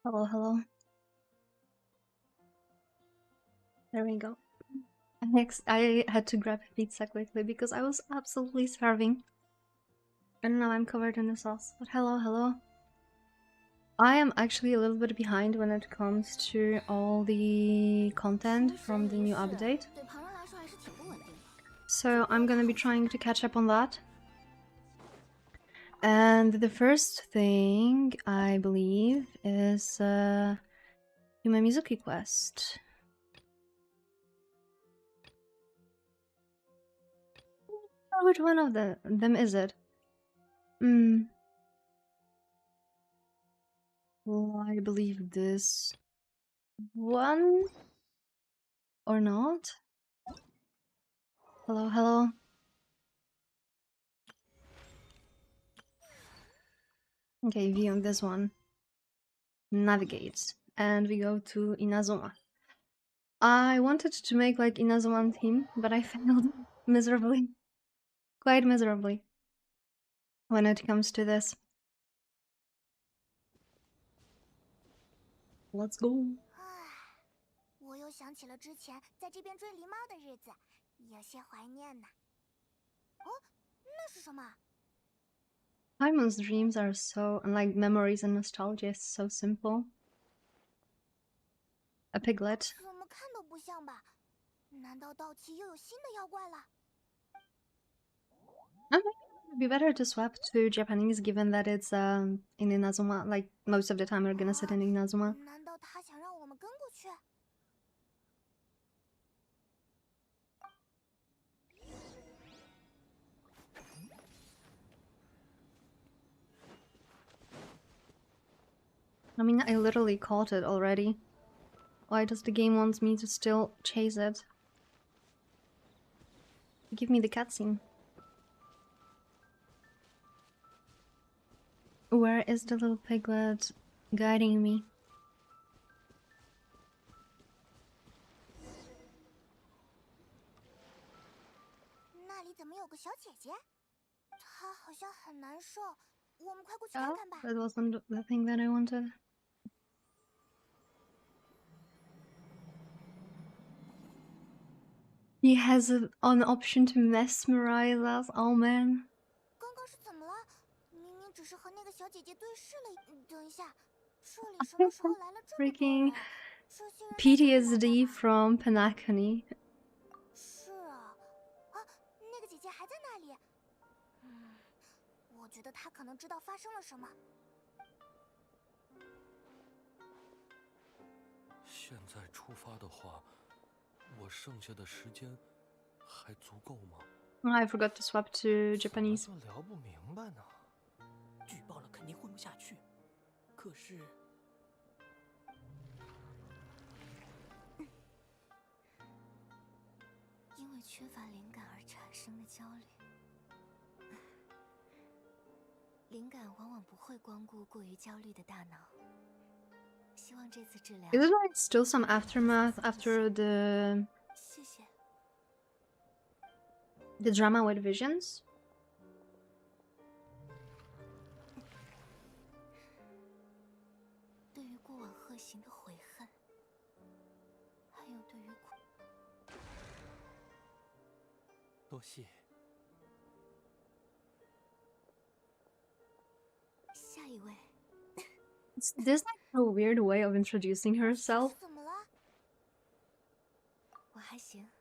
Hello, hello. There we go. Next, I had to grab pizza quickly because I was absolutely starving. And now I'm covered in the sauce. But hello, hello. I am actually a little bit behind when it comes to all the content from the new update. So I'm gonna be trying to catch up on that. And the first thing, I believe, is Yume Mizuki quest. Which one of them is it? Well, I believe this one or not. Hello, hello. Okay, we on this one. Navigate. And we go to Inazuma. I wanted to make like Inazuma theme, but I failed miserably. Quite miserably. When it comes to this. Let's go. 我又想起了之前在这边追狸猫的日子，有些怀念呢。哦，那是什么？ Simon's dreams are so, like memories and nostalgia is so simple. A piglet. 怎么看都不像吧？难道道奇又有新的妖怪了？ It'd be better to swap to Japanese given that it's in Inazuma. Like most of the time we're gonna sit in Inazuma. 难道他想让我们跟过去？ I mean, I literally caught it already. Why does the game want me to still chase it? Give me the cutscene. Where is the little piglet guiding me? 那里怎么有个小姐姐？她好像很难受，我们快过去看看吧。 That wasn't the thing that I wanted. He has an option to mesmerize us. Oh man. 刚刚是怎么了？明明只是和那个小姐姐对视了。等一下，这里什么时候来了这么多人？ Freaking PTSD from Panacony. 是啊，啊，那个姐姐还在那里。我觉得她可能知道发生了什么。现在出发的话，我剩下的时间还足够吗？ I forgot to swap to Japanese. 怎么就聊不明白呢？举报了肯定混不下去，可是，因为缺乏灵感而产生的焦虑。灵感往往不会光顾过于焦虑的大脑。希望这次治疗。 Is it like still some aftermath after the 谢谢。 the drama with visions? 对于过往恶行的悔恨，还有对于多谢。下一位。 Is this like a weird way of introducing herself? 怎么了？我还行。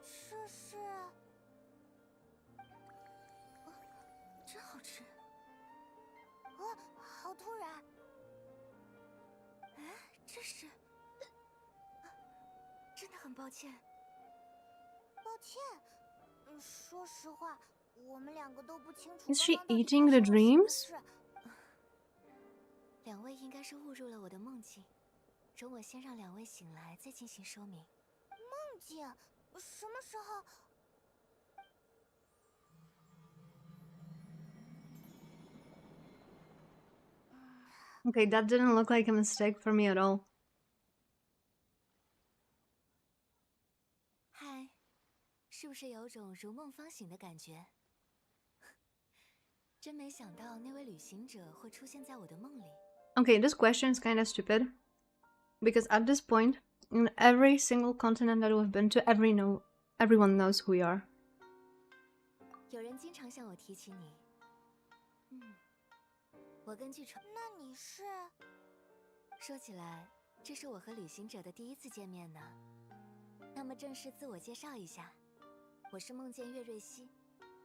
这是……真好吃。哦，好突然。哎，这是……真的很抱歉。抱歉。说实话。 我们两个都不清楚。 Is she eating the dreams? 两位应该是误入了我的梦境，容我先让两位醒来，再进行说明。梦境？什么时候？ Okay, that didn't look like a mistake for me at all. 嗨，是不是有种如梦方醒的感觉？ Okay, this question is kind of stupid. Because at this point, in every single continent that we've been to, everyone knows who we are. 有人经常向我提起你。我根据传，那你是？说起来，这是我和旅行者的第一次见面呢。那么正式自我介绍一下，我是梦见月瑞希，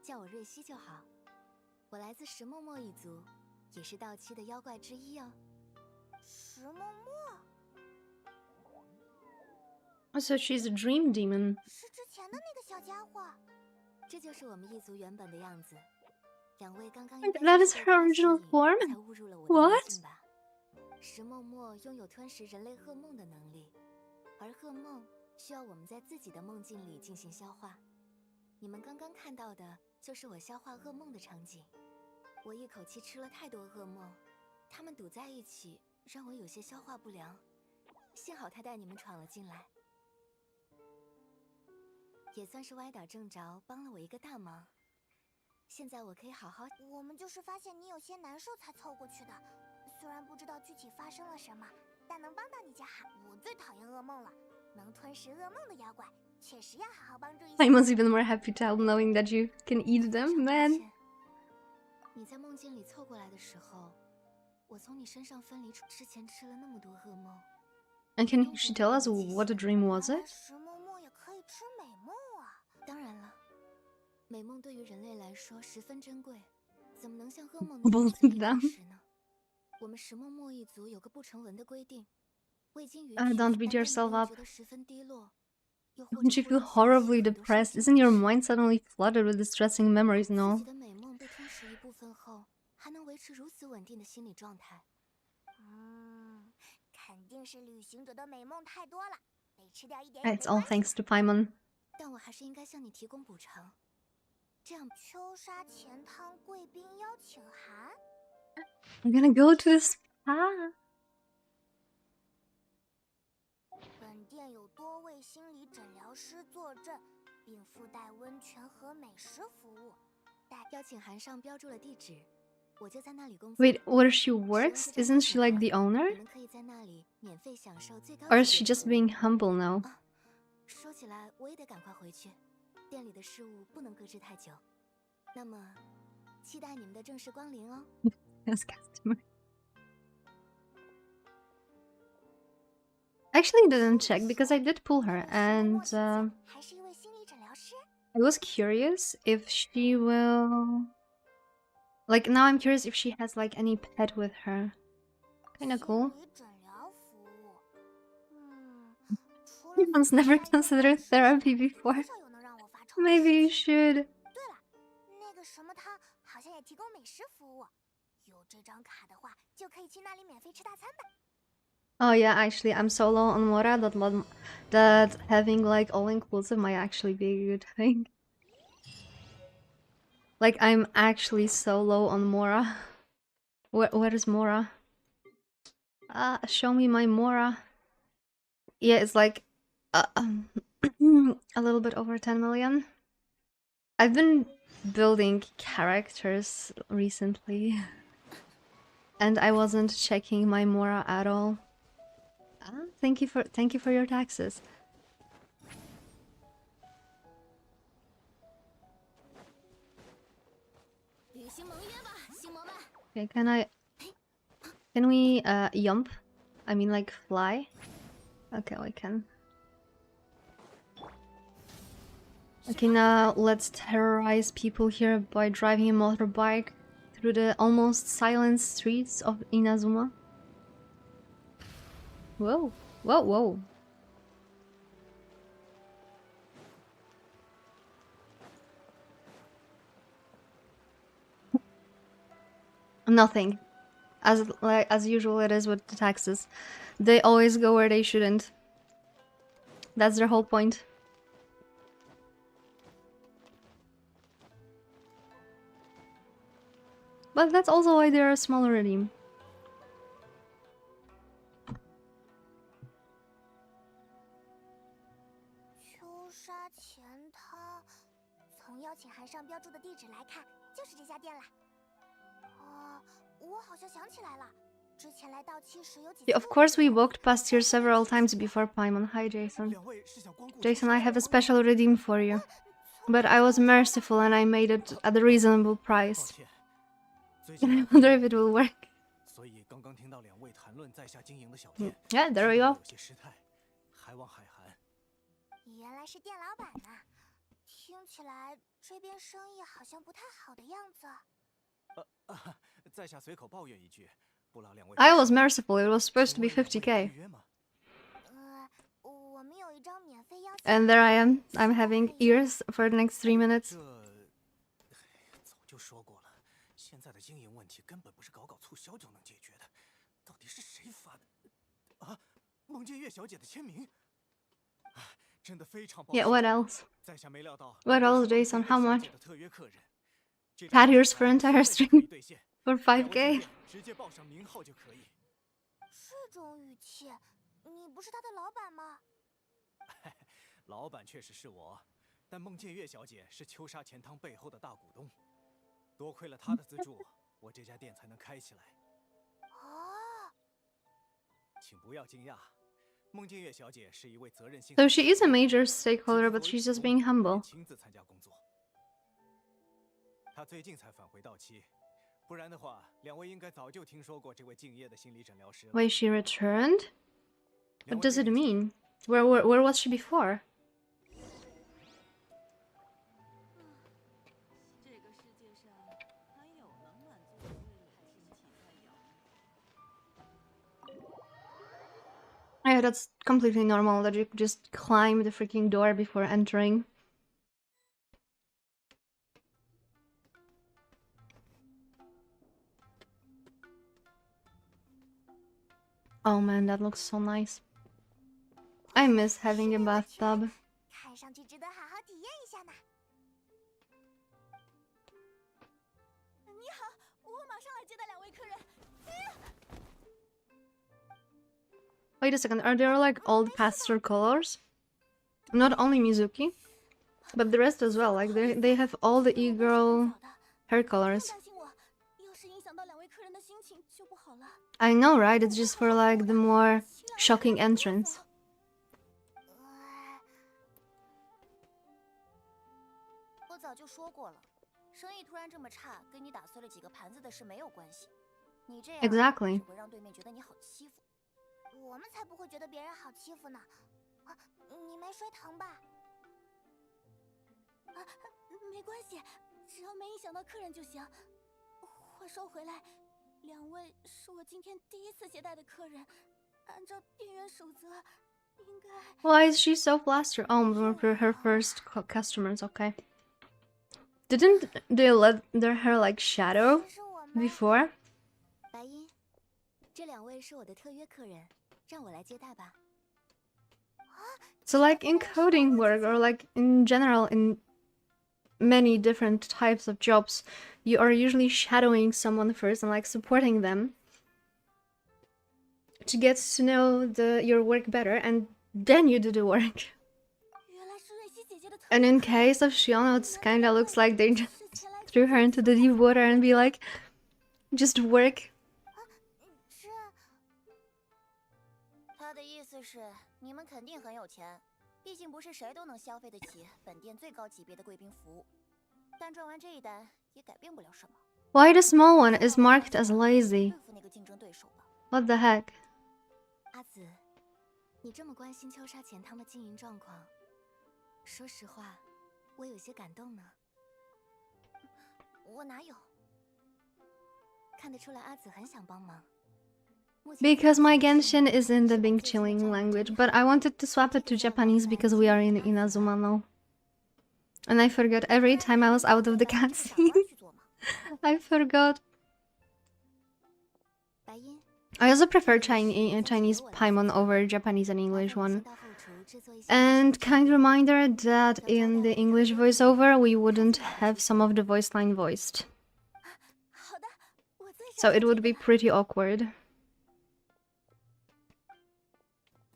叫我瑞希就好。我来自石默默一族，也是到期的妖怪之一哦。石默默。So she's a dream demon. 是之前的那个小家伙。这就是我们一族原本的样子。两位刚刚应该 That is her original form? 才误入了我的梦境吧。石默默拥有吞噬人类噩梦的能力，而噩梦需要我们在自己的梦境里进行消化。你们刚刚看到的就是我消化噩梦的场景。我一口气吃了太多噩梦，它们堵在一起，让我有些消化不良。幸好他带你们闯了进来。也算是歪打正着，帮了我一个大忙。现在我可以好好……我们就是发现你有些难受才凑过去的，虽然不知道具体发生了什么，但能帮到你就好。我最讨厌噩梦了，能吞噬噩梦的妖怪，确实要好好帮助一下。 I must even more happy child knowing that you can eat them, man. 你在梦境里凑过来的时候，我从你身上分离出之前吃了那么多噩梦。And can she tell us what the dream was it? 石默默也可以吃美梦啊！当然了，美梦对于人类来说十分珍贵，怎么能像噩梦那样轻易吞噬呢？我们石默默一族有个不成文的规定，未经允许， Don't beat yourself up. 觉得十分低落， Don't you feel horribly depressed? Isn't your mind suddenly flooded with distressing memories? No. 自己的美梦被吞噬一部分后，还能维持如此稳定的心理状态？肯定是旅行者的美梦太多了，被吃掉一点也没 It's all 关系。 thanks to Paimon. 但我还是应该向你提供补偿。这样，秋沙钱汤贵宾邀请函。I'm gonna go to the spa. 本店有多位心理诊疗师坐镇，并附带温泉和美食服务。邀请函上标注了地址，我就在那里工作。 Wait, where she works? Isn't she like the owner? 你们可以在那里免费享受最高。 Or is she just being humble now? 说起来，我也得赶快回去，店里的事务不能搁置太久。那么，期待你们的正式光临哦。As customer. I actually didn't check because I did pull her, and I was curious if she will. Like, now I'm curious if she has like any pet with her. Kinda cool. Everyone's never considered therapy before. Maybe you should. 对了，那个什么汤好像也提供美食服务，有这张卡的话，就可以去那里免费吃大餐的。 Oh yeah, actually, I'm so low on Mora that having like all-inclusive might actually be a good thing. Like, I'm actually so low on Mora. Where is Mora? Show me my Mora. Yeah, it's like a little bit over 10 million. I've been building characters recently, and I wasn't checking my Mora at all. Thank you for your taxes. Okay, can we jump? I mean like fly? Okay, we can. Okay, now let's terrorize people here by driving a motorbike through the almost silent streets of Inazuma. Whoa, whoa, whoa. Nothing. As usual it is with the taxes. They always go where they shouldn't. That's their whole point. But that's also why they're a smaller redeem. 我好像想起来了，之前来到期时有几次。Yeah, of course, we walked past here several times before Paimon. Hi, Jason. 两位是想光顾 Jason, I have a special redeem for you. But I was merciful and I made it at a reasonable 抱 price. 歉，最 And 近 I 来 wonder 回 if it will work. 所以刚刚听到两位谈论在下经营的小店， Yeah, there we 听得 go. 有些失态，还望海涵。原来是店老板呐，听起来这边生意好像不太好的样子。在下随口抱怨一句，不劳两位。I was merciful. It was supposed to be 50k. 我们有一张免费邀请。 And there I am. I'm having ears for the next 3 minutes. 早就说过了，现在的经营问题根本不是搞搞促销就能解决的。到底是谁发的？啊，梦见月小姐的签名。真的非常抱歉。 Yeah, what else? 在下没料到。 What else, Jason? How much? 的特约客人。 Cat ears for entire stream for 5k. 直接报上名号就可以。这种语气，你不是他的老板吗？老板确实是我，但梦见月小姐是秋沙钱汤背后的大股东，多亏了她的资助，我这家店才能开起来。哦，请不要惊讶，梦见月小姐是一位责任心。 So she is a major stakeholder, but she's just being humble. 亲自参加工作。她最近才返回到期，不然的话，两位应该早就听说过这位敬业的心理诊疗师了。 Wait, she returned? What does it mean? Where was she before? Yeah, that's completely normal that you could just climb the freaking door before entering. Oh man, that looks so nice. I miss having a bathtub. 看上去值得好好体验一下呢。你好，我马上来接待两位客人。 Wait a second, are there like old pastel colors? Not only Mizuki, but the rest as well. Like they have all the e-girl hair colors. I know, right? It's just for like the more shocking entrance. 我早就说过了，生意突然这么差，跟你打碎了几个盘子的事没有关系。你这样 Exactly. 只会让对面觉得你好欺负。我们才不会觉得别人好欺负呢。啊，你没摔疼吧？啊，没关系，只要没影响到客人就行。话说回来，两位是我今天第一次接待的客人，按照店员守则，应该。Why is she so flustered? Oh, we're her first customers. Okay. Didn't they let their hair like shadow before? 白音，这两位是我的特约客人，让我来接待吧。 So like in coding work or like in general in many different types of jobs, you are usually shadowing someone first and like supporting them to get to know your work better, and then you do the work. And in case of Shiona, it kinda looks like they just threw her into the deep water and be like, just work. 他的意思是，你们肯定很有钱，毕竟不是谁都能消费得起本店最高级别的贵宾服务。但赚完这一单也改变不了什么。Why the small one is marked as lazy? 对付那个竞争对手吧。 What the heck? 阿紫，你这么关心秋沙钱汤的经营状况，说实话，我有些感动呢。我哪有？看得出来阿紫很想帮忙。 Because my Genshin is in the Bing Chilling language, but I wanted to swap it to Japanese because we are in Inazuma now. And I forgot every time I was out of the cutscene. I forgot. I also prefer Chinese Paimon over Japanese and English one. And kind reminder that in the English voiceover, we wouldn't have some of the voice line voiced. So it would be pretty awkward.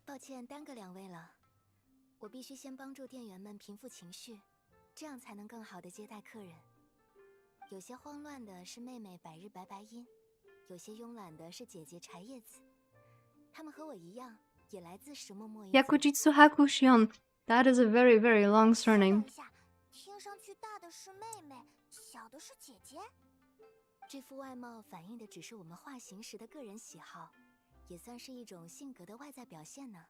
抱歉耽搁两位了，我必须先帮助店员们平复情绪，这样才能更好的接待客人。有些慌乱的是妹妹百日白白音，有些慵懒的是姐姐柴叶子。她们和我一样，也来自石墨墨一族。Yakujitsu Hakushion. That is a very, very long surname. 听上去大的是妹妹，小的是姐姐。这副外貌反映的只是我们化形时的个人喜好，也算是一种性格的外在表现呢。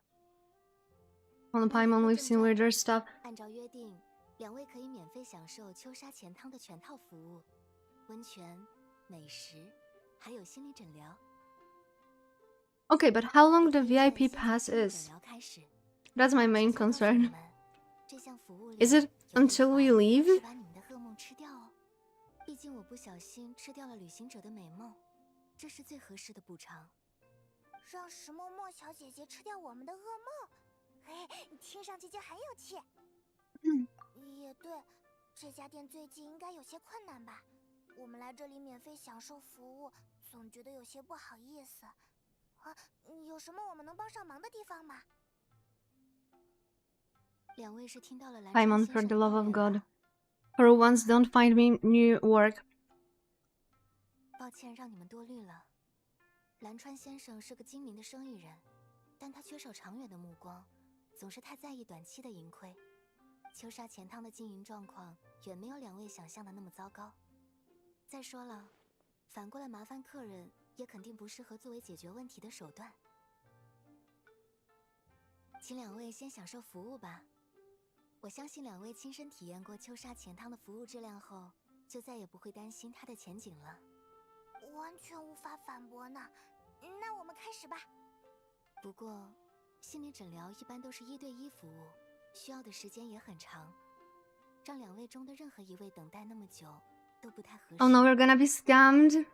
On the Paimon, we've seen weirder stuff. 按照约定，2位可以免费享受秋沙钱汤的全套服务，温泉、美食，还有心理诊疗。Okay, but how long the VIP pass is? That's my main concern. Is it until we leave? 毕竟我不小心吃掉了旅行者的美梦，这是最合适的补偿。让石墨墨小姐姐吃掉我们的噩梦，听上去就很有趣。也对，这家店最近应该有些困难吧？我们来这里免费享受服务，总觉得有些不好意思。有什么我们能帮上忙的地方吗？2位是听到了蓝川 Paimon, 先 for 生 the 的 love 抱 of 怨 God. 吧。 For once, don't find me new work. 抱歉让你们多虑了。蓝川先生是个精明的生意人，但他缺少长远的目光，总是太在意短期的盈亏。秋沙钱汤的经营状况远没有2位想象的那么糟糕。再说了，反过来麻烦客人也肯定不适合作为解决问题的手段。请2位先享受服务吧。我相信2位亲身体验过秋沙钱汤的服务质量后，就再也不会担心它的前景了。完全无法反驳呢。那我们开始吧。不过，心理诊疗一般都是1对1服务，需要的时间也很长。让2位中的任何一位等待那么久，都不太合适。Oh no, we're gonna be scammed.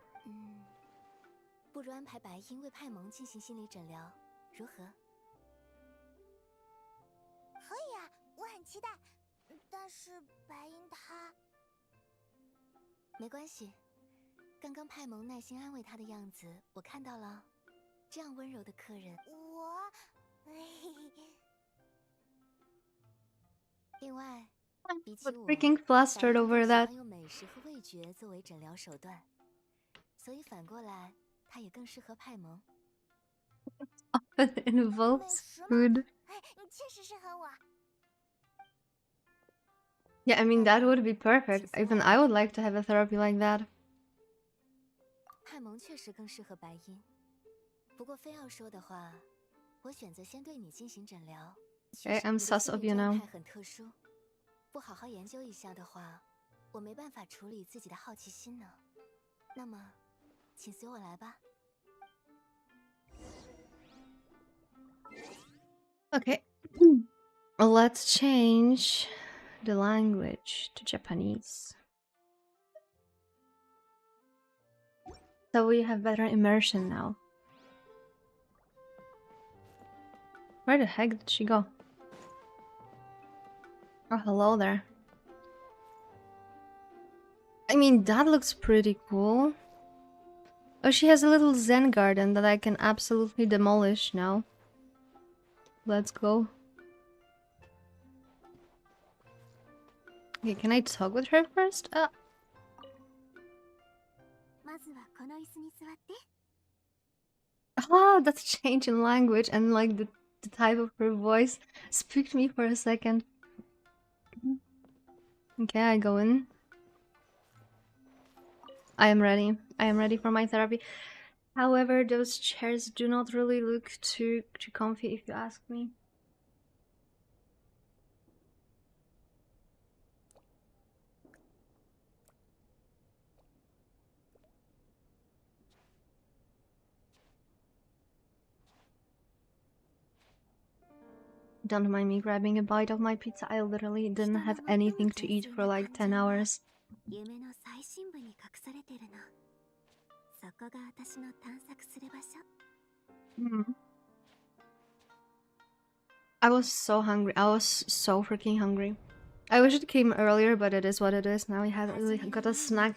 不如安排白音为派蒙进行心理诊疗，如何？可以啊，我很期待。但是白音她……没关系，刚刚派蒙耐心安慰她的样子，我看到了。这样温柔的客人，另外，比起我 Freaking flustered over that. 喜欢用美食和味觉作为诊疗手段，所以反过来，它也更适合派蒙。It involves food. 确实适合我。Yeah, I mean, that would be perfect. Even I would like to have a therapy like that. 派蒙确实更适合白音，不过非要说的话，我选择先对你进行诊疗。Okay, I'm sus of you now. 很特殊，不好好研究一下的话，我没办法处理自己的好奇心呢。那么，请随我来吧。Okay. Let's change the language to Japanese. So we have better immersion now. Where the heck did she go? Oh, hello there. I mean, that looks pretty cool. Oh, she has a little zen garden that I can absolutely demolish now. Let's go. Okay, can I talk with her first? Ah, that change in language and like the type of her voice spooked me for a second. Okay, I go in. I am ready. I am ready for my therapy. However, those chairs do not really look too comfy if you ask me. Don't mind me grabbing a bite of my pizza. I literally didn't have anything to eat for like 10 hours. I was so hungry. I was so freaking hungry. I wish it came earlier, but it is what it is. Now we got a snack.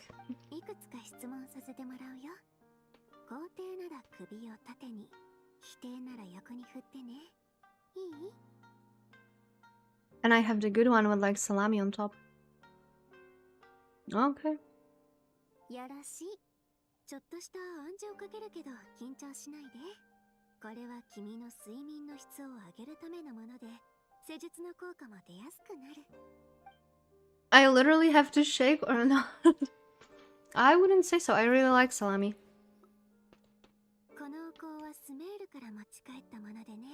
And I have the good one with like salami on top. Okay. やらしい。ちょっとした暗示をかけるけど緊張しないで。これは君の睡眠の質を上げるためのもので、施術の効果も出やすくなる。I literally have to shake or not? I wouldn't say so. I really like salami. このお香はスメールから持ち帰ったものでね。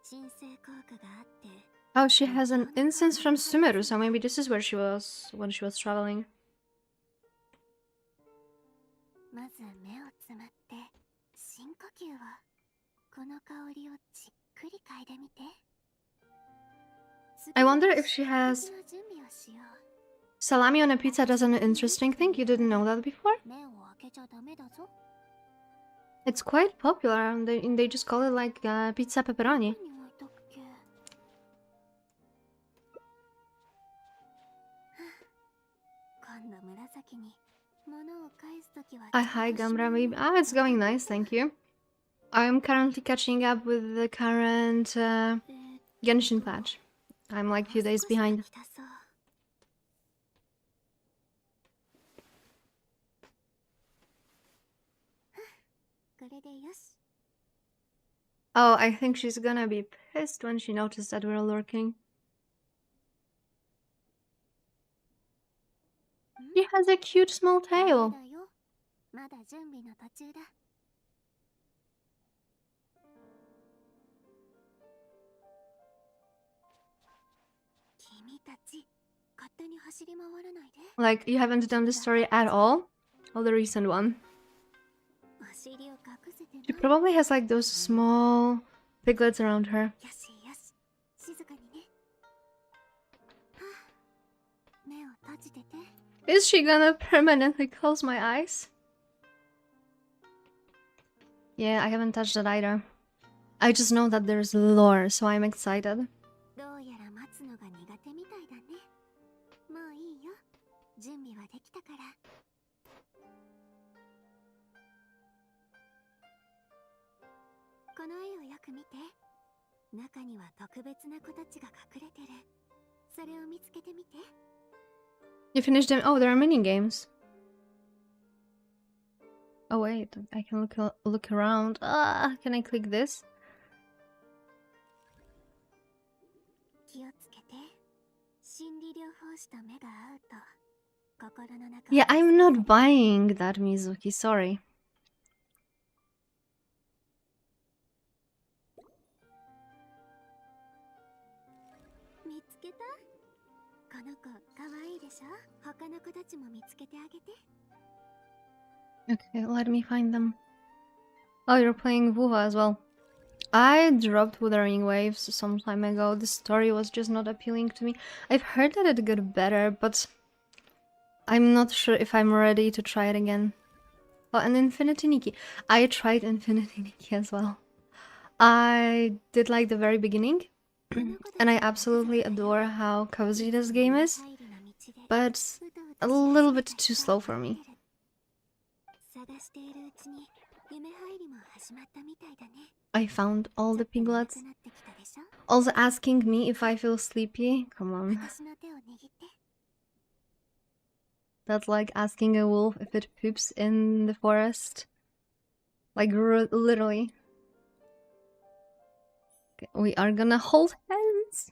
鎮静効果があって。Oh, she has an incense from Sumeru, so maybe this is where she was when she was traveling. まず目をつむって深呼吸を。この香りをじっくり嗅いでみて。I wonder if she has salami on a pizza. Does an interesting thing. You didn't know that before? It's quite popular, and they just call it like pizza pepperoni. Hi Gamra, maybe. Ah, it's going nice, thank you. I'm currently catching up with the current Genshin patch. I'm like a few days behind. Oh, I think she's gonna be pissed when she noticed that we're lurking. She has a cute small tail. Like, you haven't done this story at all? Or the recent one? She probably has like those small piglets around her. Is she gonna permanently close my eyes? Yeah, I haven't touched that either. I just know that there's lore, so I'm excited. You finished them? Oh, there are mini games. Oh wait, I can look around. Ah, can I click this? Yeah, I'm not buying that, Mizuki, sorry. Okay, let me find them. Oh, you're playing Wuha as well. I dropped Wuthering Waves some time ago. The story was just not appealing to me. I've heard that it got better, but I'm not sure if I'm ready to try it again. Oh, and Infinity Nikki. I tried Infinity Nikki as well. I did like the very beginning, and I absolutely adore how cozy this game is, but a little bit too slow for me. I found all the piglets. Also asking me if I feel sleepy? Come on. That's like asking a wolf if it poops in the forest. Like, literally. Okay, we are gonna hold hands.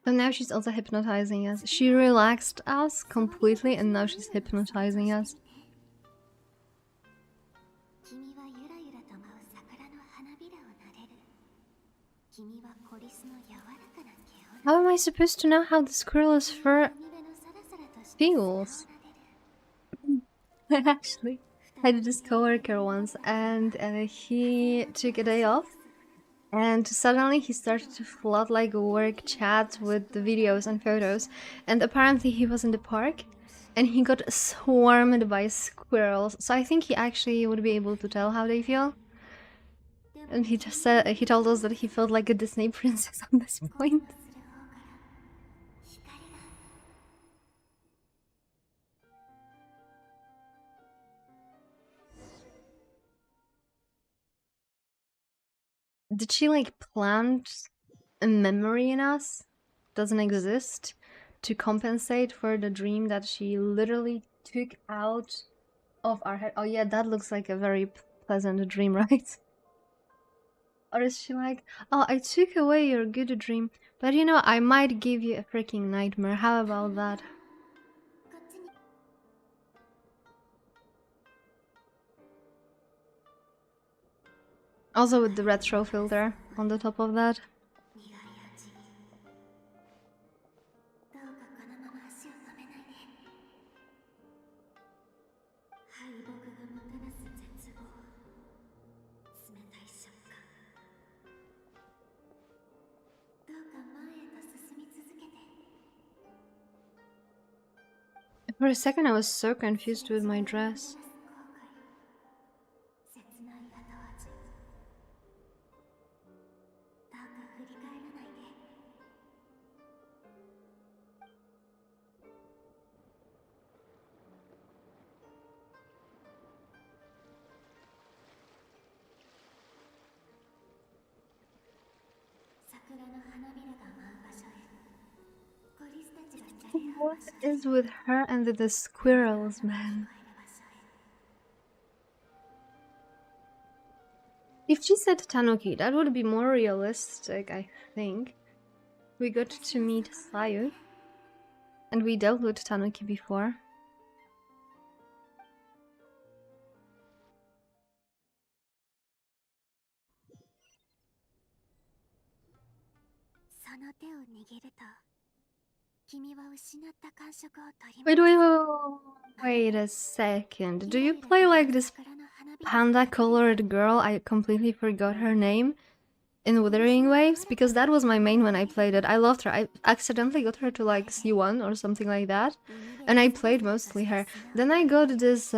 But now she's also hypnotizing us. She relaxed us completely and now she's hypnotizing us. How am I supposed to know how the squirrel's fur feels? I actually had this coworker once and he took a day off and suddenly he started to flood like a work chat with the videos and photos, and apparently he was in the park and he got swarmed by squirrels, so I think he actually would be able to tell how they feel. And he just said, he told us that he felt like a Disney princess on this point. Did she like plant a memory in us? Doesn't exist to compensate for the dream that she literally took out of our head. Oh yeah, that looks like a very pleasant dream, right? Or is she like, oh, I took away your good dream, but you know, I might give you a freaking nightmare. How about that? Also with the retro filter on the top of that. For a second I was so confused with my dress. What is with her and the squirrels, man? If she said Tanuki, that would be more realistic, I think. We got to meet Sayu, and we dealt with Tanuki before. Wait a second. Do you play like this panda-colored girl? I completely forgot her name. In Wuthering Waves? Because that was my main when I played it. I loved her. I accidentally got her to like C1 or something like that. And I played mostly her. Then I got this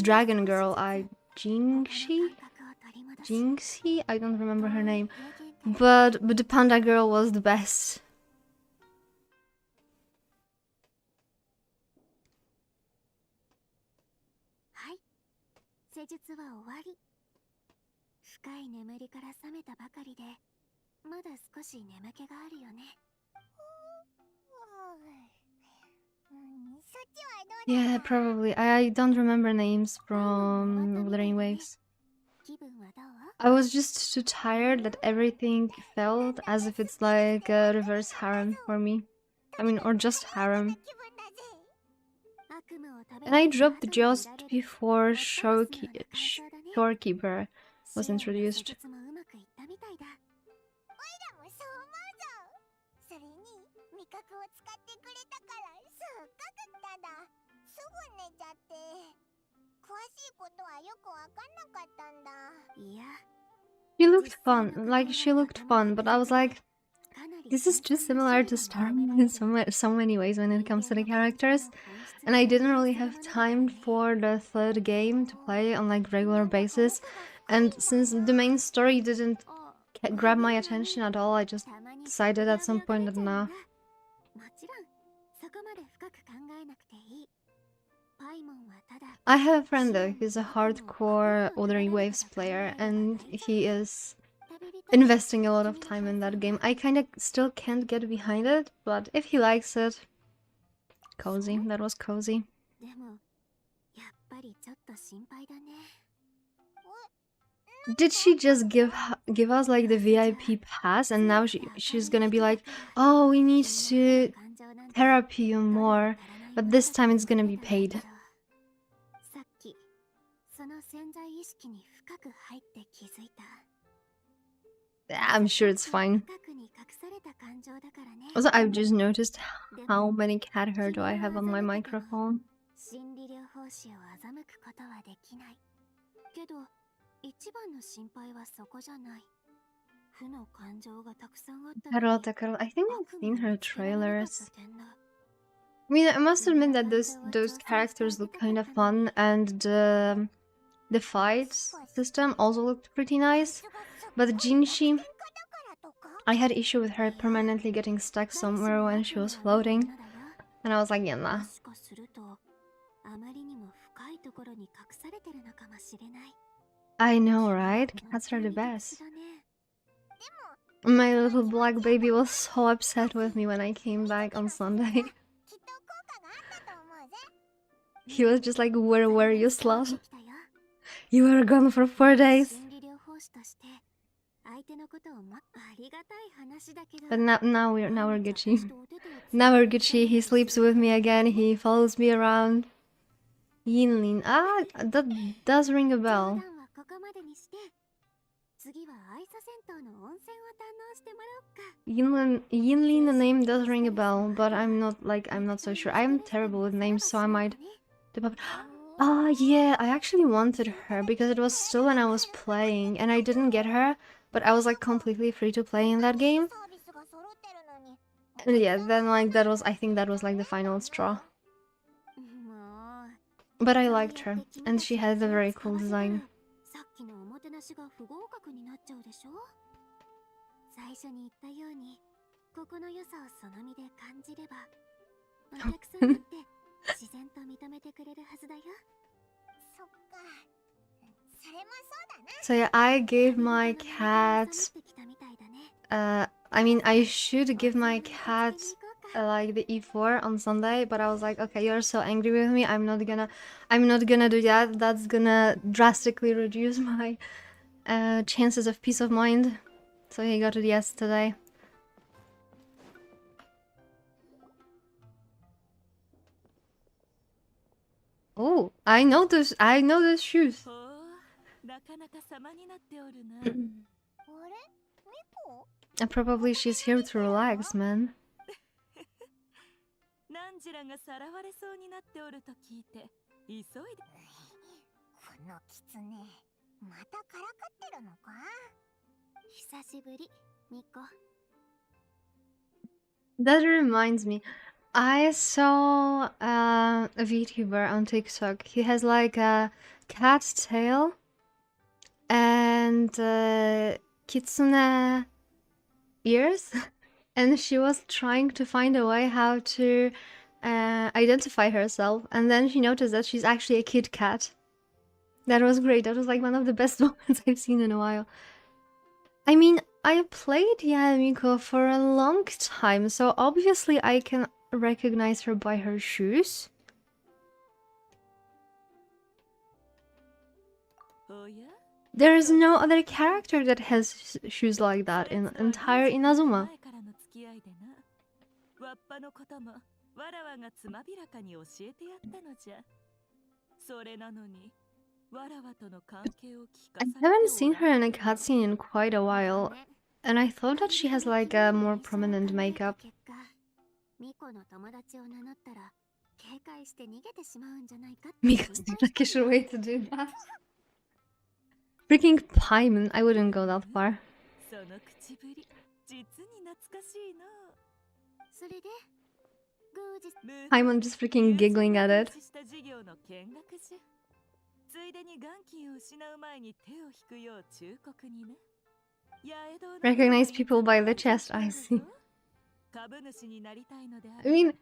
dragon girl, Jinxie? Jinxie? I don't remember her name. But the panda girl was the best. Yeah, probably. I don't remember names from Wuthering Waves. I was just too tired that everything felt as if it's like a reverse harem for me. I mean, or just harem. And I dropped just before Shorekeeper was introduced. She looked fun, but I was like, this is just similar to Star Wars in so many ways when it comes to the characters. And I didn't really have time for the third game to play on like regular basis. And since the main story didn't grab my attention at all, I just decided at some point that nah. I have a friend though, he's a hardcore Wuthering Waves player, and he is investing a lot of time in that game. I kinda still can't get behind it, but if he likes it, cozy. That was cozy. Did she just give us like the VIP pass, and now she's gonna be like, oh, we need to therapy you more, but this time it's gonna be paid. I'm sure it's fine. Also, I've just noticed how many cat hair do I have on my microphone. Carol, I think I've seen her trailers. I mean, I must admit that those characters look kind of fun, and the fight system also looked pretty nice. But Jinshi, I had issue with her permanently getting stuck somewhere when she was floating, and I was like, yeah, nah. I know, right? Cats are the best. My little black baby was so upset with me when I came back on Sunday. He was just like, where were you, slut? You were gone for 4 days. But now we're Gucci. Now we're Gucci. He sleeps with me again. He follows me around. Yinlin. Ah, that does ring a bell. Yinlin, the name does ring a bell, but I'm not so sure. I'm terrible with names, so I might. Ah, yeah, I actually wanted her because it was still when I was playing, and I didn't get her, but I was like completely free to play in that game. And yeah, then like I think that was like the final straw. But I liked her, and she had a very cool design. So yeah, I gave my cat... I mean, I should give my cat like the E4 on Sunday, but I was like, okay, you're so angry with me, I'm not gonna do that. That's gonna drastically reduce my chances of peace of mind. So he got it yesterday. Oh, I know those shoes. And probably she's here to relax, man. That reminds me, I saw a VTuber on TikTok. He has like a cat tail and kitsune ears, and she was trying to find a way how to identify herself, and then she noticed that she's actually a kid cat. That was great. That was like one of the best moments I've seen in a while. I mean, I played Yamiko for a long time, so obviously I can recognize her by her shoes. There is no other character that has shoes like that in entire Inazuma. I haven't seen her in a cutscene in quite a while, and I thought that she has like a more prominent makeup. Mika's the Takeshi way to do that. Freaking Paimon, I wouldn't go that far. Paimon just freaking giggling at it. Recognize people by the chest, I see. I mean,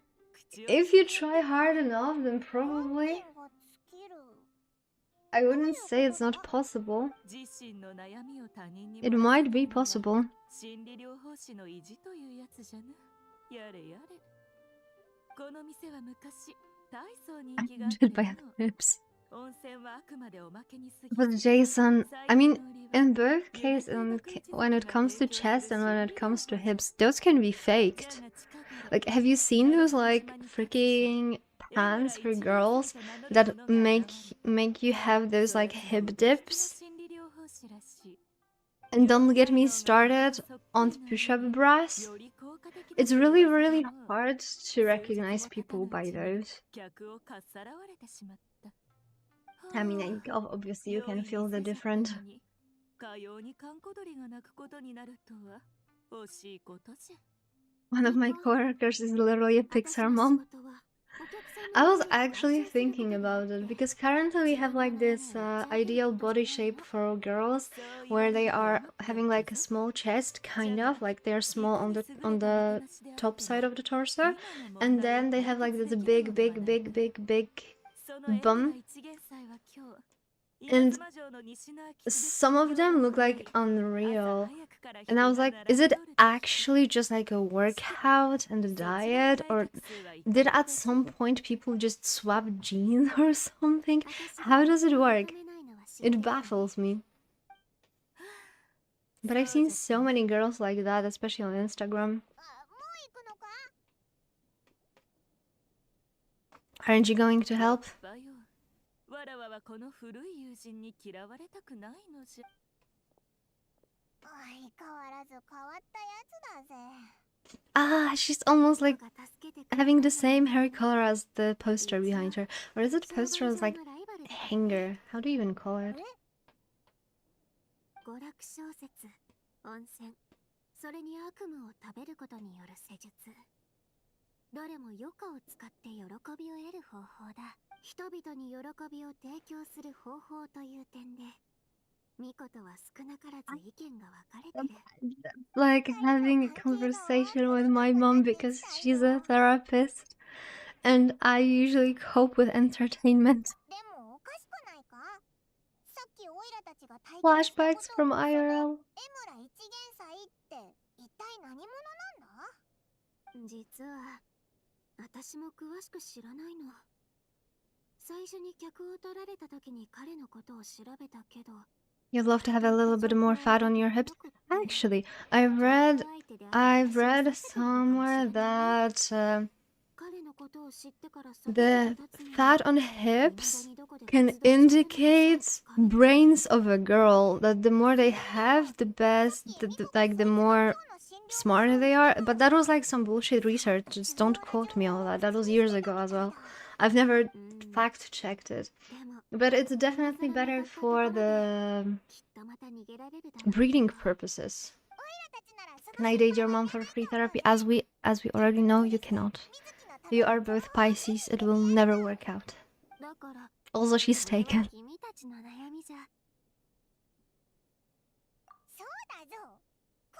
if you try hard enough, then probably... I wouldn't say it's not possible. It might be possible. I'm judged by hips. But Jason, I mean, in both cases, when it comes to chest and when it comes to hips, those can be faked. Like, have you seen those, like, freaking pants for girls that make you have those, like, hip dips? And don't get me started on push-up bras. It's really, really hard to recognize people by those. I mean, obviously you can feel the difference. One of my coworkers is literally a Pixar mom. I was actually thinking about it because currently we have like this ideal body shape for girls where they are having like a small chest, kind of like they're small on the top side of the torso, and then they have like this big bum. And some of them look like unreal. And I was like, is it actually just like a workout and a diet? Or did at some point people just swap genes or something? How does it work? It baffles me. But I've seen so many girls like that, especially on Instagram. Aren't you going to help? Ah, she's almost like having the same hair color as the poster behind her. Or is it poster as like hanger? How do you even call it? 娯楽小説、温泉、それに悪夢を食べることによる施術。どれも余暇を使って喜びを得る方法だ。人々に喜びを提供する方法という点で、ミコとは少なからず意見が分かれてる。Like having a conversation with my mom because she's a therapist and I usually cope with entertainment. Flashbacks from IRL. 実は私も詳しく知らないの。最初に客を取られた時に彼のことを調べたけど。You'd love to have a little bit more fat on your hips. Actually, I've read somewhere that the fat on hips can indicate brains of a girl. That the more they have, the best, the more smarter they are. But that was like some bullshit research. Just don't quote me on that. That was years ago as well. I've never fact checked it. But it's definitely better for the breeding purposes. Can I date your mom for free therapy? As we already know, you cannot. You are both Pisces. It will never work out. Also, she's taken.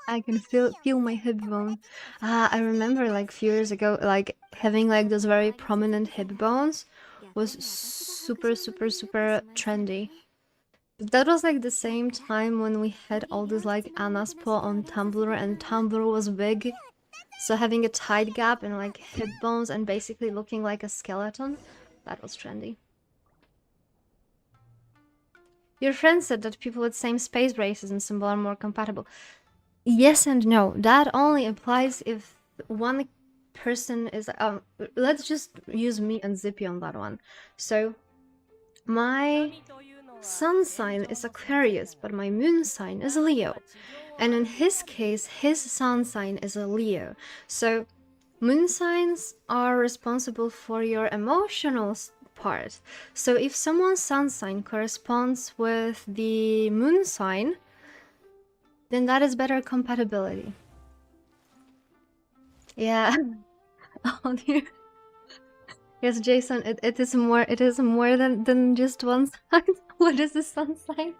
I can feel my hip bone. I remember like a few years ago, like having like those very prominent hip bones was super trendy. But that was like the same time when we had all this like Anaspo on Tumblr and Tumblr was big. So having a tight gap and like hip bones and basically looking like a skeleton, that was trendy. Your friend said that people with same space races and symbol are more compatible. Yes and no. That only applies if one person is... let's just use me and Zippy on that one. So, my sun sign is Aquarius, but my moon sign is Leo. And in his case, his sun sign is a Leo. So, moon signs are responsible for your emotional part. So, if someone's sun sign corresponds with the moon sign, then that is better compatibility. Yeah. Oh dear. Yes, Jason, it is more than just one sign. What is the sun sign?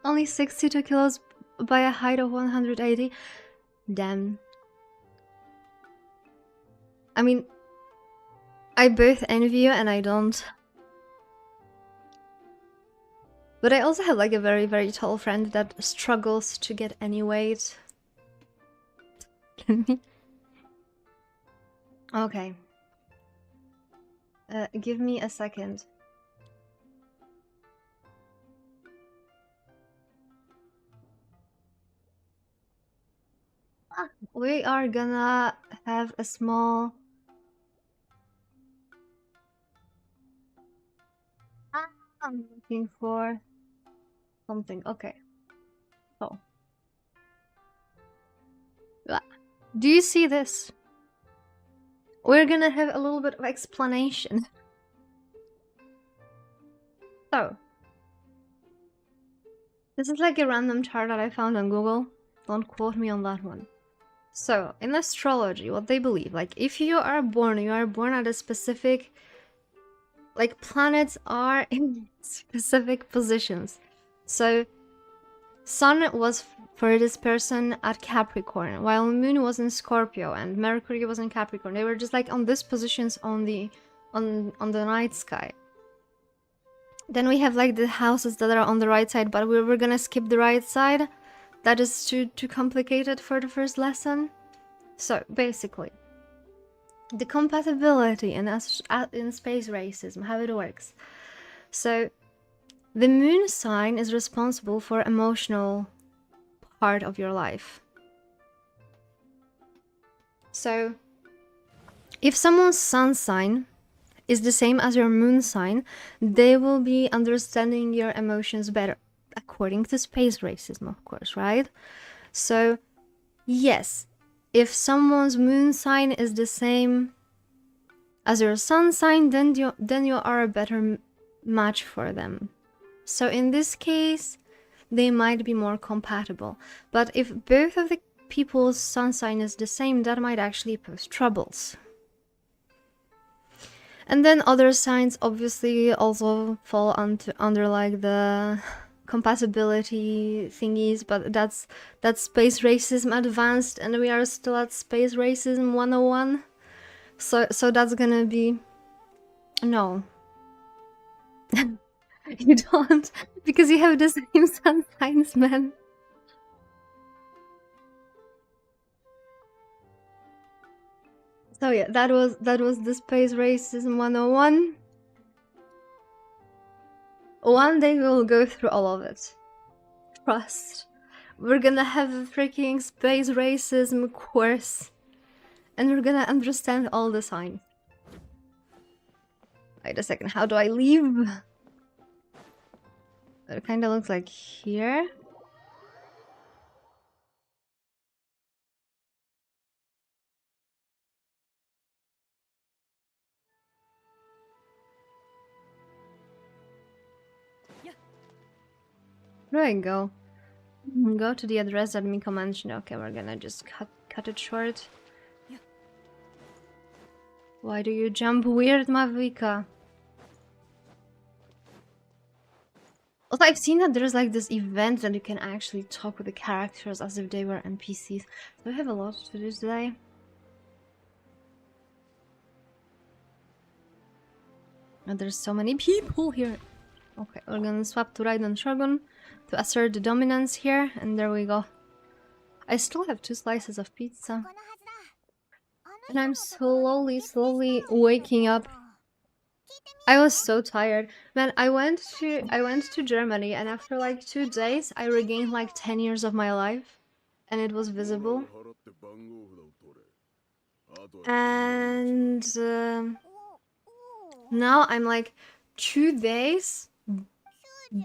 Only 62 kilos by a height of 180. Damn. I mean, I both envy you and I don't. But I also have like a very tall friend that struggles to get any weight. Okay. Give me a second. We are gonna have a small... I'm looking for something. Okay. Oh. Do you see this? We're gonna have a little bit of explanation. So, this is like a random chart that I found on Google. Don't quote me on that one. So, in astrology, what they believe, like if you are born at a specific... like planets are in specific positions. So, Sun was for this person at Capricorn, while Moon was in Scorpio and Mercury was in Capricorn. They were just like on these positions on the night sky. Then we have like the houses that are on the right side, but we're gonna skip the right side. That is too complicated for the first lesson. So basically, the compatibility in space racism, how it works. So the moon sign is responsible for emotional part of your life. So if someone's sun sign is the same as your moon sign, they will be understanding your emotions better, according to space racism, of course, right? So yes, if someone's moon sign is the same as your sun sign, then you are a better match for them. So in this case, they might be more compatible. But if both of the people's sun sign is the same, that might actually pose troubles. And then other signs obviously also fall under like the compatibility thingies, but that's space racism advanced, and we are still at space racism 101. So that's gonna be no. You don't, because you have the same sun signs, man. So yeah, that was the space racism 101. One day we'll go through all of it. Trust. We're gonna have a freaking space racism course. And we're gonna understand all the signs. Wait a second, how do I leave? It kinda looks like here. Where do I go? Go to the address that Miko mentioned. Okay, we're gonna just cut it short. Why do you jump weird, Mavika? Also, I've seen that there's like this event that you can actually talk with the characters as if they were NPCs. Do I have a lot to do today? And there's so many people here. Okay, we're gonna swap to Raiden Shogun to assert the dominance here, and there we go. I still have 2 slices of pizza. And I'm slowly waking up. I was so tired. Man, I went to Germany, and after like 2 days I regained like 10 years of my life, and it was visible. And now I'm like 2 days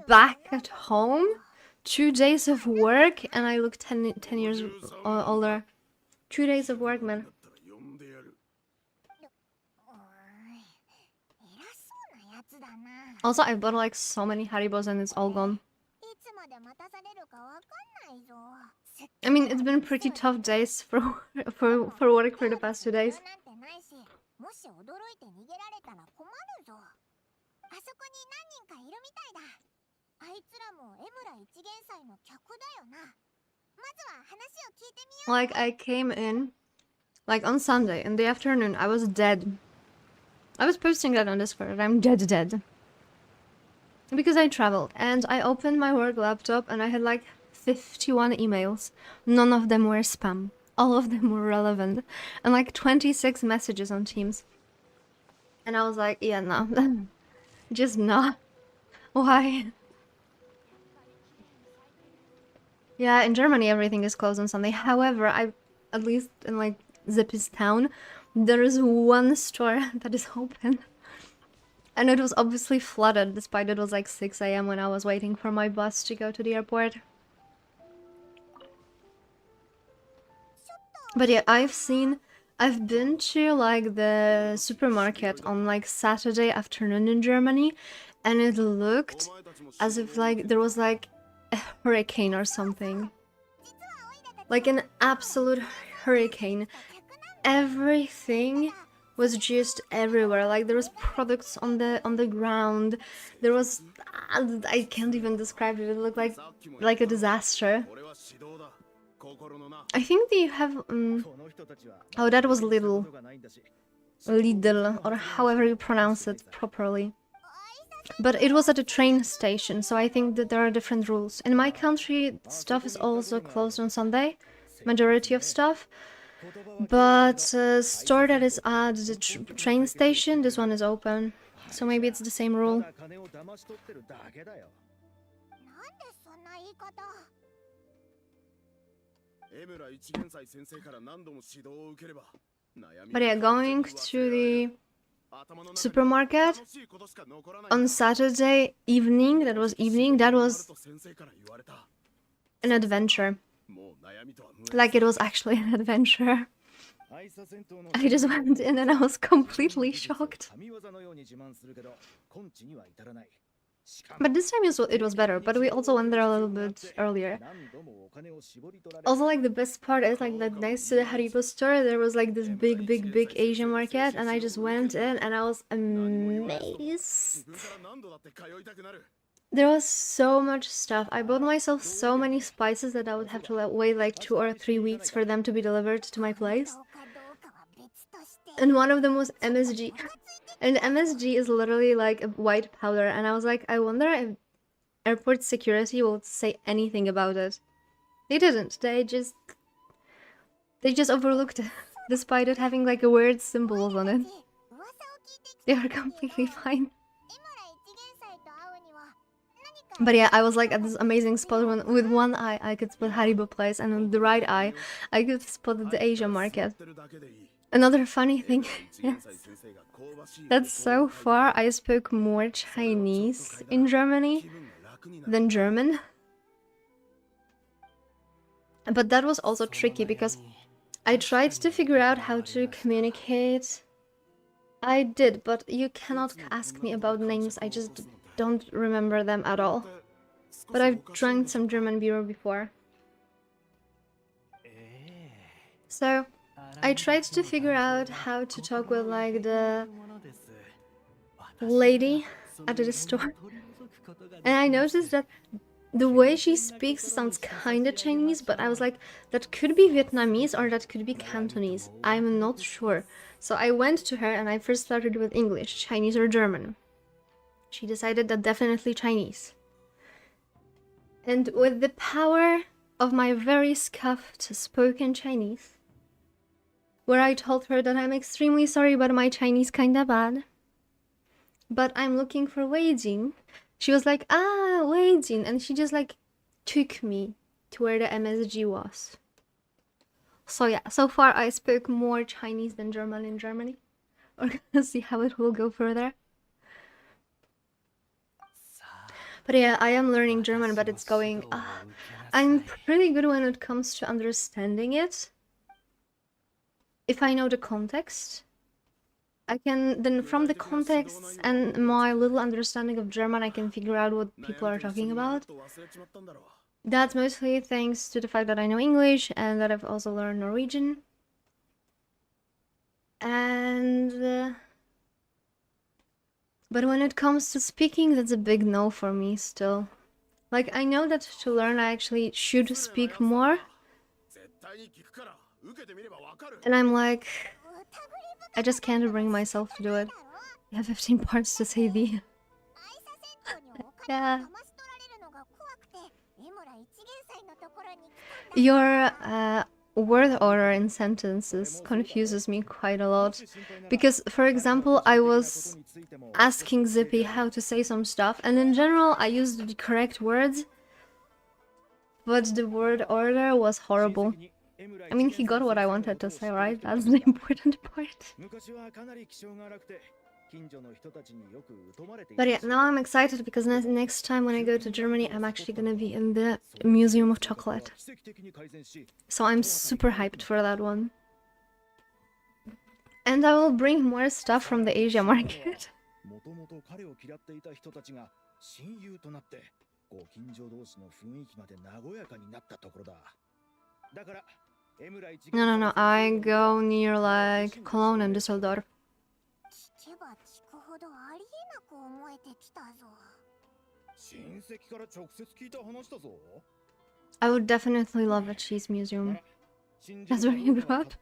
back at home, 2 days of work, and I look 10 years older. 2 days of work, man. Also, I bought like so many Haribos and it's all gone. I mean, it's been pretty tough days for work for the past 2 days. Like, I came in like on Sunday in the afternoon. I was dead. I was posting that on Discord. I'm dead. Because I traveled and I opened my work laptop and I had like 51 emails. None of them were spam. All of them were relevant. And like 26 messages on Teams. And I was like, yeah, no. Just not. Why? Yeah, in Germany everything is closed on Sunday. However, at least in like Zippy's town, there is one store that is open. And it was obviously flooded, despite it was like 6 AM when I was waiting for my bus to go to the airport. But yeah, I've been to like the supermarket on like Saturday afternoon in Germany, and it looked as if like there was like a hurricane or something. Like an absolute hurricane. Everything was just everywhere. Like there was products on the ground. There was I can't even describe it. It looked like a disaster. I think they have oh, that was Lidl, or however you pronounce it properly. But it was at a train station, so I think that there are different rules. In my country, stuff is also closed on Sunday, majority of stuff. But store that is at the train station, this one is open. So maybe it's the same rule. 江村一元斎先生から何度も指導を受ければ悩み But yeah, going to the supermarket on Saturday evening, that was an adventure. Like it was actually an adventure. I just went in and I was completely shocked. But this time it was better, but we also went there a little bit earlier. Also, like, the best part is, like, that next to the Haribo store, there was, like, this big Asian market, and I just went in and I was amazed. There was so much stuff. I bought myself so many spices that I would have to wait, like, 2 or 3 weeks for them to be delivered to my place. And one of them was MSG. And MSG is literally like a white powder, and I was like, I wonder if airport security will say anything about it. They didn't. They just overlooked it, despite it having like a weird symbols on it. They are completely fine. But yeah, I was like at this amazing spot when with one eye I could spot Haribo place, and with the right eye I could spot the Asia market. Another funny thing is that so far I spoke more Chinese in Germany than German. But that was also tricky because I tried to figure out how to communicate. I did, but you cannot ask me about names, I just don't remember them at all. But I've drank some German beer before. So I tried to figure out how to talk with, like, the lady at the store. And I noticed that the way she speaks sounds kinda Chinese, but I was like, that could be Vietnamese or that could be Cantonese. I'm not sure. So I went to her and I first started with English, Chinese or German. She decided that definitely Chinese. And with the power of my very scuffed spoken Chinese, where I told her that I'm extremely sorry but my Chinese kinda bad, but I'm looking for Wei Jing, she was like, ah, Wei Jing, and she just like took me to where the MSG was. So yeah, so far I spoke more Chinese than German in Germany. We're gonna see how it will go further. But yeah, I am learning German, but it's going... I'm pretty good when it comes to understanding it. If I know the context, I can then, from the context and my little understanding of German, I can figure out what people are talking about. That's mostly thanks to the fact that I know English and that I've also learned Norwegian. And but when it comes to speaking, that's a big no for me still. Like, I know that to learn I actually should speak more. And I'm like, I just can't bring myself to do it. I have 15 parts to say the... Yeah. Your word order in sentences confuses me quite a lot. Because, for example, I was asking Zippy how to say some stuff, and in general I used the correct words, but the word order was horrible. I mean, he got what I wanted to say, right? That's the important part. But yeah, now I'm excited because next time when I go to Germany, I'm actually gonna be in the Museum of Chocolate. So I'm super hyped for that one. And I will bring more stuff from the Asia market. No, I go near, like, Cologne and Düsseldorf. I would definitely love a cheese museum. That's where you grew up?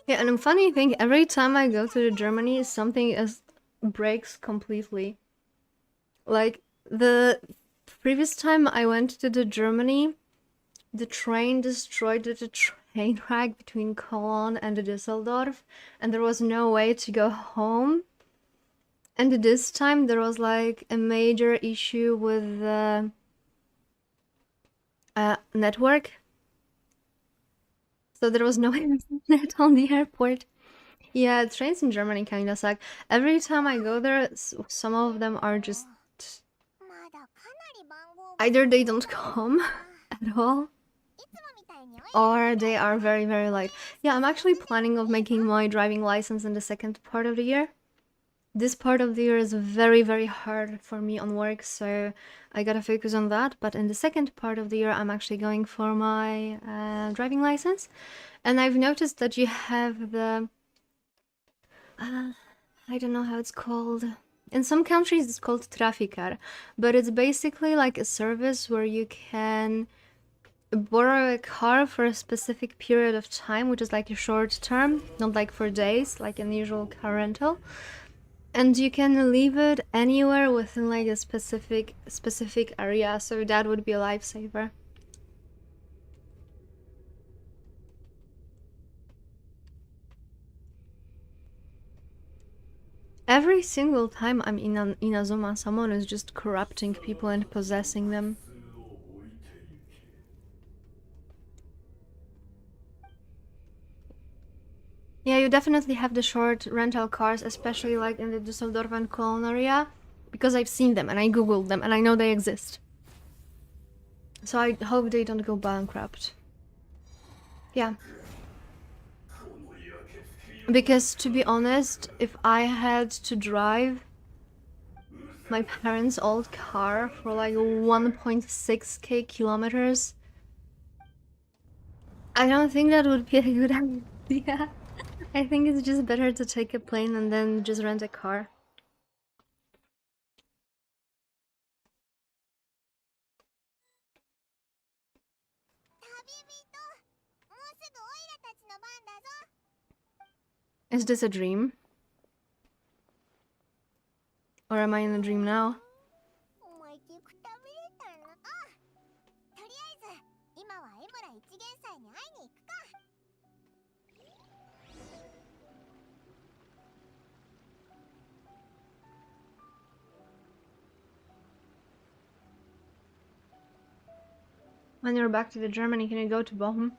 Yeah, and a funny thing, every time I go to Germany, something breaks completely. Like the previous time I went to the Germany, the train destroyed the train track between Cologne and Düsseldorf, and there was no way to go home. And this time there was like a major issue with the network, so there was no internet on the airport. Yeah, trains in Germany kind of suck. Every time I go there, some of them are just either they don't come at all, or they are very, very light. Yeah, I'm actually planning of making my driving license in the second part of the year. This part of the year is very, very hard for me on work, so I gotta focus on that. But in the second part of the year, I'm actually going for my driving license. And I've noticed that you have the... I don't know how it's called. In some countries, it's called Trafikar, but it's basically like a service where you can borrow a car for a specific period of time, which is like a short term, not like for days, like an usual car rental. And you can leave it anywhere within like a specific area, so that would be a lifesaver. Every single time I'm in Inazuma, someone is just corrupting people and possessing them. Yeah, you definitely have the short rental cars, especially like in the Düsseldorf and Cologne area, because I've seen them and I googled them and I know they exist. So I hope they don't go bankrupt. Yeah. Because to be honest, if I had to drive my parents' old car for like 1.6k kilometers, I don't think that would be a good idea. I think it's just better to take a plane and then just rent a car. Is this a dream? Or am I in a dream now? When you're back to the Germany, can you go to Bochum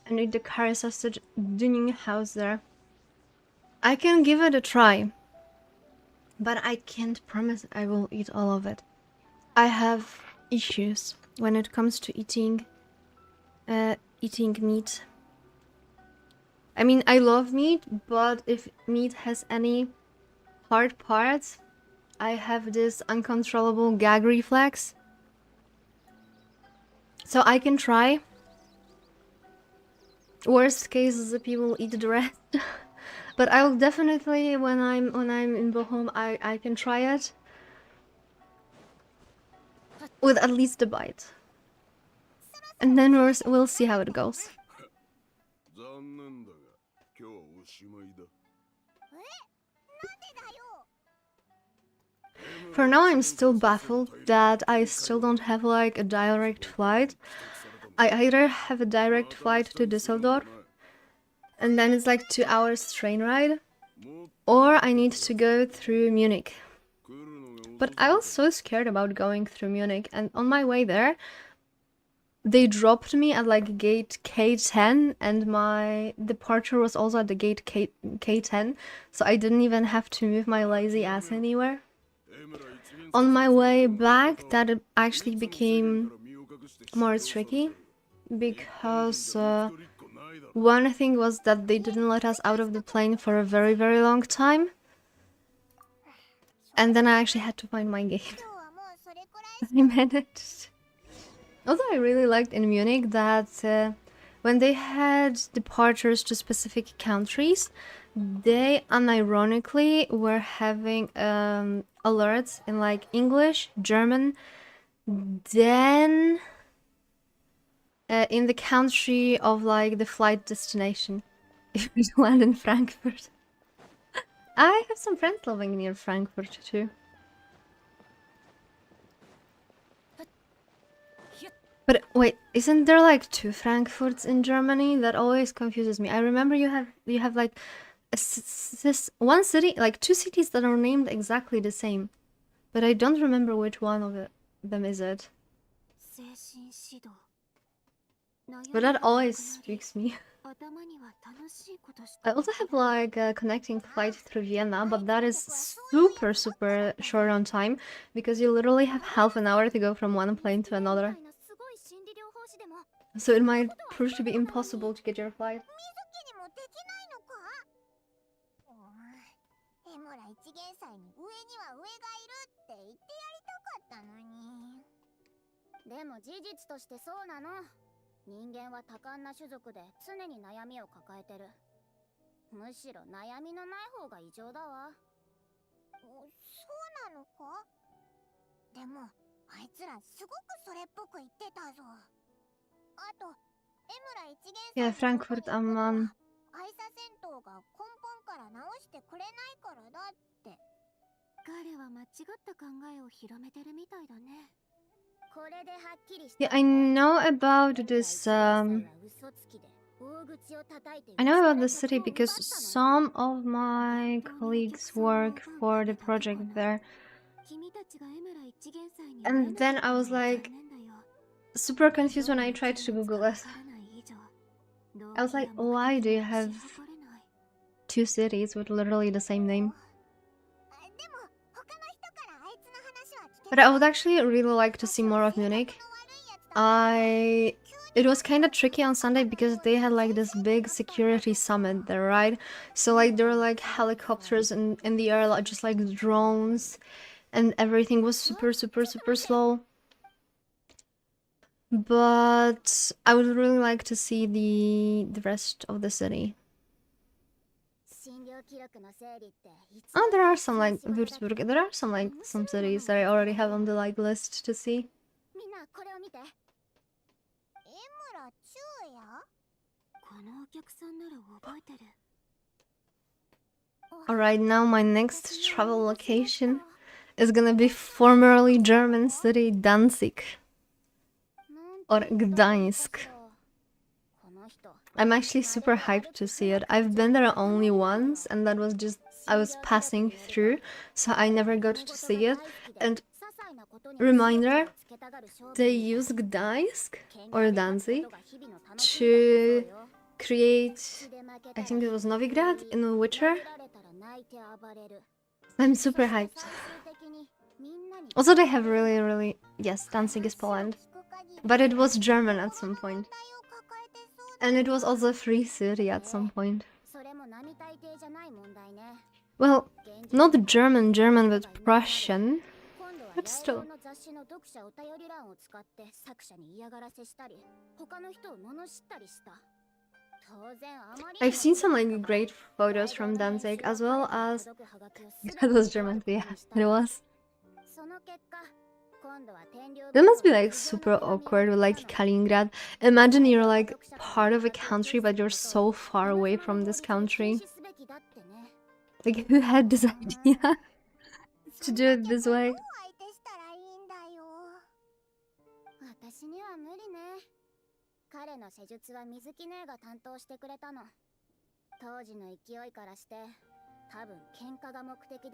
and eat the curry sausage Dünning house there? I can give it a try, but I can't promise I will eat all of it. I have issues when it comes to eating meat. I mean, I love meat, but if meat has any hard parts, I have this uncontrollable gag reflex. So I can try. Worst case is that people eat the rest. But I will definitely, when I'm in Bochum, I can try it with at least a bite, and then we'll see how it goes. For now, I'm still baffled that I still don't have like a direct flight. I either have a direct flight to Düsseldorf, and then it's like 2 hours train ride, or I need to go through Munich. But I was so scared about going through Munich, and on my way there, they dropped me at like gate K10, and my departure was also at the gate K10, so I didn't even have to move my lazy ass anywhere. On my way back, that actually became more tricky, because one thing was that they didn't let us out of the plane for a very, very long time. And then I actually had to find my gate. I managed. Although I really liked in Munich that when they had departures to specific countries, they unironically were having alerts in like English, German, then in the country of like the flight destination. if we land in Frankfurt. I have some friends living near Frankfurt too. But wait, isn't there like 2 Frankfurts in Germany? That always confuses me. I remember you have like this one city, like 2 cities that are named exactly the same, but I don't remember which one of them is it. But that always speaks me. I also have like a connecting flight through Vienna, but that is super short on time because you literally have half an hour to go from one plane to another. So it might prove to be impossible to get your flight. エムラ一元祭に上には上がいるって言ってやりたかったのに。でも事実としてそうなの。人間は多感な種族で常に悩みを抱えてる。むしろ悩みのない方が異常だわ。そうなのか？でもあいつらすごくそれっぽく言ってたぞ。あとエムラ一元祭 Yeah, Frankfurt am Main. 愛差戦闘が根本から直してくれないからだって。彼は間違った考えを広めてるみたいだね。これではっきりした。 Yeah, I know about this I know about this city because some of my colleagues work for the project there. And then I was like super confused when I tried to Google it. I was like, why do you have 2 cities with literally the same name? But I would actually really like to see more of Munich. It was kind of tricky on Sunday because they had like this big security summit there, right? So like there were like helicopters in the air, like, just like drones, and everything was super slow. But I would really like to see the rest of the city. Oh, there are some like Würzburg. There are some cities that I already have on the like list to see. Alright, now my next travel location is gonna be formerly German city Danzig. Or Gdańsk. I'm actually super hyped to see it. I've been there only once, and that was just I was passing through, so I never got to see it. And reminder, they use Gdańsk or Danzig to create, I think it was Novigrad in Witcher. I'm super hyped. Also, they have really, yes, Danzig is Poland, but it was German at some point. And it was also a free city at some point. Well, not German, but Prussian. But still. I've seen some like great photos from Danzig as well as that was German, yeah, it was. That must be like super awkward with like Kaliningrad. Imagine you're like part of a country but you're so far away from this country. Like who had this idea to do it this way?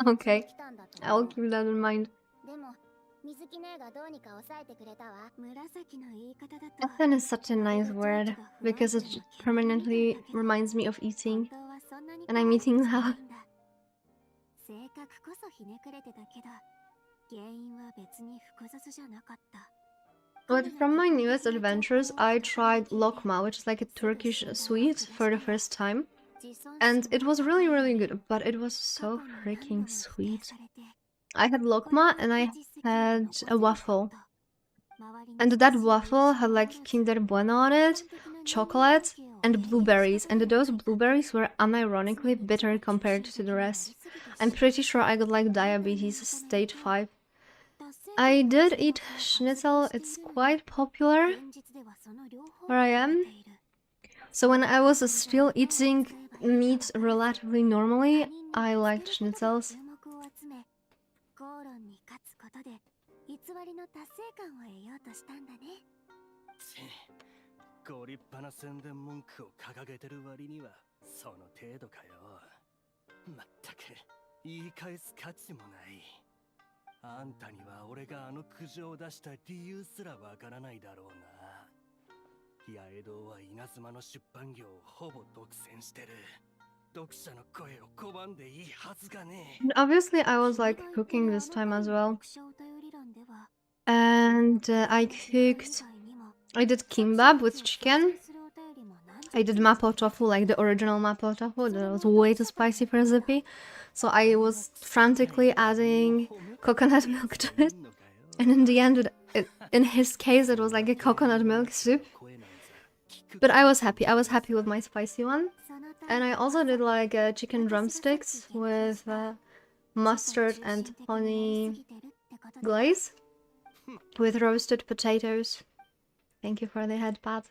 Okay, I'll keep that in mind. Often is such a nice word because it permanently reminds me of eating, and I'm eating now. But from my newest adventures, I tried lokma, which is like a Turkish sweet, for the first time. And it was really good, but it was so freaking sweet. I had lokma and I had a waffle. And that waffle had like Kinder Bueno on it, chocolate, and blueberries. And those blueberries were unironically bitter compared to the rest. I'm pretty sure I got like diabetes stage 5. I did eat schnitzel, it's quite popular where I am. So when I was still eating meat relatively normally. I liked schnitzels. 口論に勝つことで偽りの達成感を得ようとしたんだね。ご立派な宣伝文句を掲げてる割にはその程度かよ。まったく言い返す価値もない。あんたには俺があの苦情を出した理由すらわからないだろうな。八重堂は稲妻の出版業をほぼ独占してる。読者の声を拒んでいいはずがね。 And obviously, I was like cooking this time as well. And I did kimbap with chicken. I did mapo tofu, like the original mapo tofu. That was way too spicy for Zippy. So I was frantically adding coconut milk to it. And in the end, in his case, it was like a coconut milk soup. But I was happy. I was happy with my spicy one. And I also did like chicken drumsticks with mustard and honey glaze with roasted potatoes. Thank you for the head pat.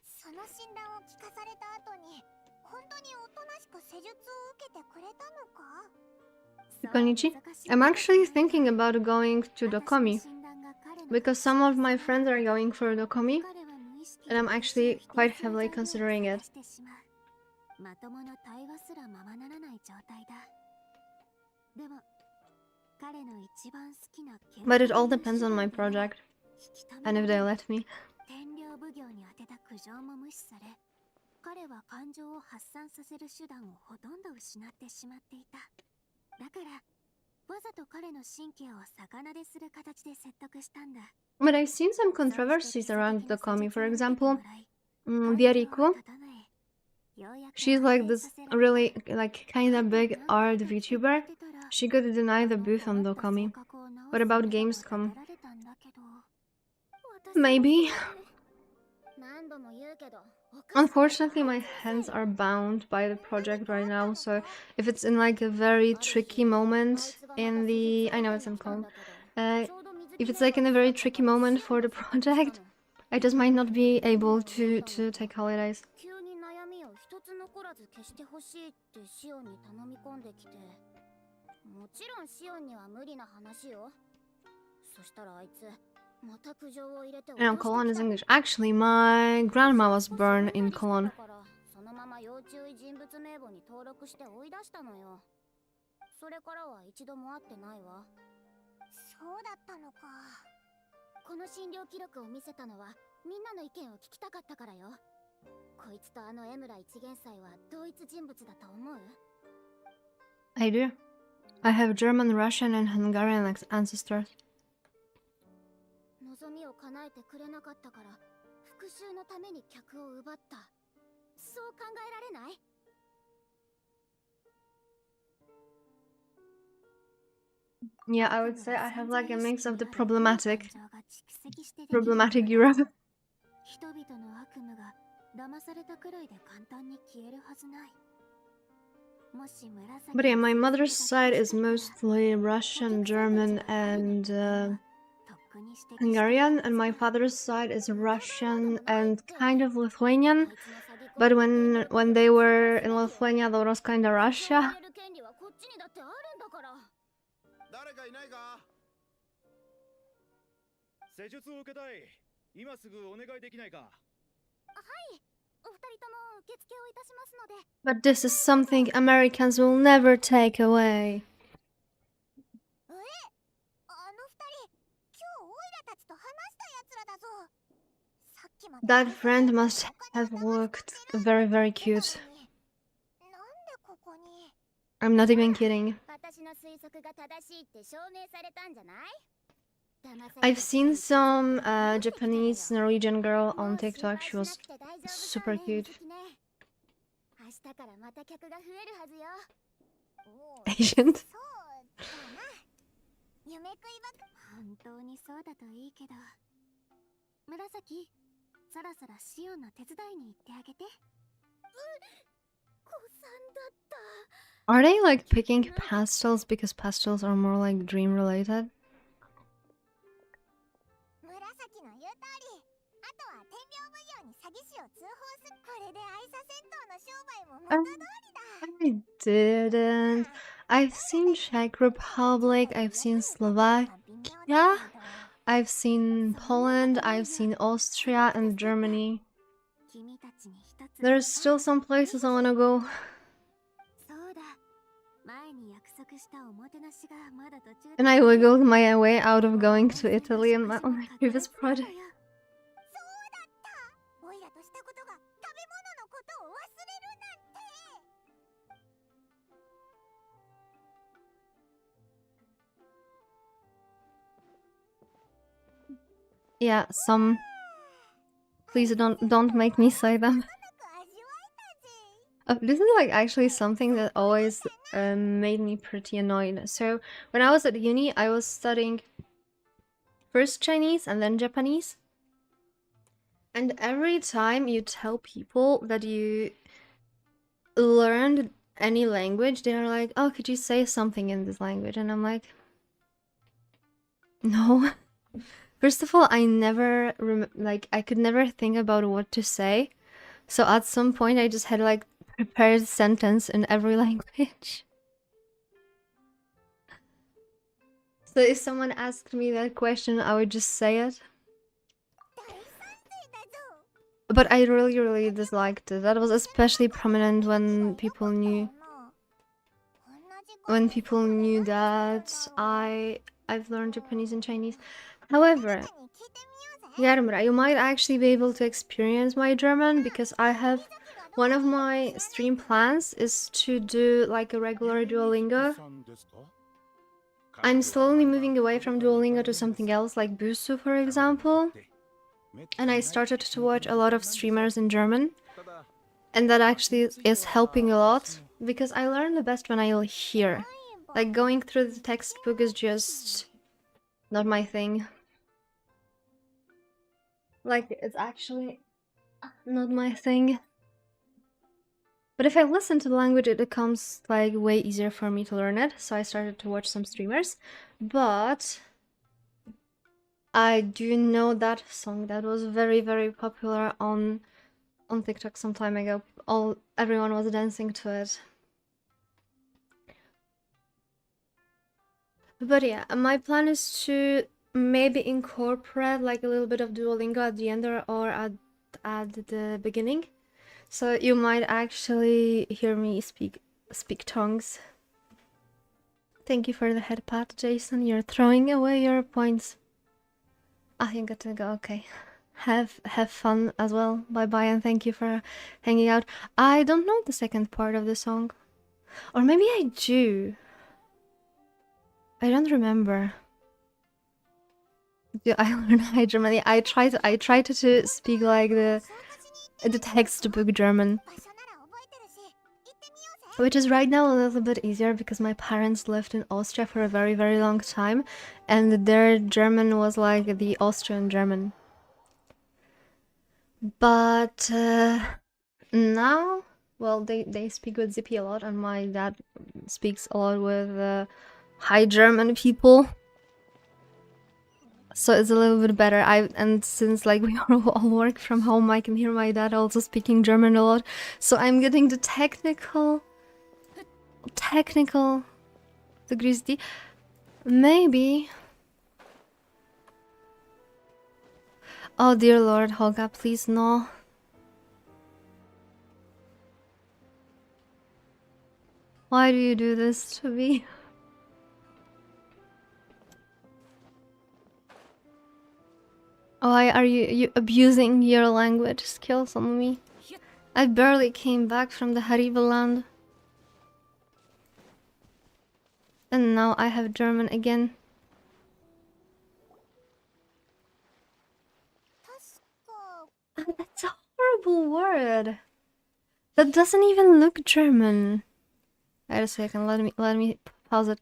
その診断を聞かされた後に本当におとなしく施術を受けてくれたのか? Konichi, I'm actually thinking about going to Dokomi because some of my friends are going for Dokomi, and I'm actually quite heavily considering it. But it all depends on my project and if they let me. 彼は感情を発散させる手段をほとんど失ってしまっていた。だから、わざと彼の神経を逆なでする形で説得したんだ。But I've seen some controversies around Dokomi. For example, Vieriku. She's like this really like kind of big art VTuber. She could deny the booth on Dokomi. What about Gamescom? Maybe. Unfortunately, my hands are bound by the project right now, so if it's in like a very tricky moment in the... I know it's in Cologne. If it's like in a very tricky moment for the project, I just might not be able to take holidays. もちろんシオンには無理な話よ。そしたらあいつまた苦情を入れて。 I know Cologne is English. Actually, my grandma was born in Cologne. そのまま要注意人物名簿に登録して追い出したのよ。それからは一度も会ってないわ。そうだったのか。この診療記録を見せたのはみんなの意見を聞きたかったからよ。こいつとあの江村一元祭は同一人物だと思う？ I do. I have German, Russian, and Hungarian ancestors. 望みを叶えてくれなかったから復讐のために客を奪った。そう考えられない？ Yeah, I would say I have like a mix of the problematic Europe. 人々の悪夢が騙されたくらいで簡単に消えるはずない。 But yeah, my mother's side is mostly Russian, German, and Hungarian, and my father's side is Russian and kind of Lithuanian. But when they were in Lithuania, that was kind of Russia. 誰かいないか？施術を受けたい。今すぐお願いできないか？はい。 But this is something Americans will never take away. That friend must have looked very, very cute. I'm not even kidding. I've seen some Japanese Norwegian girl on TikTok. She was super cute. Asian. 紫、そろそろシオンの手伝いに行ってあげて。子さんだった。 Are they like picking pastels because pastels are more like dream related? 紫の言う通り、I didn't. I've seen Czech Republic, I've seen Slovakia, I've seen Poland, I've seen Austria and Germany. There's still some places I wanna go. And I wiggled my way out of going to Italy in my previous project. Yeah, some. Please don't make me say them. This is like actually something that always made me pretty annoyed. So when I was at uni, I was studying first Chinese and then Japanese. And every time you tell people that you learned any language, they're like, "Oh, could you say something in this language?" And I'm like, no. First of all, I never I could never think about what to say. So at some point, I just had like prepared sentence in every language. So if someone asked me that question, I would just say it. But I really, really disliked it. That was especially prominent when people knew that I've learned Japanese and Chinese. However, Yarmura, you might actually be able to experience my German because I have one of my stream plans is to do like a regular Duolingo. I'm slowly moving away from Duolingo to something else like Busu, for example. And I started to watch a lot of streamers in German. And that actually is helping a lot because I learn the best when I hear. Like going through the textbook is just not my thing. Like it's actually not my thing. But if I listen to the language, it becomes like way easier for me to learn it. So I started to watch some streamers. But I do know that song that was very, very popular on TikTok some time ago. Everyone was dancing to it. But yeah, my plan is to maybe incorporate like a little bit of Duolingo at the end or at the beginning. So you might actually hear me speak tongues. Thank you for the head pat, Jason. You're throwing away your points. Ah, you got to go. Okay. Have fun as well. Bye bye and thank you for hanging out. I don't know the second part of the song. Or maybe I do. I don't remember. Do I learn High German? I try to speak like the textbook German. Which is right now a little bit easier because my parents lived in Austria for a very, very long time. And their German was like the Austrian German. But now, well, they speak with Zippy a lot, and my dad speaks a lot with High German people. So it's a little bit better. And since like we all work from home, I can hear my dad also speaking German a lot. So I'm getting the technical degrees. Maybe. Oh dear Lord, Holga, please no. Why do you do this to me? Why are you abusing your language skills on me? I barely came back from the Haribo land. And now I have German again. That's a horrible word. That doesn't even look German. Wait a second, let me pause it.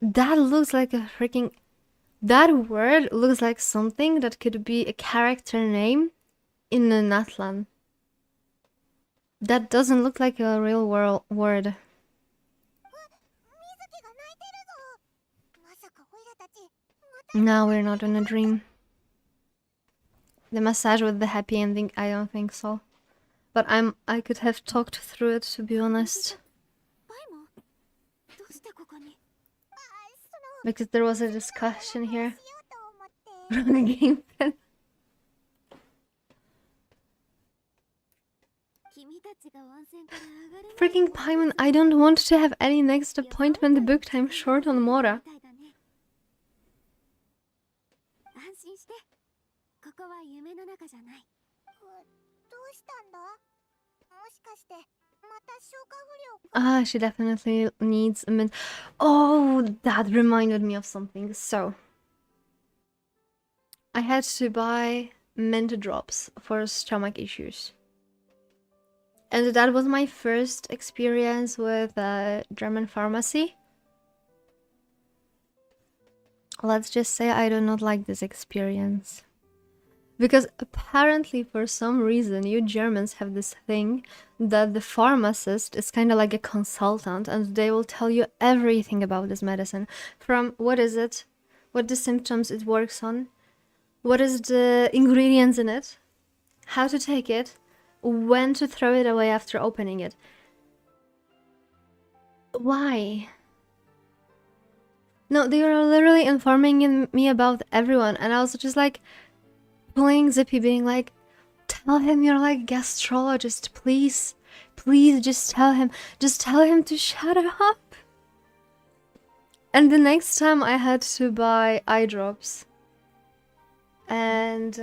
That looks like a freaking... That word looks like something that could be a character name in a Natlan. That doesn't look like a real world word. No, we're not in a dream. The massage with the happy ending, I don't think so. But I could have talked through it, to be honest. Because there was a discussion here. Wrong gamepad. Freaking Paimon, I don't want to have any next appointment booked. I'm short on Mora. Ah, she definitely needs a mint. Oh, that reminded me of something. So, I had to buy mint drops for stomach issues. And that was my first experience with a German pharmacy. Let's just say I do not like this experience. Because apparently, for some reason, you Germans have this thing that the pharmacist is kind of like a consultant and they will tell you everything about this medicine. From what is it, what the symptoms it works on, what is the ingredients in it, how to take it, when to throw it away after opening it. Why? No, they were literally informing me about everyone, and I was just like pulling Zippy, being like, tell him you're like gastrologist, please. Please just tell him to shut up. And the next time I had to buy eye drops. And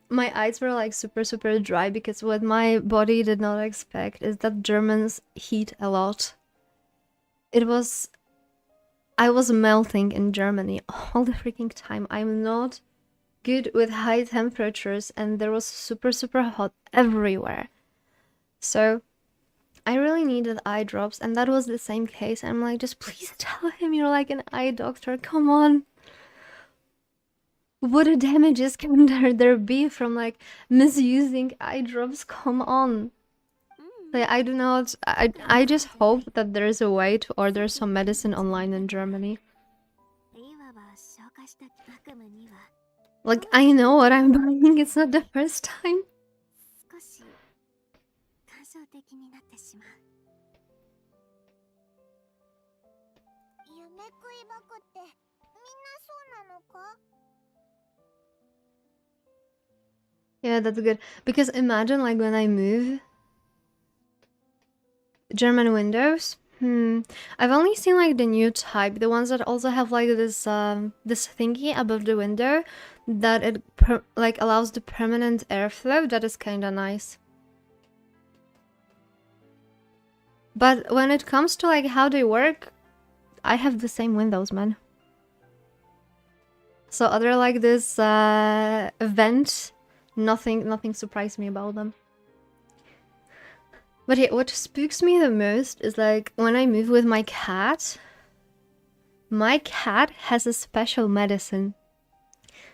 my eyes were like super dry, because what my body did not expect is that Germans heat a lot. I was melting in Germany all the freaking time. I'm not good with high temperatures, and there was super hot everywhere. So I really needed eye drops, and that was the same case. I'm like, just please tell him you're like an eye doctor. Come on. What damages can there be from like misusing eye drops? Come on. Like, I do not. I just hope that there is a way to order some medicine online in Germany. Like, I know what I'm buying. It's not the first time. Yeah, that's good. Because imagine like when I move, German windows. I've only seen like the new type, the ones that also have like this this thingy above the window that it like allows the permanent airflow. That is kind of nice. But when it comes to like how they work, I have the same windows, man. So other like this vent, nothing surprised me about them. But yeah, what spooks me the most is like when I move with my cat has a special medicine.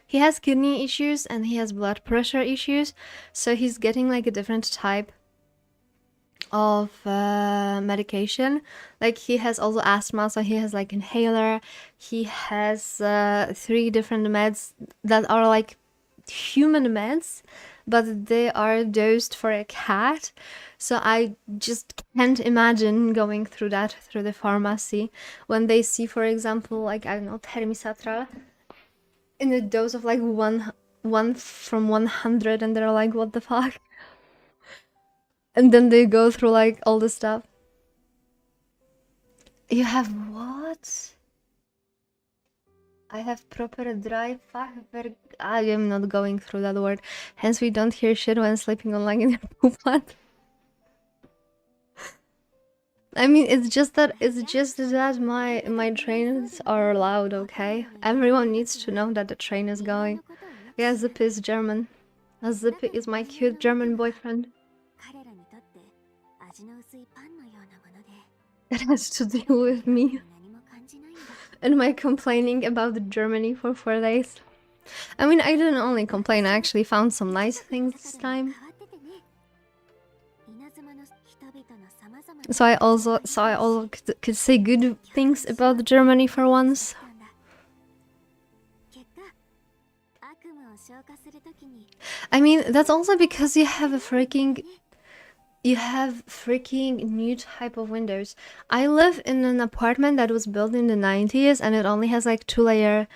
He has kidney issues and he has blood pressure issues, so he's getting like a different type of medication. Like he has also asthma, so he has like inhaler. He has 3 different meds that are like human meds, but they are dosed for a cat. So I just can't imagine going through that through the pharmacy when they see, for example, like, I don't know, Termisatral in a dose of like one from 100, and they're like, what the fuck? And then they go through like all the stuff. You have what? I have proper dry fachwerk. I am not going through that word. Hence we don't hear shit when sleeping online in your poop plant. I mean, it's just that my trains are loud, okay? Everyone needs to know that the train is going. Yeah, Zippy is German. Zippy is my cute German boyfriend. It has to deal with me and my complaining about Germany for 4 days. I mean, I didn't only complain, I actually found some nice things this time. So I also could say good things about Germany for once. I mean, that's also because you have freaking new type of windows. I live in an apartment that was built in the 90s and it only has like 2-layer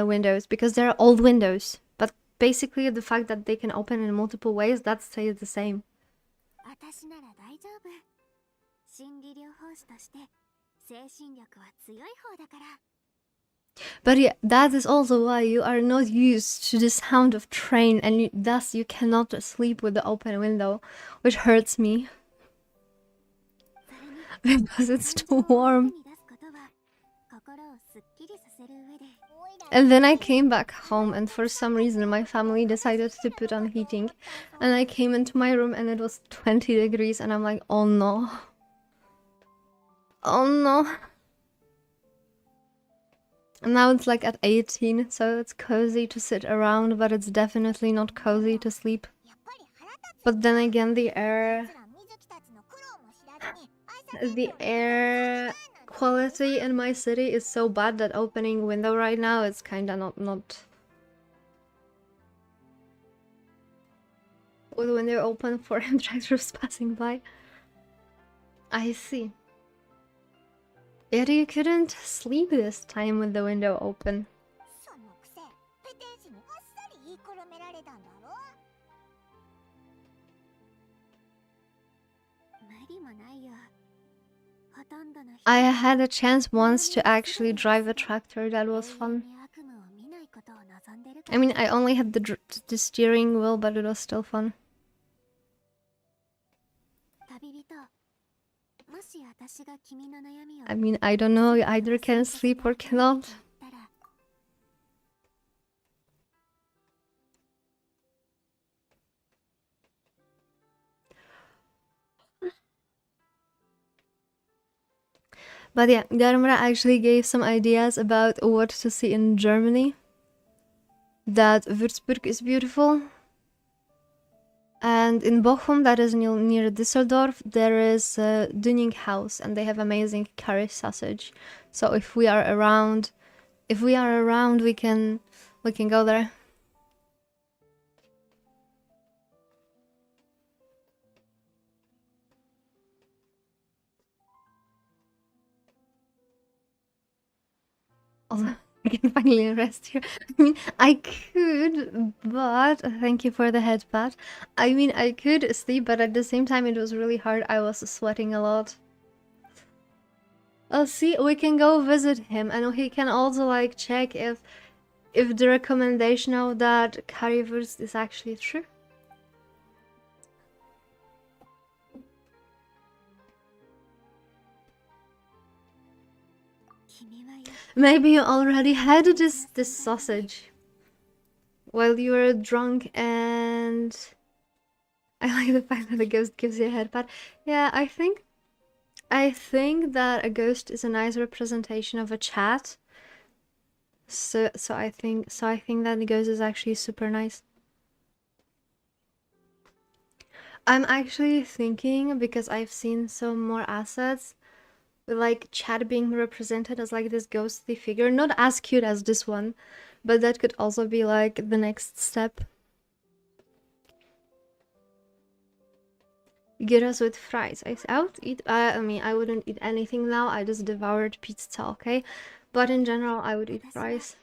windows because they're old windows. But basically the fact that they can open in multiple ways, that stays the same. But yeah, that is also why you are not used to the sound of train and thus you cannot sleep with the open window, which hurts me. Because it's too warm. And then I came back home and for some reason my family decided to put on heating. And I came into my room and it was 20 degrees and I'm like, oh no. Oh no. And now it's like at 18, so it's cozy to sit around, but it's definitely not cozy to sleep. But then again, the air quality in my city is so bad that opening window right now is kinda not with the window open for tractors passing by. I see. Yet you couldn't sleep this time with the window open. I had a chance once to actually drive a tractor. That was fun. I mean, I only had the steering wheel, but it was still fun. I mean, I don't know, you either can sleep or cannot. But yeah, Garmra actually gave some ideas about what to see in Germany. That Würzburg is beautiful. And in Bochum, that is near Düsseldorf, there is a Dünning House and they have amazing curry sausage. So if we are around, we can go there. Also, I can finally rest here. I mean, I could, but thank you for the head pat. I mean, I could sleep, but at the same time, it was really hard. I was sweating a lot. Oh, see, we can go visit him, and he can also like check if the recommendation of that currywurst is actually true. Maybe you already had this sausage while you were drunk, and I like the fact that the ghost gives you a head pat. Yeah, I think that a ghost is a nice representation of a chat. So I think that the ghost is actually super nice. I'm actually thinking, because I've seen some more assets with like Chad being represented as like this ghostly figure, not as cute as this one, but that could also be like the next step. Gyros with fries. I would eat, I mean, I wouldn't eat anything now, I just devoured pizza, okay? But in general, I would eat fries.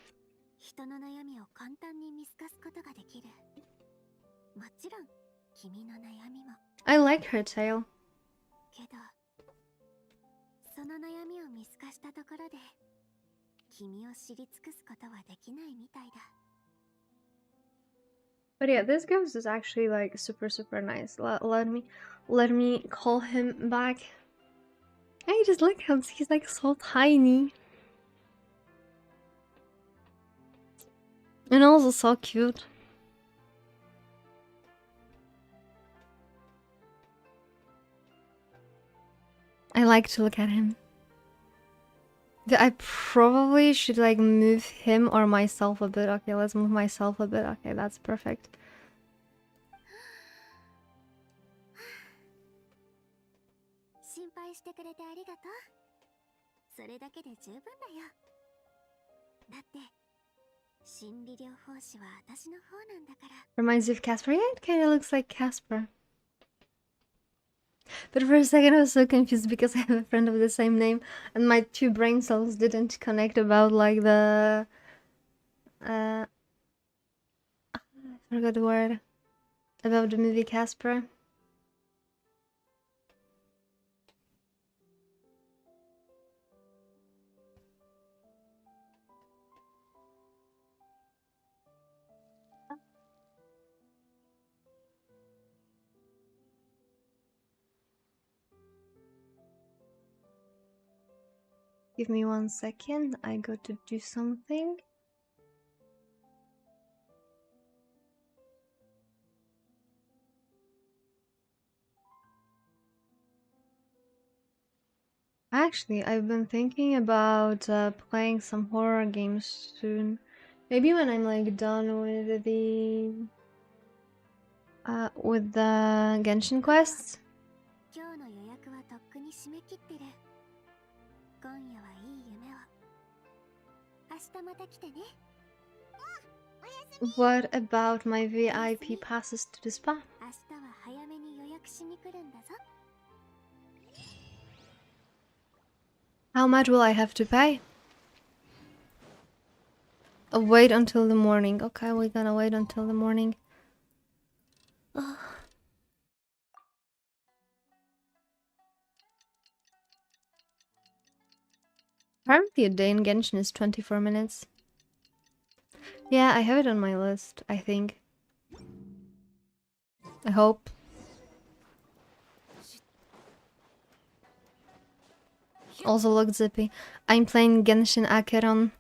I like her tail. But yeah, this ghost is actually like super nice. Let me call him back. I just like him. He's like so tiny. And also so cute. I like to look at him. I probably should like move him or myself a bit. Okay, let's move myself a bit. Okay, that's perfect. Reminds you of Casper? Yeah, it kind of looks like Casper. But for a second I was so confused because I have a friend of the same name and my two brain cells didn't connect about like the... I forgot the word. About the movie Casper. Give me 1 second, I got to do something. Actually, I've been thinking about playing some horror games soon. Maybe when I'm like done with the Genshin quests. What about my VIP passes to the spa? How much will I have to pay? Wait until the morning. Okay, we're gonna wait until the morning. Ugh. Apparently a day in Genshin is 24 minutes. Yeah, I have it on my list, I think. I hope. Also look zippy. I'm playing Genshin Acheron.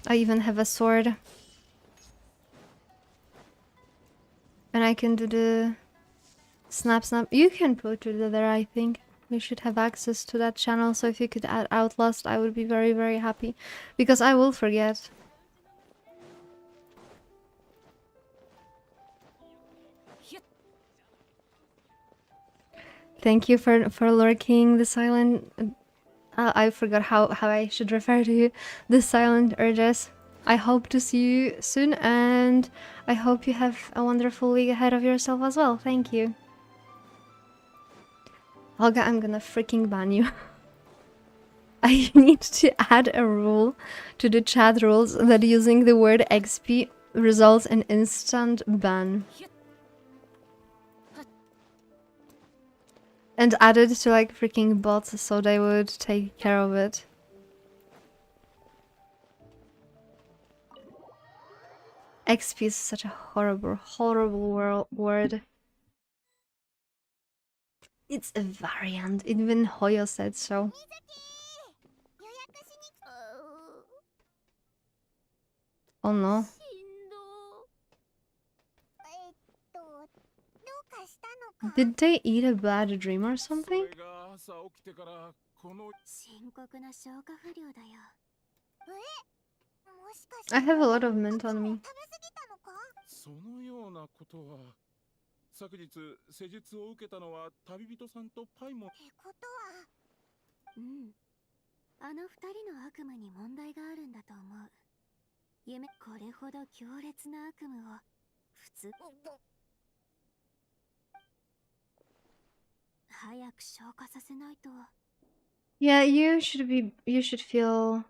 I even have a sword. And I can do the snap snap. You can put it there, I think. We should have access to that channel, so if you could add Outlast, I would be very, very happy. Because I will forget. Thank you for lurking, the silent... I forgot how I should refer to you. The silent urges. I hope to see you soon, and I hope you have a wonderful week ahead of yourself as well. Thank you. Olga, I'm gonna freaking ban you. I need to add a rule to the chat rules that using the word XP results in instant ban. And add it to like freaking bots so they would take care of it. XP is such a horrible, horrible word. It's a variant. Even Hoyo said so. Oh no. Did they eat a bad dream or something? I have a lot of mint on me. そのようなことは昨日施術を受けたのは旅人さんとパイモンってことはあの二人の悪夢に問題があるんだと思う。これほど強烈な悪夢を普通早く消化させないと。 Yeah, you should feel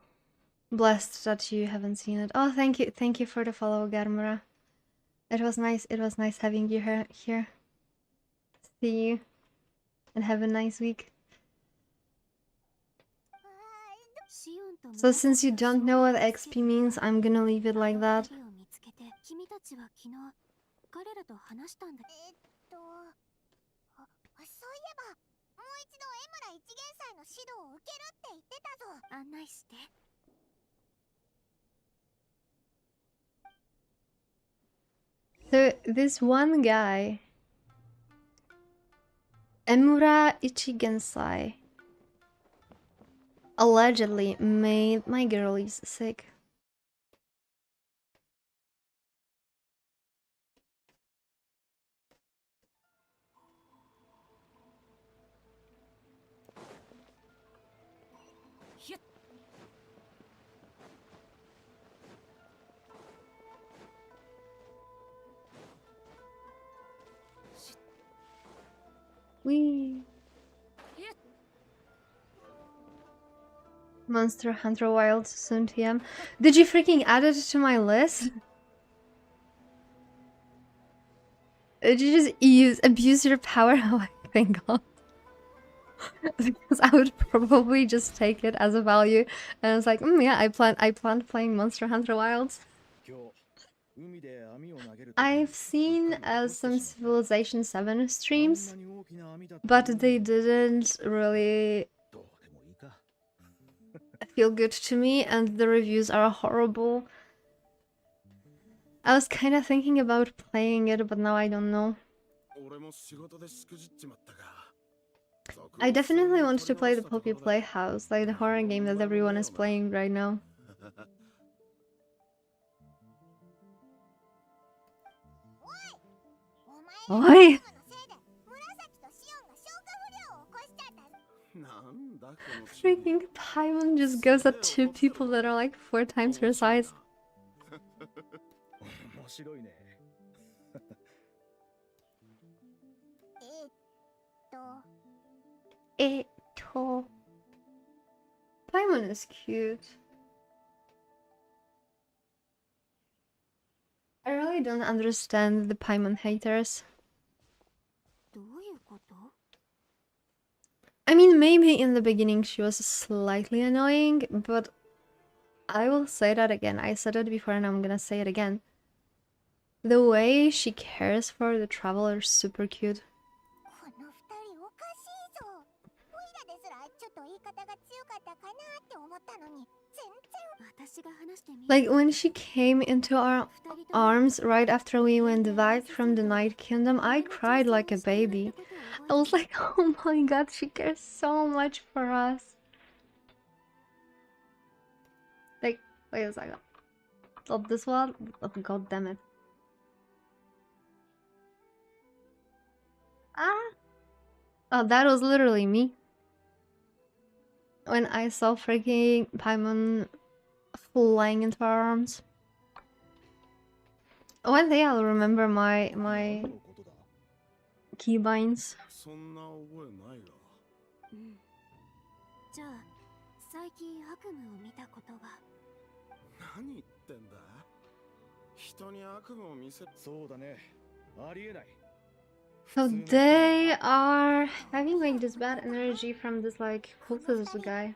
blessed that you haven't seen it. Oh, thank you for the follow, Garmura. It was nice having you here. See you, and have a nice week. So since you don't know what XP means, I'm gonna leave it like that. So this one guy, Emura Ichigensai, allegedly made my girlies sick. Wee. Monster Hunter Wilds soon TM. Did you freaking add it to my list? Did you just abuse your power? Oh my thank God. Because I would probably just take it as a value, and it's like, yeah, I plan playing Monster Hunter Wilds. I've seen some Civilization 7 streams, but they didn't really feel good to me, and the reviews are horrible. I was kind of thinking about playing it, but now I don't know. I definitely want to play the Poppy Playhouse, like the horror game that everyone is playing right now. Why? Freaking Paimon just goes at 2 people that are like 4 times her size. Paimon is cute. I really don't understand the Paimon haters. I mean, maybe in the beginning she was slightly annoying, but I will say that again. I said it before and I'm gonna say it again. The way she cares for the traveler is super cute. Like when she came into our arms right after we went back from the Night Kingdom, I cried like a baby. I was like, oh my god, she cares so much for us. Like, wait a second. Stop this one? Oh, god damn it. Ah! Oh, that was literally me. When I saw freaking Paimon flying into our arms. One day I'll remember my keybinds. So they are having like this bad energy from this like cultist guy.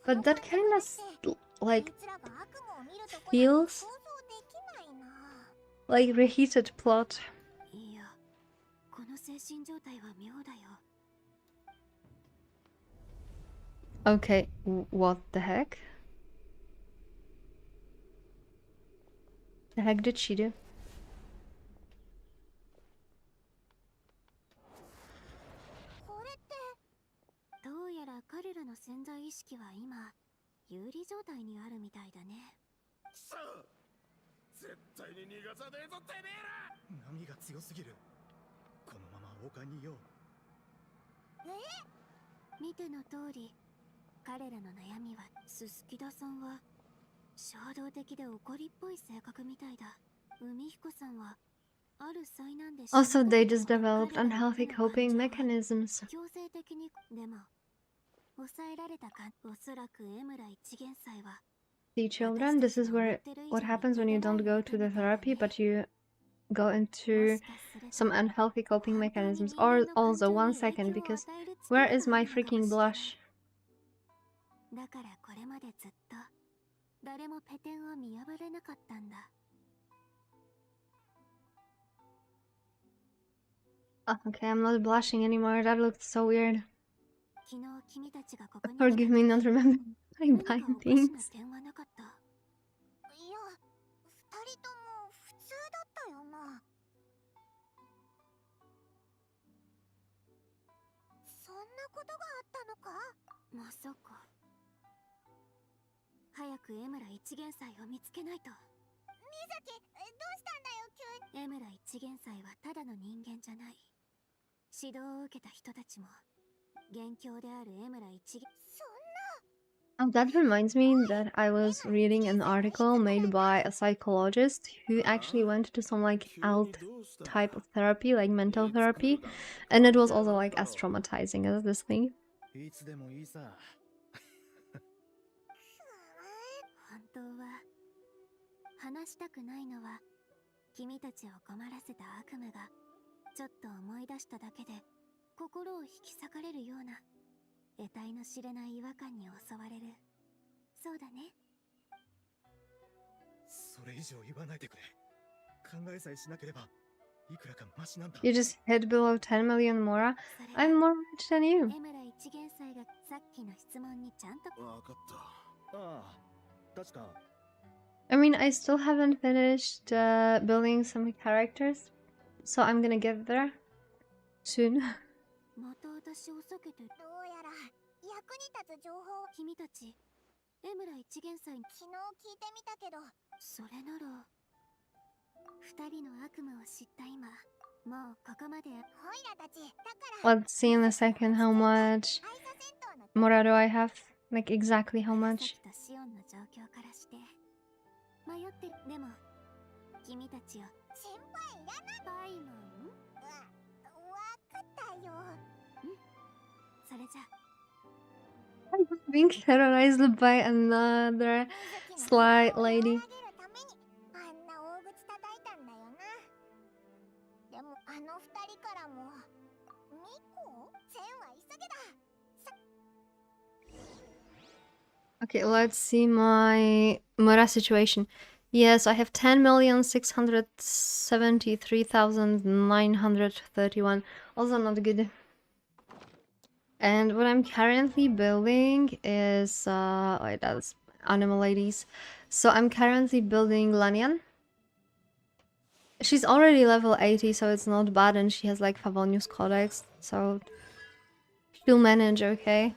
But that kind of like feels like reheated plot. Okay, what the heck? The heck did she do? Also, they just developed unhealthy coping mechanisms. See, children, this is what happens when you don't go to the therapy, but you go into some unhealthy coping mechanisms. Or also, 1 second, because where is my freaking blush? Oh, okay, I'm not blushing anymore. That looked so weird. Forgive me not remembering my bindings. Oh, that reminds me that I was reading an article made by a psychologist who actually went to some like alt type of therapy, like mental therapy, and it was also like as traumatizing as this thing. いつでもいいさ。本当は話したくないのは君たちを困らせた悪夢がちょっと思い出しただけで心を引き裂かれるような得体の知れない違和感に襲われる。そうだね。それ以上言わないでくれ。考えさえしなければいくらかマシなんだ。 You just hit below 10 million Mora. I'm more rich than you. 江村一元祭がさっきの質問にちゃんと。わかった。ああ、確か。I mean, I still haven't finished building some characters, so I'm gonna get there soon. また私を避けて。どうやら役に立つ情報を君たち江村一元祭昨日聞いてみたけど、それなら二人の悪夢を知った今、もうここまで。ほいらたちだから。 Let's see in a second how much Mora do I have. Like exactly how much. さっきとシオンの状況からして迷ってる。でも君たちを心配いらない。パイモン。わかったよ。それじゃ。 Being terrorized by another sly lady. あんな大口叩いたんだよな。でもあの二人からもミコ全は急げだ。 Okay, let's see my Mora situation. Yes, I have 10,673,931. Also not good. And what I'm currently building is wait, that's animal ladies. So I'm currently building Lanyan. She's already level 80, so it's not bad, and she has like Favonius Codex, so she'll manage okay.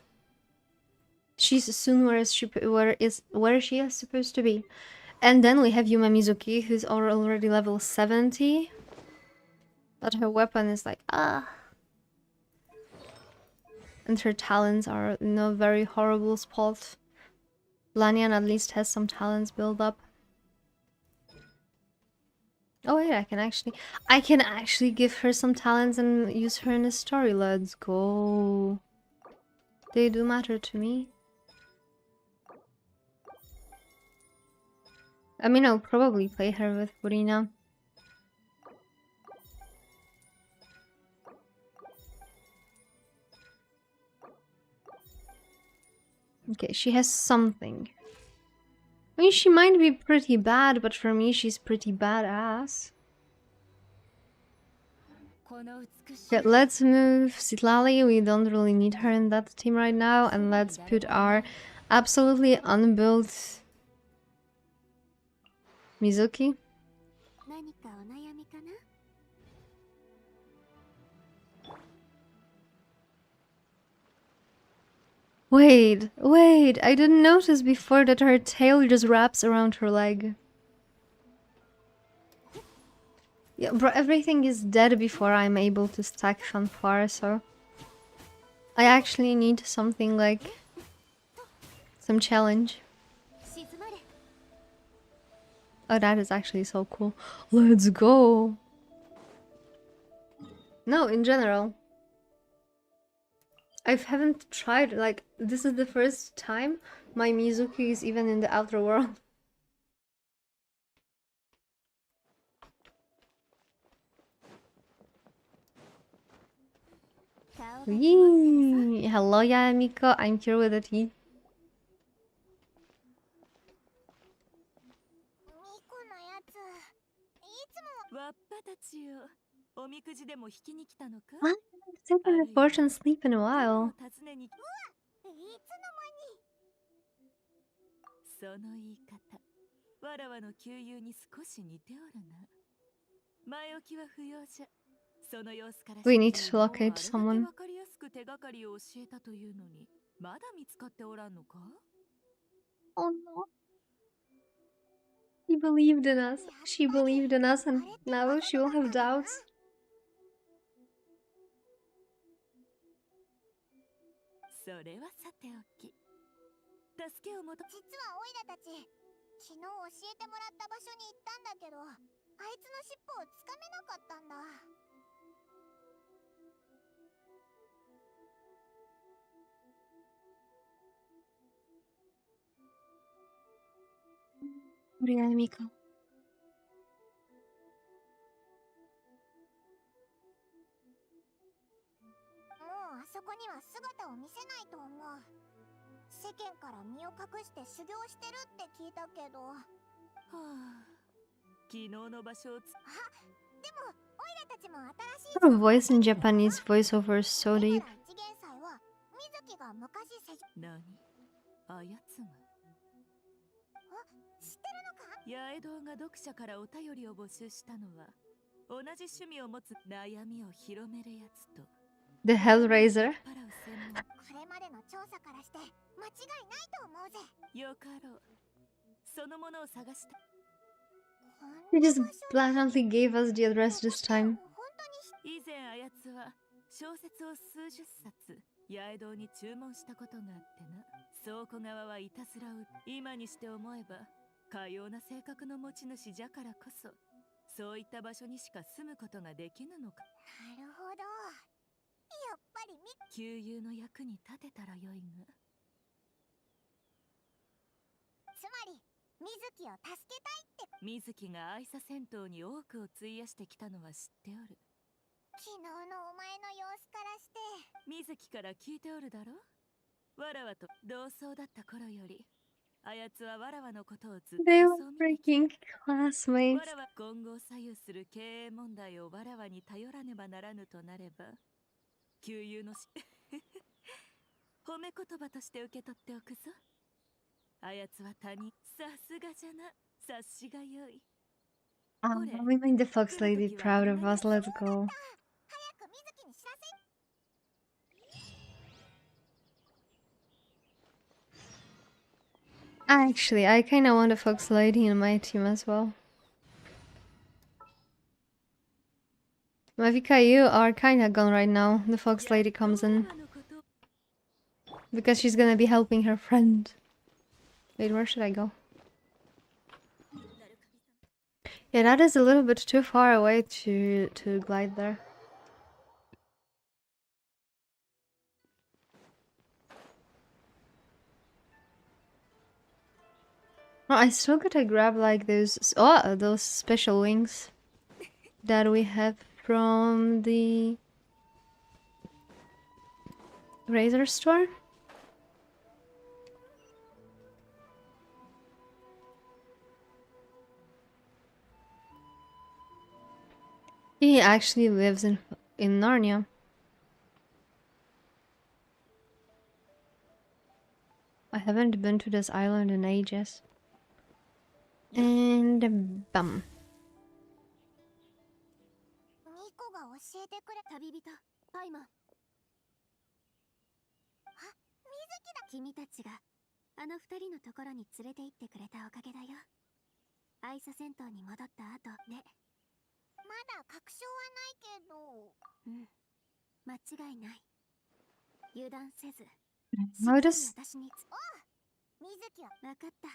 She's soon where she is supposed to be. And then we have Yuma Mizuki, who's already level 70. But her weapon is like, ah. And her talents are in a very horrible spot. Lanyan at least has some talents built up. Oh wait, I can actually give her some talents and use her in a story. Let's go. They do matter to me. I mean, I'll probably play her with Burina. Okay, she has something. I mean, she might be pretty bad, but for me, she's pretty badass. Okay, let's move Sitlali. We don't really need her in that team right now. And let's put our absolutely unbuilt Mizuki. Wait, I didn't notice before that her tail just wraps around her leg. Yeah, bro, everything is dead before I'm able to stack fanfare, so I actually need something like some challenge. Oh, that is actually so cool. Let's go! No, in general. I haven't tried, like, this is the first time my Mizuki is even in the outer world. Yee! Hello, Yaemiko. I'm here with a tea. おみくじでも引きに来たのか？ What? I've taken a fortune sleep in a while. その言い方、わらわの旧友に少し似ておるな。前置きは不要じゃ。その様子から We need to locate someone. わかりやすく手がかりを教えたというのに、まだ見つかっておらんのか？ Oh no. He believed in us. She believed in us, and now she will have doubts. それはさておき。助けを求め。実はオイラたち昨日教えてもらった場所に行ったんだけど、あいつの尻尾をつかめなかったんだ。折り紙か。もうあそこには姿を見せないと思う。世間から身を隠して修行してるって聞いたけど。はあ、昨日の場所をでもオイラたちも新しい Her voice in Japanese voiceover is so だ deep. から一元祭は水木が昔何あやつむ。知ってるのか？八重堂が読者からお便りを募集したのは、同じ趣味を持つ悩みを広めるやつと The Hellraiser. パラウ専門。これまでの調査からして間違いないと思うぜ。よかろう。そのものを探した。 They just blatantly gave us the address this time. 以前あやつは小説を数十冊八重堂に注文したことがあってな。倉庫側はいたずらを今にして思えばかような性格の持ち主じゃからこそ、そういった場所にしか住むことができぬのか。なるほど。やっぱり旧友の役に立てたらよいが。つまり水木を助けたいって。水木が愛さ戦闘に多くを費やしてきたのは知っておる。昨日のお前の様子からして水木から聞いておるだろ。わらわと同窓だった頃より、あやつはわらわのことをずっと They そ were う見てき freaking た。 classmates. わらわ今後を左右する経営問題をわらわに頼らねばならぬとなれば、旧友の褒め言葉として受け取っておくぞ。あやつは他人。さすがじゃな。察しがよい。We made the Fox Lady proud of us. Let's go. 早く水木に知らせ。Actually, I kinda want a Fox Lady in my team as well. Mavika, you are kinda gone right now. The Fox Lady comes in. Because she's gonna be helping her friend. Wait, where should I go? Yeah, that is a little bit too far away to glide there. Oh, I still gotta grab like those those special wings that we have from the Razor store. He actually lives in Narnia. I haven't been to this island in ages. And bum. ニコが教えてくれ。旅人パイモン。あ、水木だ。君たちがあの二人のところに連れて行ってくれたおかげだよ。愛さ戦闘に戻った後ね。まだ確証はないけど。うん、間違いない。油断せず。 How does 私に水木は分かった。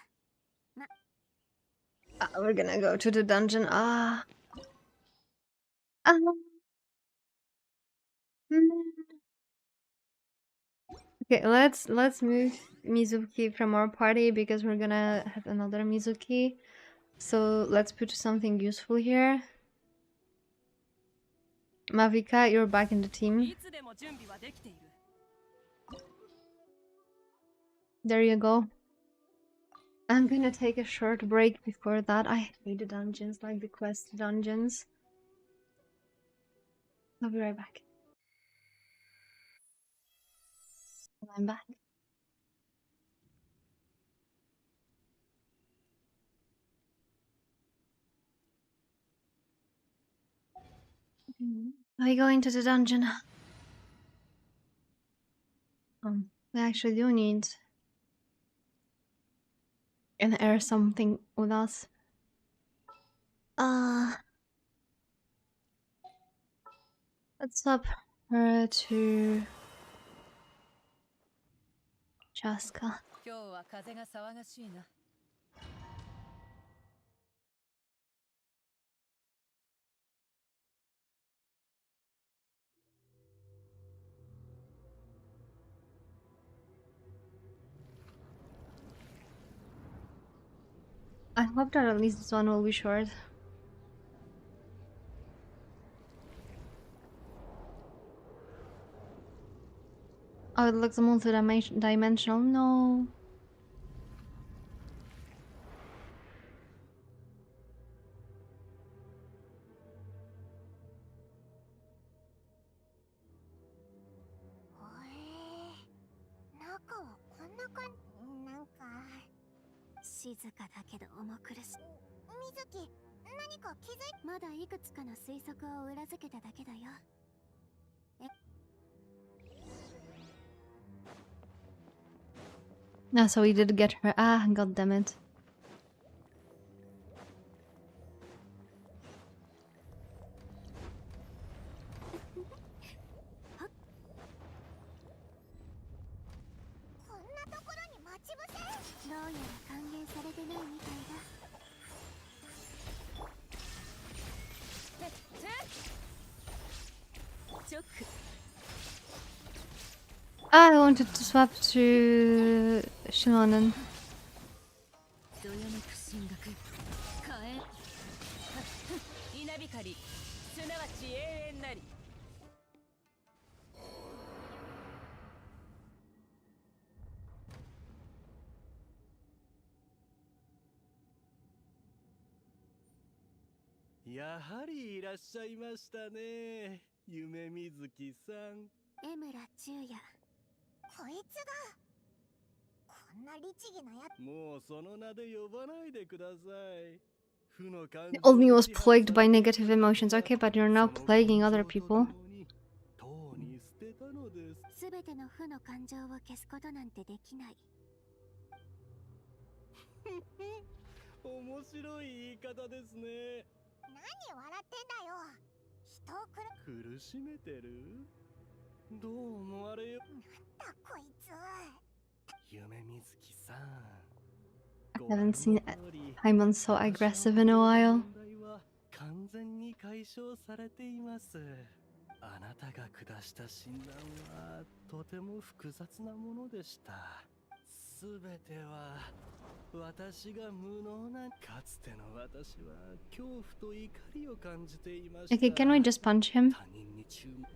we're gonna go to the dungeon. Okay, let's move Mizuki from our party because we're gonna have another Mizuki. So let's put something useful here. Mavika, you're back in the team. There you go. I'm gonna take a short break before that. I hate the dungeons, like the quest dungeons. I'll be right back. I'm back. I go into the dungeon. We actually do need an air something with us. Let's swap her to Chaska. 今日は風が騒がしいな。I hope that at least this one will be short. Oh, it looks multi-dimensional. No. No, so we did get her. Ah, god damn it. I wanted to swap to Shilonen. どよめく神学火炎稲光すなわち永遠なり。やはりいらっしゃいましたね、夢水木さん。江村中也。こいつがこんな律儀なやつ。もうその名で呼ばないでください。負の感 Old me was plagued by negative emotions. Okay, but you're now plaguing other people. とうに捨てたのです。すべての負の感情を消すことなんてできない。面白い言い方ですね。何笑ってんだよ。人を苦しめてる？どう思われよ。なんだこいつ。夢水木さん。 I haven't seen Paimon so aggressive in a while. 問題は完全に解消されています。あなたが下した診断はとても複雑なものでした。すべては私が無能な。かつての私は恐怖と怒りを感じていました。 Okay, can we just punch him? 他人に注目。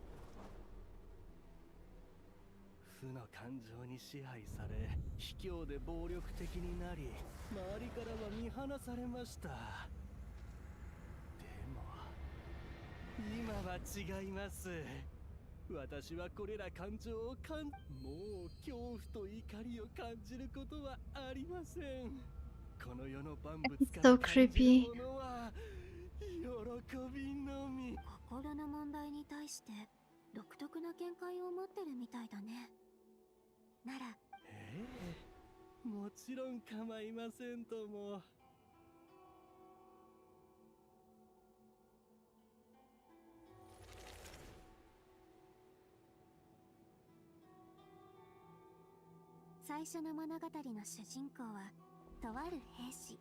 負の感情に支配され、卑怯で暴力的になり、周りからは見放されました。でも今は違います。私はこれら感情をもう恐怖と怒りを感じることはありません。この世の万物から So 感じ creepy. るものは喜びのみ。心の問題に対して独特な見解を持ってるみたいだね。なら、ええ、もちろん構いませんとも。最初の物語の主人公はとある兵士。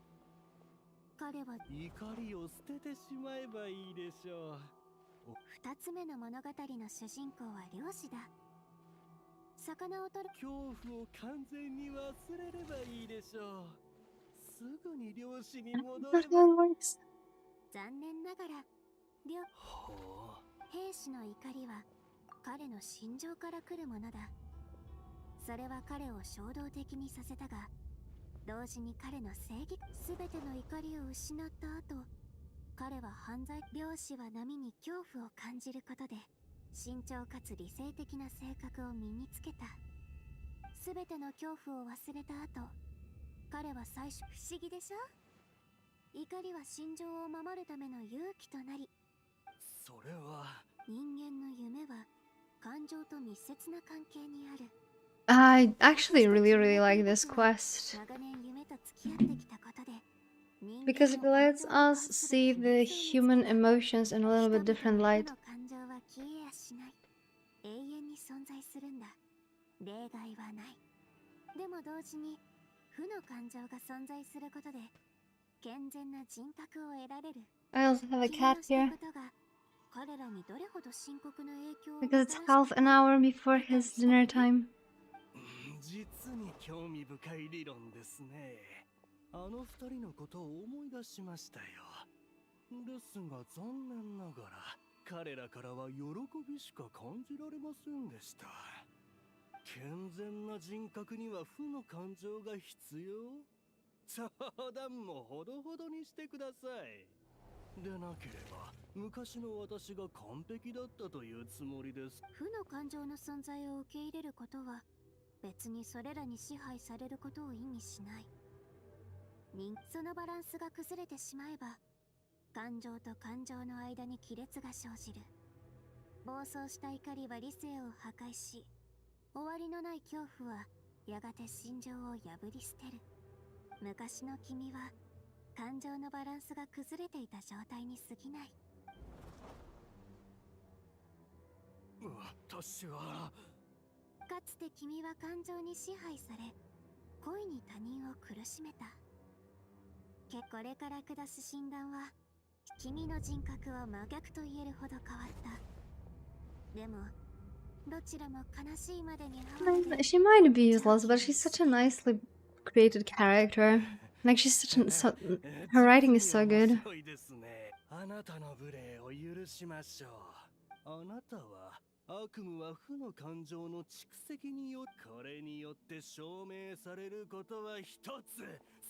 彼は怒りを捨ててしまえばいいでしょう。二つ目の物語の主人公は漁師だ。魚を取る。恐怖を完全に忘れればいいでしょう。すぐに漁師に戻 Not れば。 how it works. 残念ながらほ兵士の怒りは彼の心情から来るものだ。それは彼を衝動的にさせたが、同時に彼の正義すべての怒りを失った後、彼は犯罪。漁師は波に恐怖を感じることで慎重かつ理性的な性格を身につけた。すべての恐怖を忘れた後、彼は最初。不思議でしょ。怒りは心情を守るための勇気となり、それは人間の夢は感情と密接な関係にある。 I actually really like this quest 長年夢と付き合ってきたことで、人間 because it の感 lets 情に関 us する see 秘 the 密を human 見つけた。 emotions in a little bit 人 different 々の light. 負の感情は消えやしない。永遠に存在するんだ。例外はない。でも同時に負の感情が存在することで健全な人格を得られる。 I also have a 君 cat のした here ことが彼らにどれほど深刻な影響を because もた it's らして half an hour before his dinner time. 実に興味深い理論ですね。あの二人のことを思い出しましたよ。ですが残念ながら彼らからは喜びしか感じられませんでした。健全な人格には負の感情が必要？冗談もほどほどにしてください。でなければ昔の私が完璧だったというつもりです。負の感情の存在を受け入れることは別にそれらに支配されることを意味しない。そのバランスが崩れてしまえば感情と感情の間に亀裂が生じる。暴走した怒りは理性を破壊し、終わりのない恐怖はやがて心情を破り捨てる。昔の君は感情のバランスが崩れていた状態に過ぎない。私はかつて君は感情に支配され恋に他人を苦しめた。これから下す診断は君の人格は真逆と言えるほど変わった。でもどちらも悲しいまでに遭われて She might be useless, but she's such a nicely created character. Like she's such her writing is so good. あなたの無礼を許しましょう。あなたは悪夢は負の感情の蓄積によってこれによって証明されることは一つ。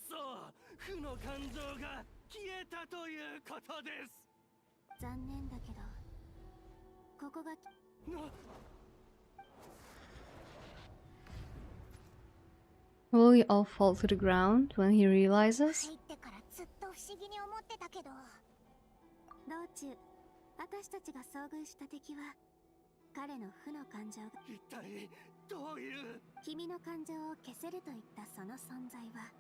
そう、負の感情が消えたということです。残念だけどここが Will we all fall to the ground when he realizes? 入ってからずっと不思議に思ってたけど、道中私たちが遭遇した敵は彼の負の感情が一体どういう君の感情を消せるといったその存在は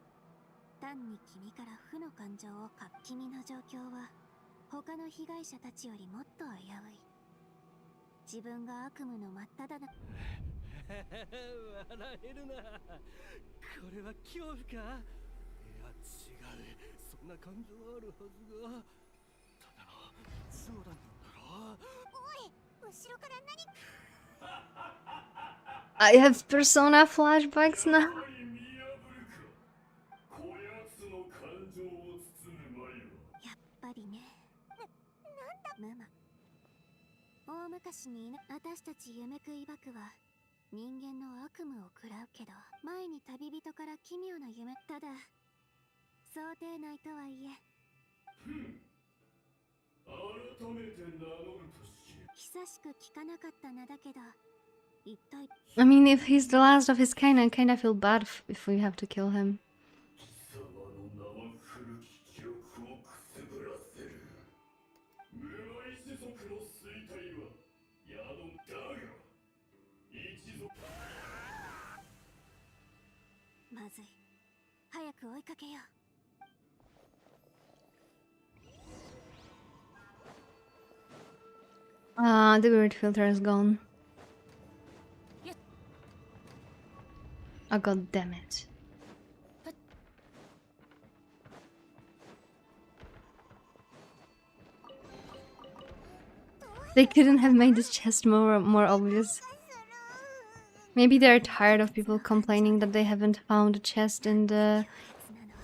単に君から負の感情をか君の状況は他の被害者たちよりもっと危うい。自分が悪夢の真っ只中笑えるな。これは恐怖か？いや違う、そんな感情あるはずが。ただの冗談なんだろう。おい、後ろから何 I have persona flashbacks now. やっぱりね。なんだムマ。大昔に私たち夢食いバクは人間の悪夢を食らうけど、前に旅人から奇妙な夢。ただ想定内とはいえ久しく聞かなかった名だけど、一体 I mean, if he's the last of his kind, I kinda feel bad if we have to kill him. まずい。早く追いかけよう。Ah, the weird filter is gone. Oh, god damn it. They couldn't have made this chest more obvious. Maybe they're tired of people complaining that they haven't found a chest in the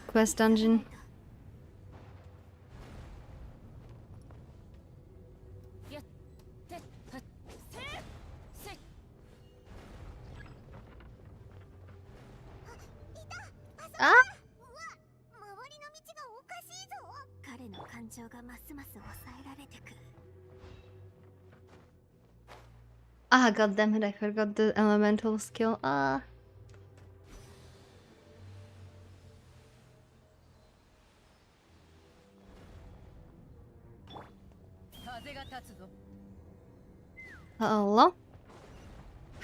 quest dungeon. Ah! 周りの道がおかしいぞ。彼の感情がますます抑えられてく。 Ah, god damn it, I forgot the elemental skill. Ah. Hello?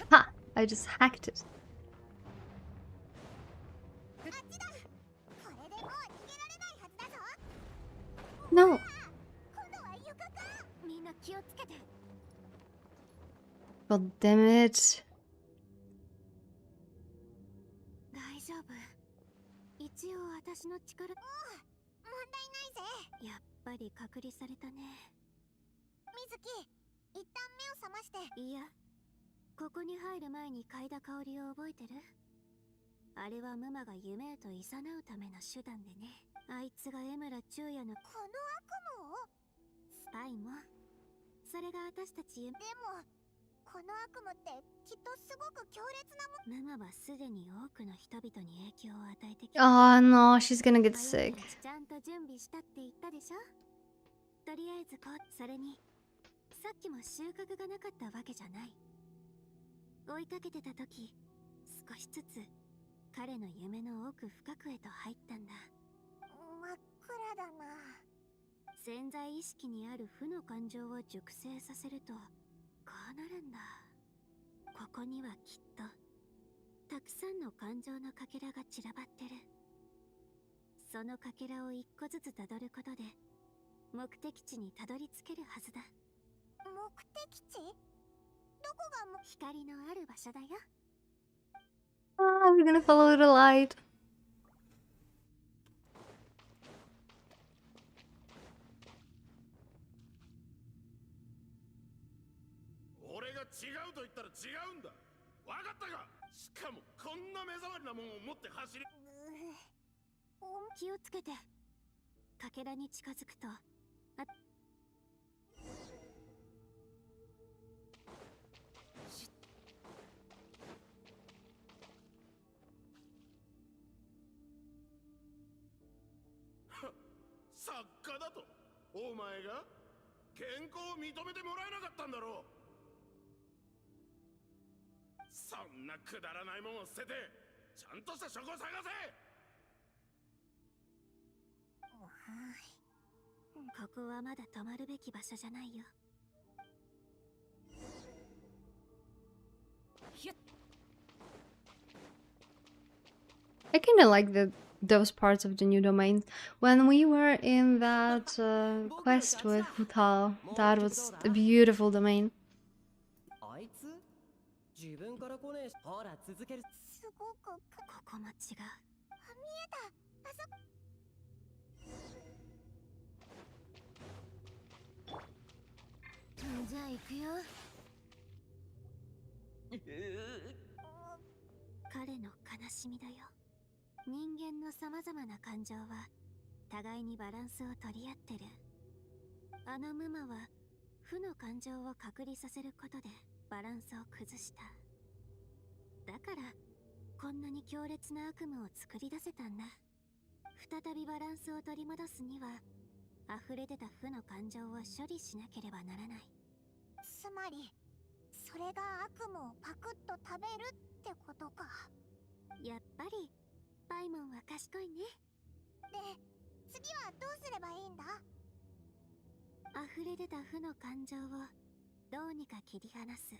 Ha! I just hacked it. No! みんな気をつけて。 God damn it. 丈夫。一応私の力。問題ないぜ。やっぱり隔離されたね。水木、一旦目を覚まして。いや、ここに入る前に嗅いだ香りを覚えてる？あれはムマが夢へと誘うための手段でね。あいつが江村昼夜のこの悪夢をスパイも。それが私たちでもこの悪夢ってきっとすごく強烈なムマはすでに多くの人々に影響を与えてきた。Oh no, she's gonna get sick. ちゃんと準備したって言ったでしょ。とりあえずそれにさっきも収穫がなかったわけじゃない。追いかけてた時、少しずつ彼の夢の奥深くへと入ったんだ。真っ暗だな。潜在意識にある負の感情を熟成させるとこうなるんだ。ここにはきっとたくさんの感情のかけらが散らばってる。そのかけらを一個ずつたどることで目的地にたどり着けるはずだ。目的地？どこが光のある場所だよ。Ah, we're gonna follow the light. 俺が違うと言ったら違うんだ。わかったか？しかもこんな目障りなもんを持って走り。気をつけて。かけらに近づくと作家だと？お前が原稿を認めてもらえなかったんだろう。そんなくだらないもんを捨ててちゃんとした職を探せ。ここはまだ止まるべき場所じゃないよ。I kind of like those parts of the new domain. When we were in that quest with Hutal, that was a beautiful domain. あいつ自分から来ねえし、ほら続ける。すごくここも違う。見えた。あそこ。じゃあ行くよ。彼の悲しみだよ。人間の様々な感情は互いにバランスを取り合ってる。あのムマは負の感情を隔離させることでバランスを崩した。だからこんなに強烈な悪夢を作り出せたんだ。再びバランスを取り戻すには溢れ出た負の感情を処理しなければならない。つまりそれが悪夢をパクッと食べるってことか。やっぱりパイモンは賢いね。で、次はどうすればいいんだ？溢れ出た負の感情をどうにか切り離す。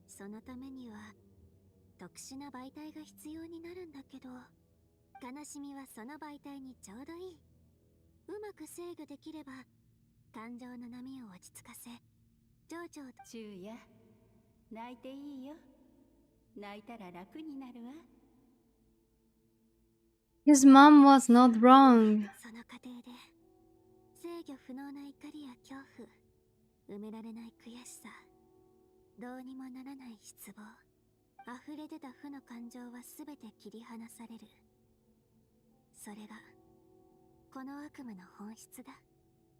そのためには特殊な媒体が必要になるんだけど、悲しみはその媒体にちょうどいい。うまく制御できれば感情の波を落ち着かせ、情緒を。昼夜、泣いていいよ。泣いたら楽になるわ。His mom was not wrong. その過程で制御不能な怒りや恐怖、埋められない悔しさ、どうにもならない失望、溢れ出た負の感情はすべて切り離される。それがこの悪夢の本質だ。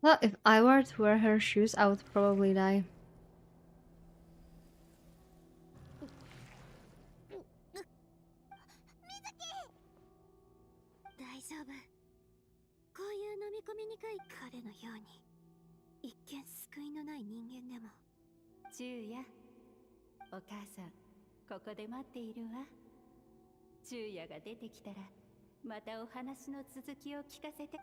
Well, if I were to wear her shoes, I would probably die. 大丈夫。こういう飲み込みにくい彼のように一見救いのない人間でも。昼夜、お母さんここで待っているわ。昼夜が出てきたらまたお話の続きを聞かせて。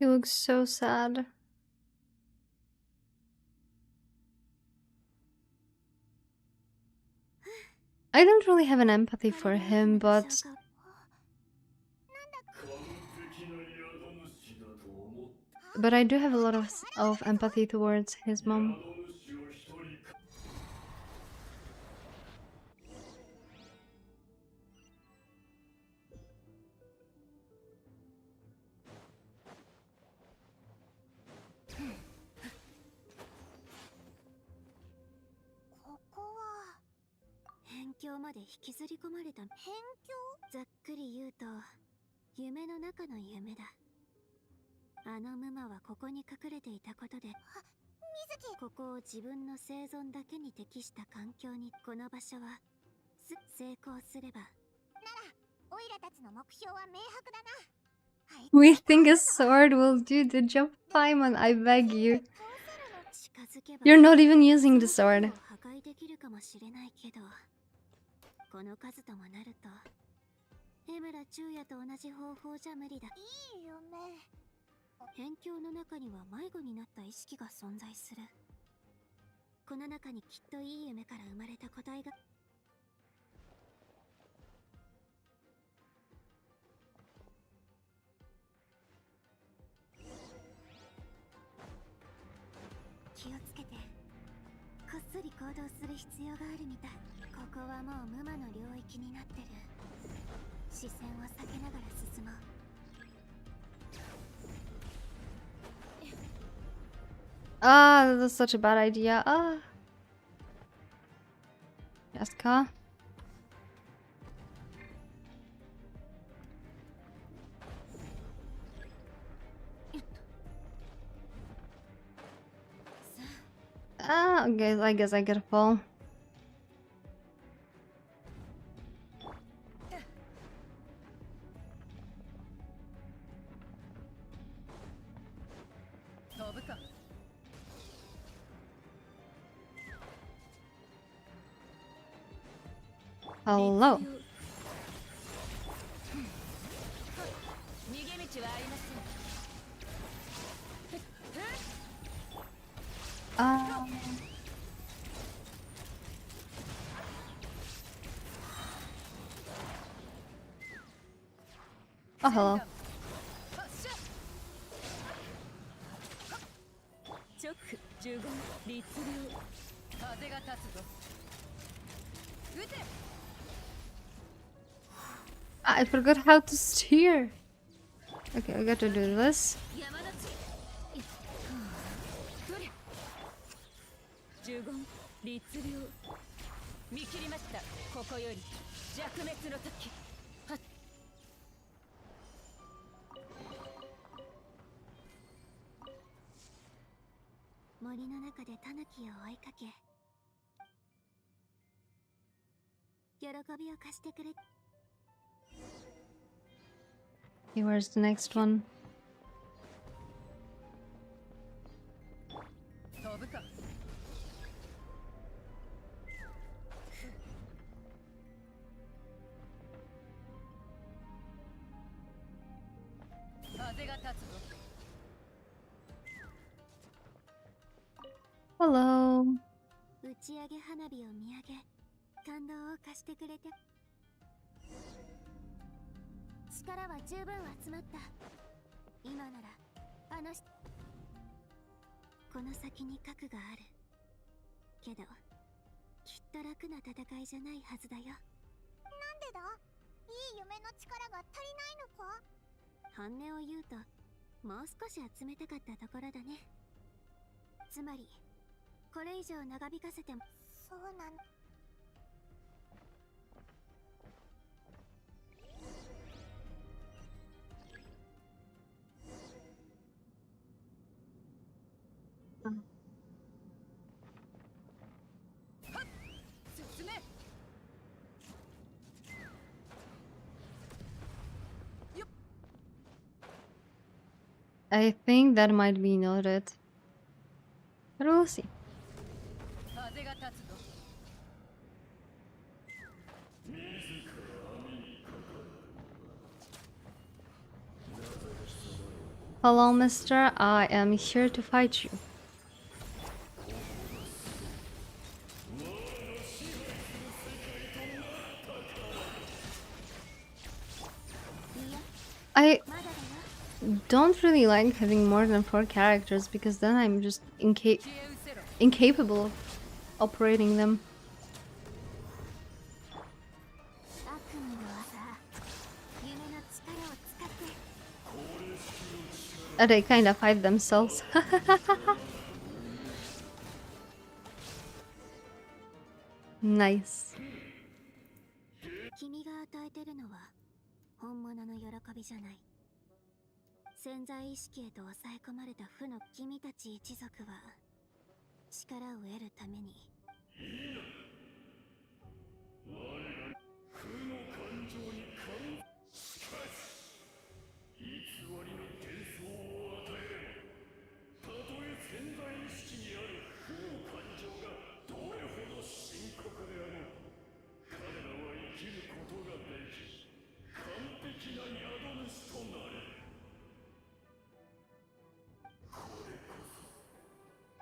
He looks so sad. I don't really have an empathy for him, but But I do have a lot of empathy towards his mom. We think a sword will do the job, Paimon, I beg you. You're not even using the sword. Ah, that's such a bad idea. Ah. Jessica. Ah, okay, I guess I get a fall. Hello. Oh, hello. I forgot how to steer. Okay, I got to do this. Okay, where's the next one? Hello. I think that might be noted. But we'll see. Hello, mister. I am here to fight you. don't really like having more than 4 characters because then I'm just incapable of operating them. They kind of fight themselves. Nice. 君が与えてるのは本物の喜びじゃない。潜在意識へと抑え込まれた負の君たち一族は力を得るために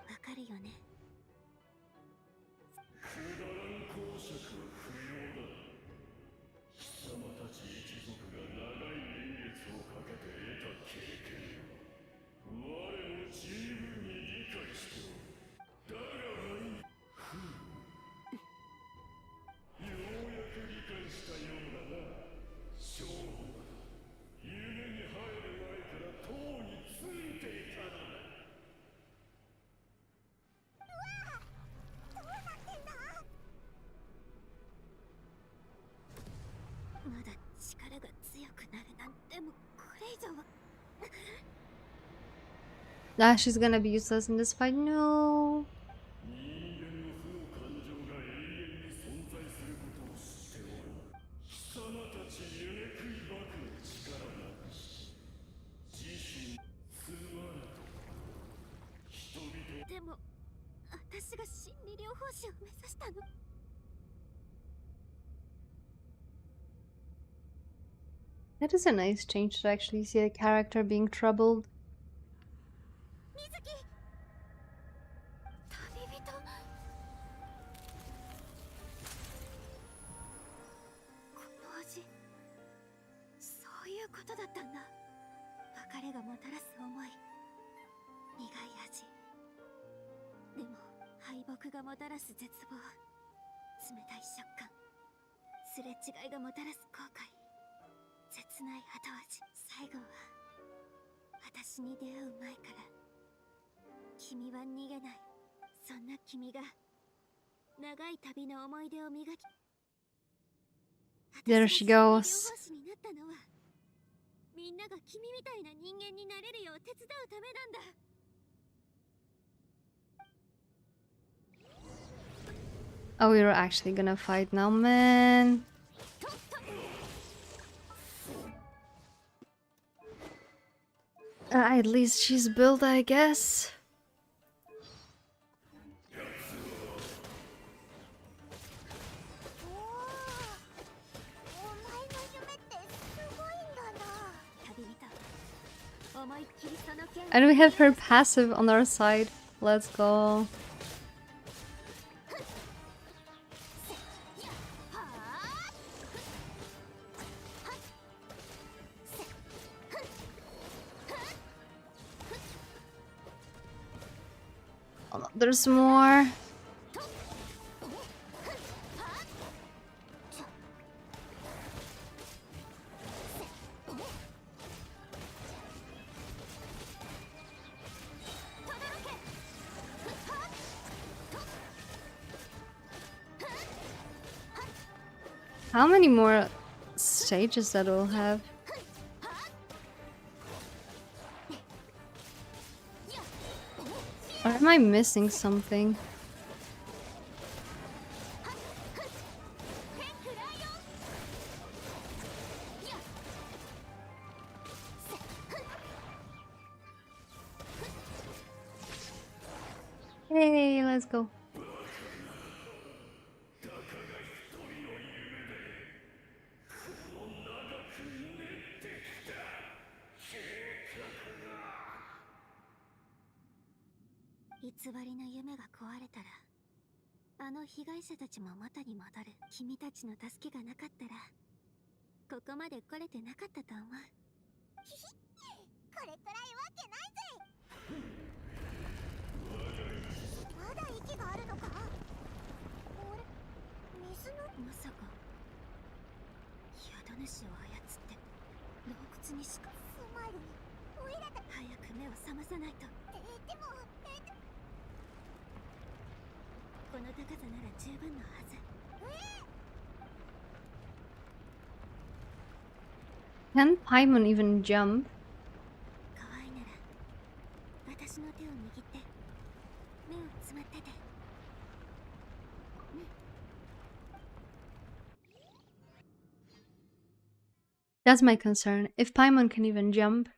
わかるよね。まだ力が強くなるなんてもうこれ以上は。Ah, she's gonna be useless in this fight. No. That is a nice change to actually see a character being troubled. There she goes. Oh, we're actually gonna fight now, man. At least she's built, I guess. And we have her passive on our side. Let's go. Oh, no, there's more. How many more stages that we'll have? Or am I missing something? Hey, let's go. まさか宿主を操って洞窟にしかスマイルオイラだ早く目を覚まさないとでもこの高さなら十分のはずCan Paimon even jump? 可愛いなら私の手を握って目をつまっててThat's my concern. If Paimon can even jump.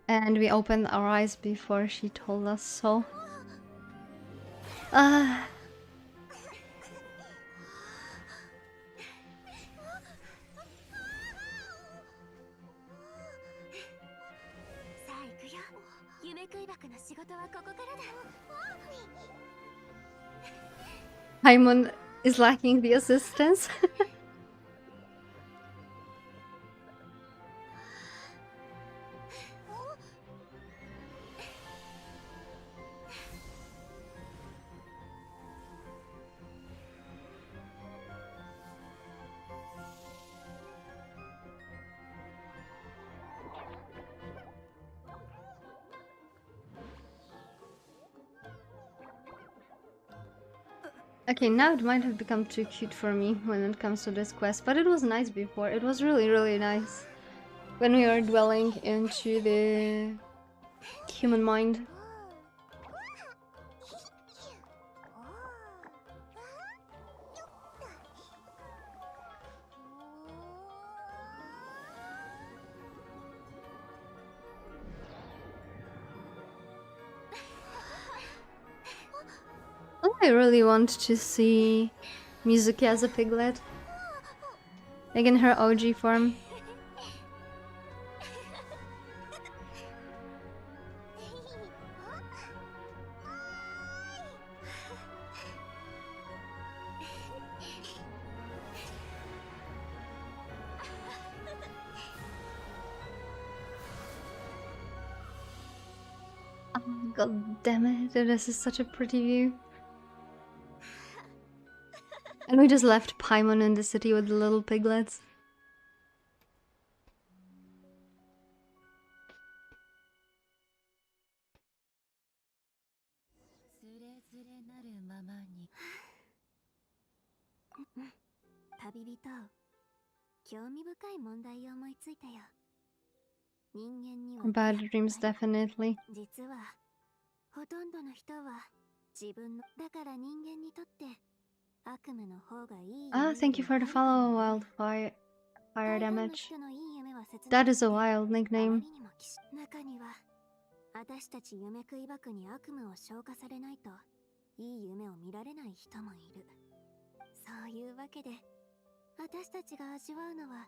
And we opened our eyes before she told us so. Ah. Paimon is lacking the assistance. Okay, now it might have become too cute for me when it comes to this quest, but it was nice before. It was really, really nice when we were dwelling into the human mind. I really want to see Mizuki as a piglet, like in her OG form. Oh, god damn it, this is such a pretty view. And we just left Paimon in the city with the little piglets. Bad dreams, definitely. Ah, thank you for the follow, Wildfire Fire Damage. That is a wild nickname. 私たち夢食い箱に悪夢を消化されないといい夢を見られない人もいる。そういうわけで私たちが味わうのは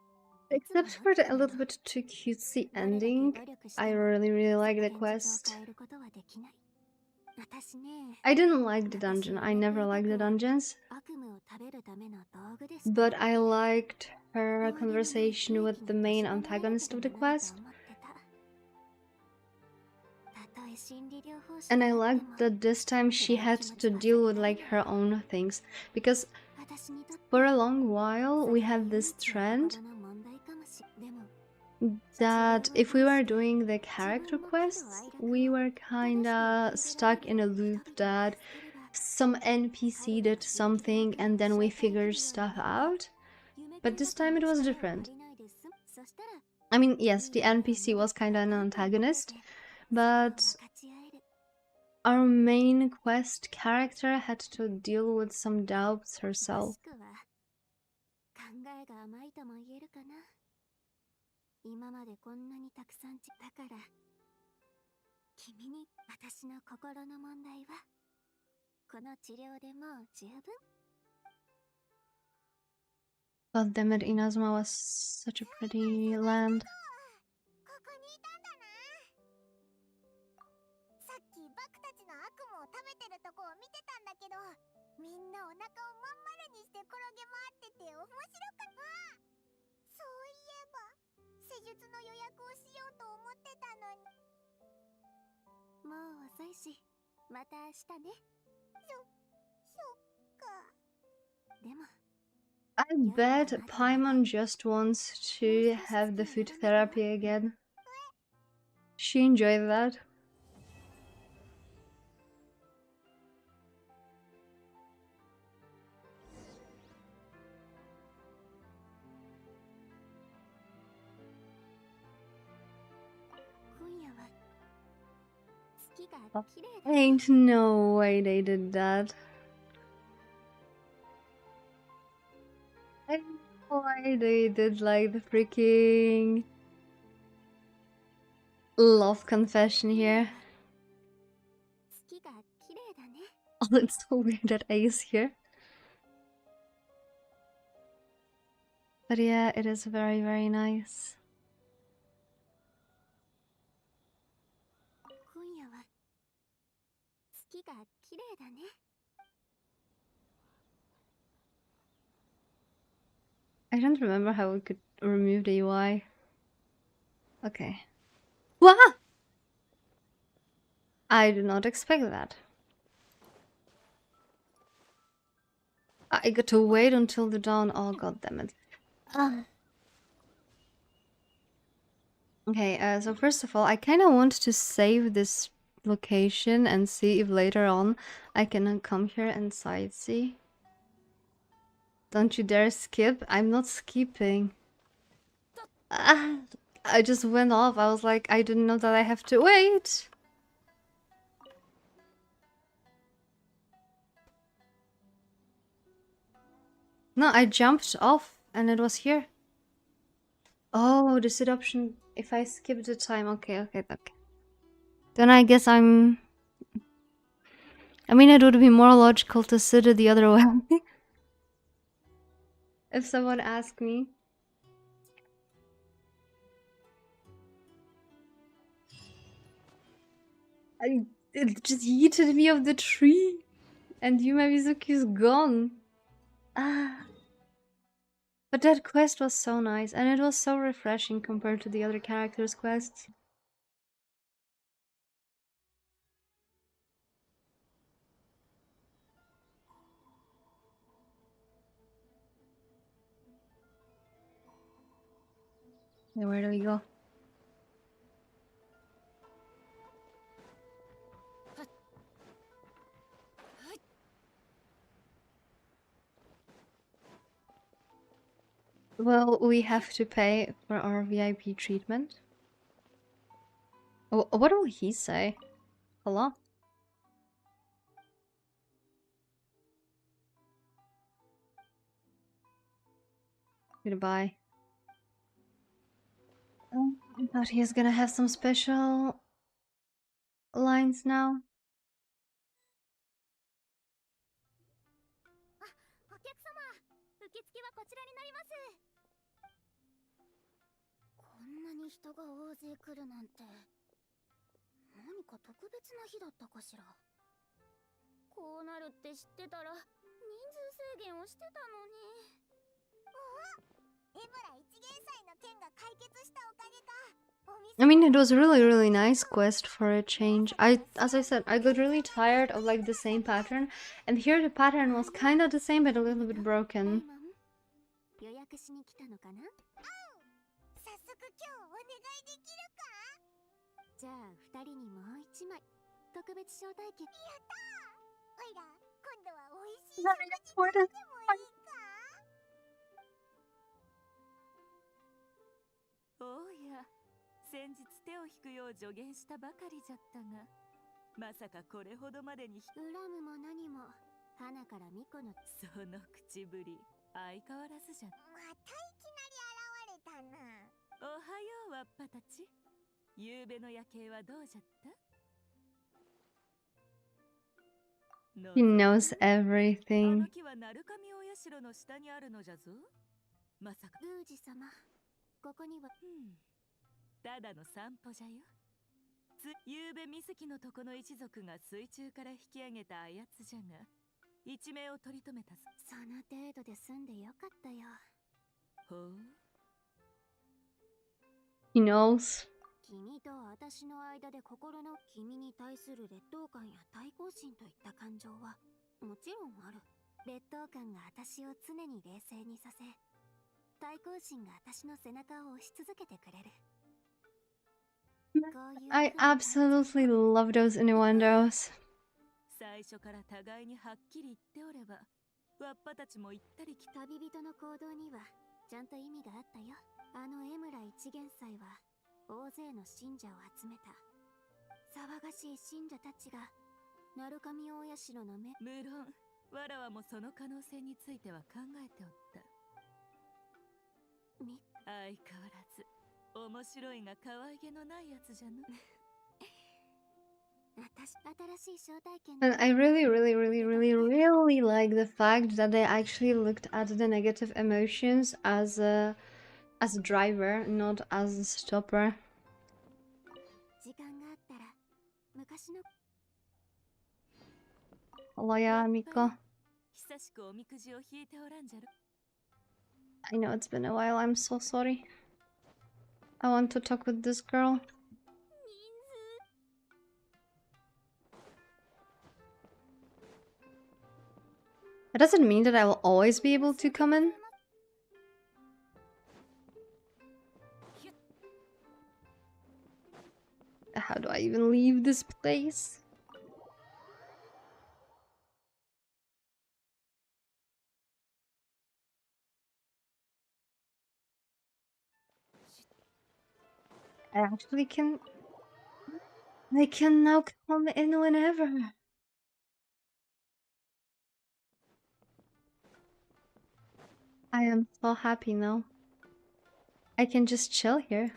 Except for the a little bit too cutesy ending, I really, really like the quest. I didn't like the dungeon. I never liked the dungeons. But I liked her conversation with the main antagonist of the quest. And I liked that this time she had to deal with like her own things. Because for a long while we had this trend that if we were doing the character quests, we were kinda stuck in a loop that some NPC did something and then we figured stuff out. But this time it was different. I mean, yes, the NPC was kinda an antagonist, but our main quest character had to deal with some doubts herself. 今までこんなにたくさんだから君に私の心の問題はこの治療でもう十分 God damn it, Inazuma was such a pretty land. ここにいたんだなさっきバクたちの悪夢を食べてるとこを見てたんだけどみんなお腹をまん丸にして転げ回ってて面白かった。そういえば施術の予約をしようと思ってたのに。もう遅いし、また明日ね。そっか。でも I bet Paimon just wants to have the food therapy again. She enjoyed that. 今夜は月が綺麗だ。 Ain't no way they did that. Ain't no way they did like the freaking love confession here. 月が綺麗だね。 Oh, it's so weird that A is here. But yeah, it is very, very nice. 今夜は月が綺麗だね。 I don't remember how we could remove the UI. Okay. Wow! I did not expect that. I got to wait until the dawn. Oh, god damn it. Okay, so first of all, I kind of want to save this location and see if later on I can come here and sightsee. Don't you dare skip. I'm not skipping. Ah, I just went off. I was like, I didn't know that I have to wait. No, I jumped off and it was here. Oh, the sit option. If I skip the time. Okay. Then I guess I mean, it would be more logical to sit it the other way. If someone asked me. It just yeeted me off the tree. And Yuma Mizuki is gone. Ah. But that quest was so nice, and it was so refreshing compared to the other characters' quests. Yeah, where do we go? Well, we have to pay for our VIP treatment. Oh, what will he say? Hello? Goodbye. Oh, I thought he was gonna have some special lines now. お客様、受付はこちらになります。こんなに人が大勢来るなんて、何か特別な日だったかしら。こうなるって知ってたら人数制限をしてたのに。お、エブラ一元祭の件が解決したおかげか。 It was a really nice quest for a change. As I said, I got really tired of like the same pattern, and here the pattern was kind of the same but a little bit broken. 予約しに来たのかな？早速今日お願いできるか？じゃあ2人にもう一枚特別招待券。やったー！おいら今度は美味しい食事食べてもいいか？おや、先日手を引くよう助言したばかりじゃったが、まさかこれほどまでに恨むも何も花から巫女のその口ぶり相変わらずじゃ。またいきなり現れたな。おはようわっぱたち。夕べの夜景はどうじゃった？ He knows あ everything. の木は鳴神お社の下にあるのじゃぞ。まさか宮司様、ここには。ただの散歩じゃよ。夕べ水木のとこの一族が水中から引き上げたあやつじゃが、一命を取り留めた。その程度で済んでよかったよ。ほう。He knows. 君と私の間で心の君に対する劣等感や対抗心といった感情はもちろんある。劣等感が私を常に冷静にさせ、対抗心が私の背中を押し続けてくれる。I absolutely love those innuendos. 最初から互いにはっきり言っておれば、わっぱたちも行ったり来た。旅人の行動にはちゃんと意味があったよ。あの江村一元祭は大勢の信者を集めた。騒がしい信者たちが鳴神大社の目。無論わらわもその可能性については考えておった。相変わらず面白いが可愛げのないやつじゃの。And I really, really, really, really, really like the fact that they actually looked at the negative emotions as a driver, not as a stopper. 時間があったら昔の Hello, yeah, Miko. 久しくおみくじを引いておらんじゃろ。 I know it's been a while. I'm so sorry. I want to talk with this girl. That doesn't mean that I will always be able to come in. How do I even leave this place? I actually can... I can now come in whenever. I am so happy now. I can just chill here.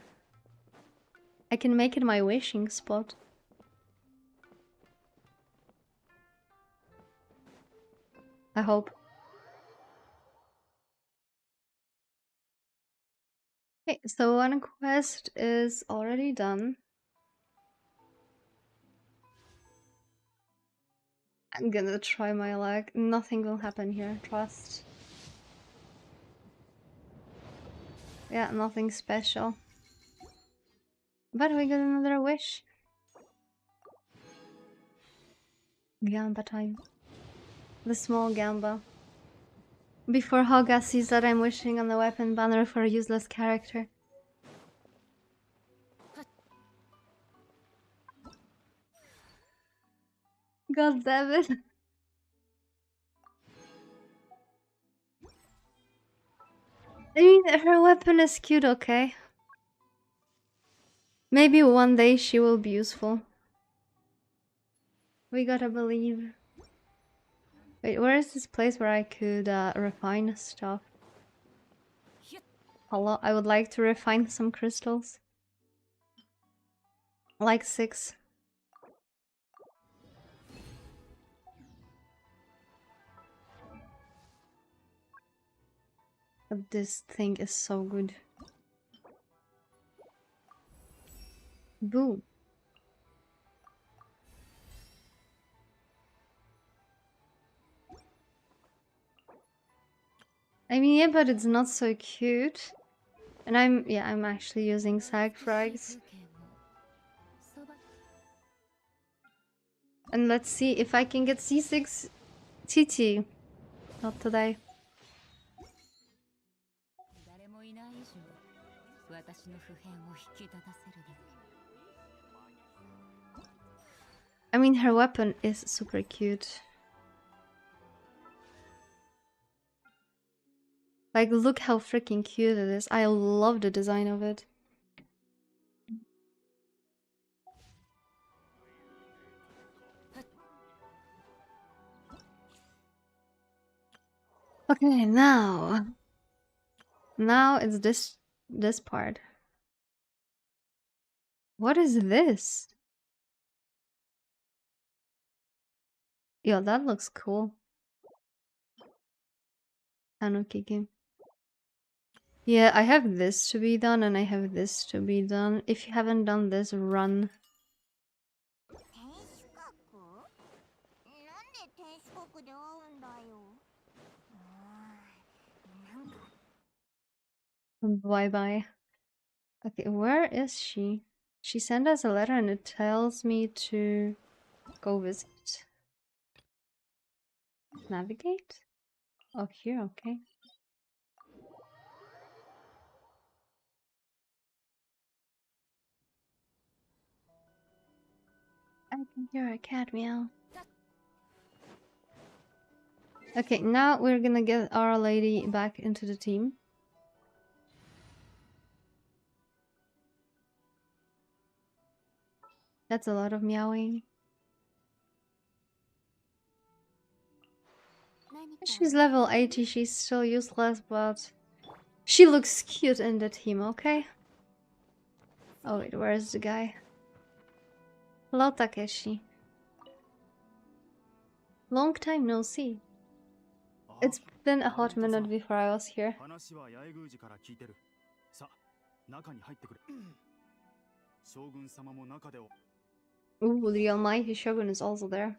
I can make it my wishing spot. I hope. Okay, so one quest is already done. I'm gonna try my luck. Nothing will happen here, trust. Yeah, nothing special. But we got another wish. Gamba time. The small Gamba. Before Hoga sees that I'm wishing on the weapon banner for a useless character. God damn it. I mean, her weapon is cute, okay? Maybe one day she will be useful. We gotta believe. Wait, where is this place where I could refine stuff? Hello, I would like to refine some crystals. Like 6. But this thing is so good. Boom. I mean, yeah, but it's not so cute. And I'm actually using sag frags. And let's see if I can get C6 TT. Not today. I mean, her weapon is super cute. Like, look how freaking cute it is. I love the design of it. Okay, now it's this part. What is this? Yo, that looks cool. Anokiki. Yeah, I have this to be done and I have this to be done. If you haven't done this, run. Bye bye. Okay, where is she? She sent us a letter and it tells me to go visit. Navigate? Oh, here, okay. I can hear a cat meow. Okay, now we're gonna get our lady back into the team. That's a lot of meowing. She's level 80, she's still useless, but she looks cute in the team, okay? Oh wait, where's the guy? Hello, Takeshi. Long time no see. It's been a hot minute before I was here. Ooh, the almighty Shogun is also there.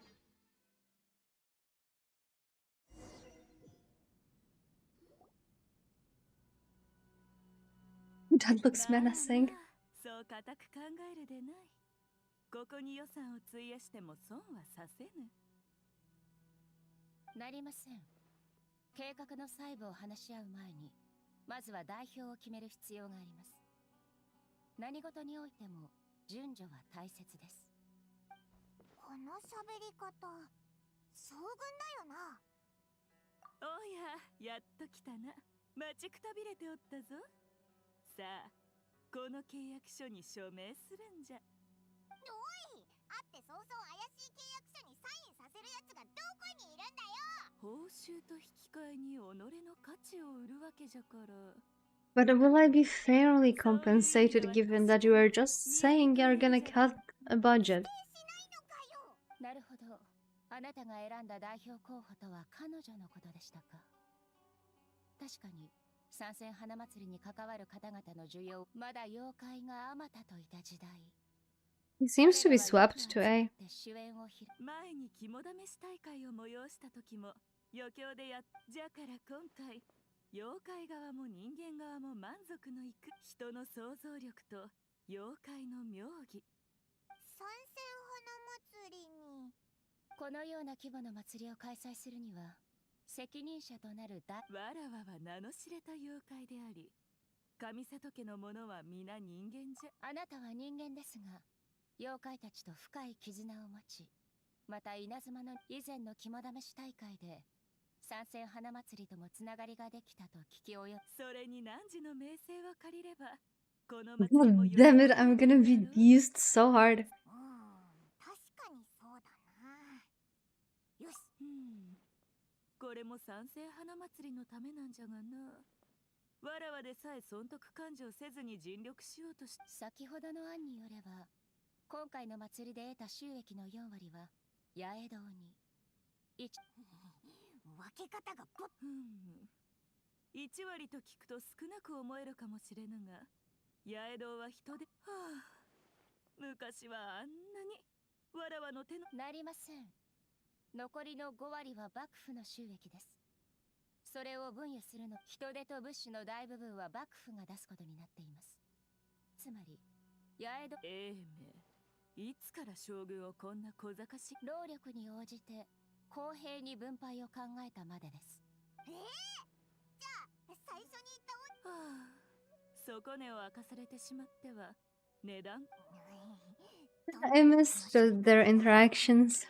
That looks menacing. そう固く考えるでない。ここに予算を費やしても損はさせぬ。なりません。計画の細部を話し合う前に、まずは代表を決める必要があります。何事においても順序は大切です。この喋り方、将軍だよな。おや、やっと来たな。待ちくたびれておったぞ。さあ、この契約書に署名するんじゃ。おい、会って早々怪しい契約書にサインさせるやつがどこにいるんだよ。報酬と引き換えに己の価値を売るわけじゃから。But will I be fairly compensated given that you are just saying you're gonna cut a budget? なるほど。あなたが選んだ代表候補とは彼女のことでしたか。確かに参戦花祭りに関わる方々の需要、まだ妖怪があまたといた時代。He seems to be swept to A. 前に肝試し大会を催した時も余興でじゃから今回妖怪側も人間側も満足のいく人の想像力と妖怪の妙義。参戦花祭りにこのような規模の祭りを開催するには責任者となるわらわは名の知れた妖怪であり、上里家の者は皆人間じゃ。あなたは人間ですが、妖怪たちと深い絆を持ち、また稲妻の以前の肝試し大会で参戦花祭りともつながりができたと聞き及ぶ。それに汝の名声を借りれば、この Damn it, I'm gonna be used so hard. 確かにそうだな。よし。これも参戦花祭りのためなんじゃがな。わらわでさえ損得勘定せずに尽力しようとし。先ほどの案によれば、今回の祭りで得た収益の4割は八重堂に。分け方が1割と聞くと少なく思えるかもしれぬが、八重堂は人で、昔はあんなにわらわの手のなりません。残りの5割は幕府の収益です。それを分与するの、人手と物資の大部分は幕府が出すことになっています。つまり八重堂いつから将軍をこんな小賢しい労力に応じて公平に分配を考えたまでです。じゃあ最初に言った底値を明かされてしまっては値段I missed their interactions.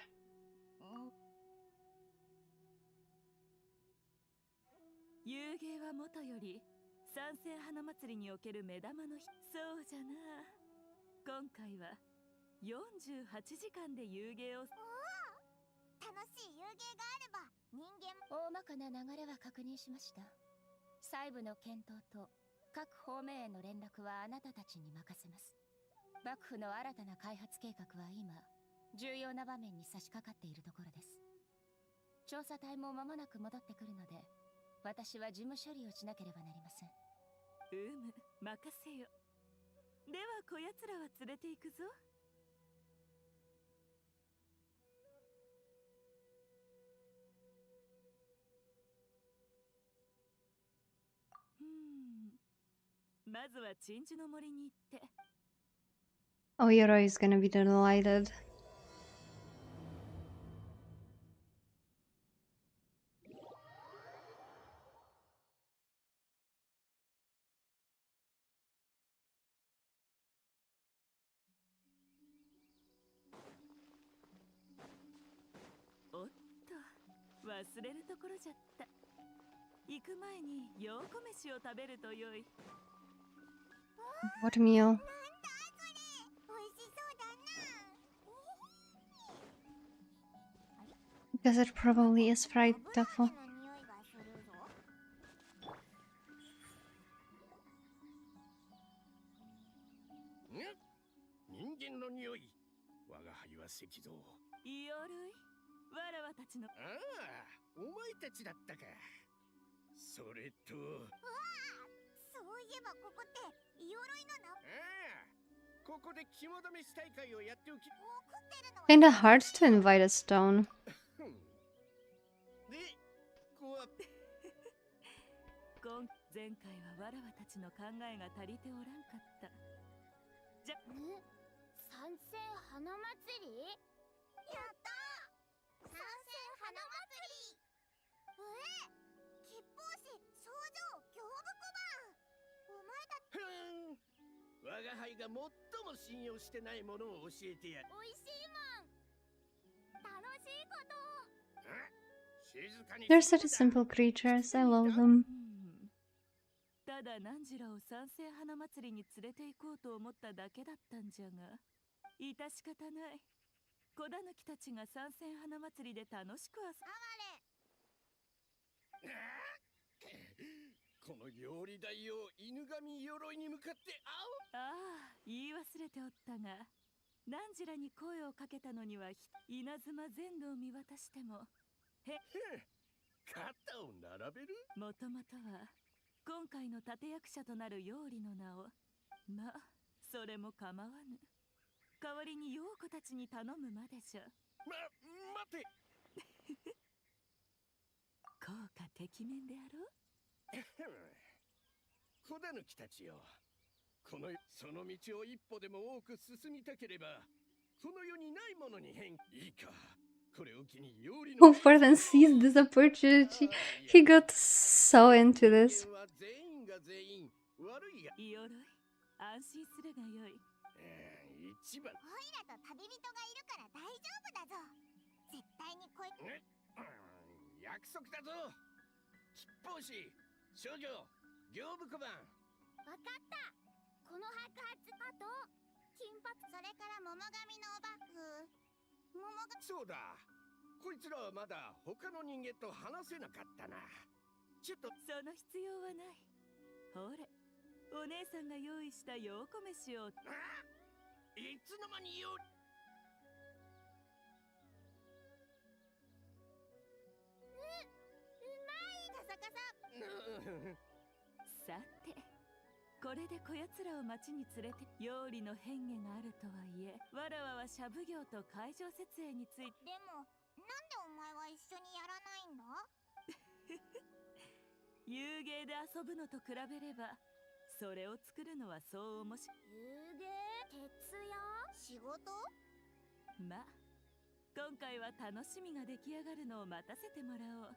遊芸はもとより参戦花祭りにおける目玉のそうじゃな。今回は48時間で遊芸を楽しい遊芸があれば人間も大まかな流れは確認しました。細部の検討と各方面への連絡はあなたたちに任せます。幕府の新たな開発計画は今重要な場面に差し掛かっているところです。調査隊も間もなく戻ってくるので、私は事務処理をしなければなりません。任せよ。ではこやつらは連れて行くぞ。まずは鎮守の森に行って。 Oh, Yoroi is gonna be delighted.おっと、忘れるところじゃった。行く前にようこ飯を食べるとよい。 What meal? Because it probably is fried tofu. 人間の匂い。我が輩は石像。いおるい、わらわたちの。ああ、お前たちだったか。それと。そういえばここって鎧のな。ああ、ここで肝試し大会をやっておき。 Kinda hard to invite a stone. で、こう。前回はわらわたちの考えが足りておらんかった。じゃ、参戦花祭り？やったー！参戦花祭り！吉報士、少女、行部小判！お前たち。我が輩が最も信用してないものを教えてやる。おいしいもん！楽しいこと！静かに。 They're such simple creatures. I love them. ただ何時らを賛成花祭りに連れて行こうと思っただけだったんじゃが、致し方ない。子狸たちが参戦花祭りで楽しくこの料理台を犬神鎧に向かってああ、言い忘れておったが、何時らに声をかけたのには稲妻全土を見渡しても肩を並べる。もともとは今回の立役者となる妖理の名を、まあそれも構わぬ。代わりに妖子たちに頼むまでじゃ。待て。効果てきめんであろう。子狸たちよ、その道を一歩でも多く進みたければ、この世にないものに変。いいか、これを機に妖理の。Forden sees this opportunity. He got so into this. 全員が全員悪いが。いおるい、安心するがよい。一番。オイラと旅人がいるから大丈夫だぞ。絶対にこい。約束だぞ。吉報士、少女、行部小判。わかった。この白髪、あと金髪、それから桃髪のおばそうだ。こいつらはまだ他の人間と話せなかったな。ちょっと。その必要はない。ほれ、お姉さんが用意したようこ飯を。いつの間によ。さて、これでこやつらを町に連れて、妖理の変化があるとはいえ、わらわはシャブ業と海上設営について。でも、なんでお前は一緒にやらないんだ？遊芸で遊ぶのと比べれば、それを作るのはそう面白い。遊芸？徹夜？仕事？まあ、今回は楽しみが出来上がるのを待たせてもらおう。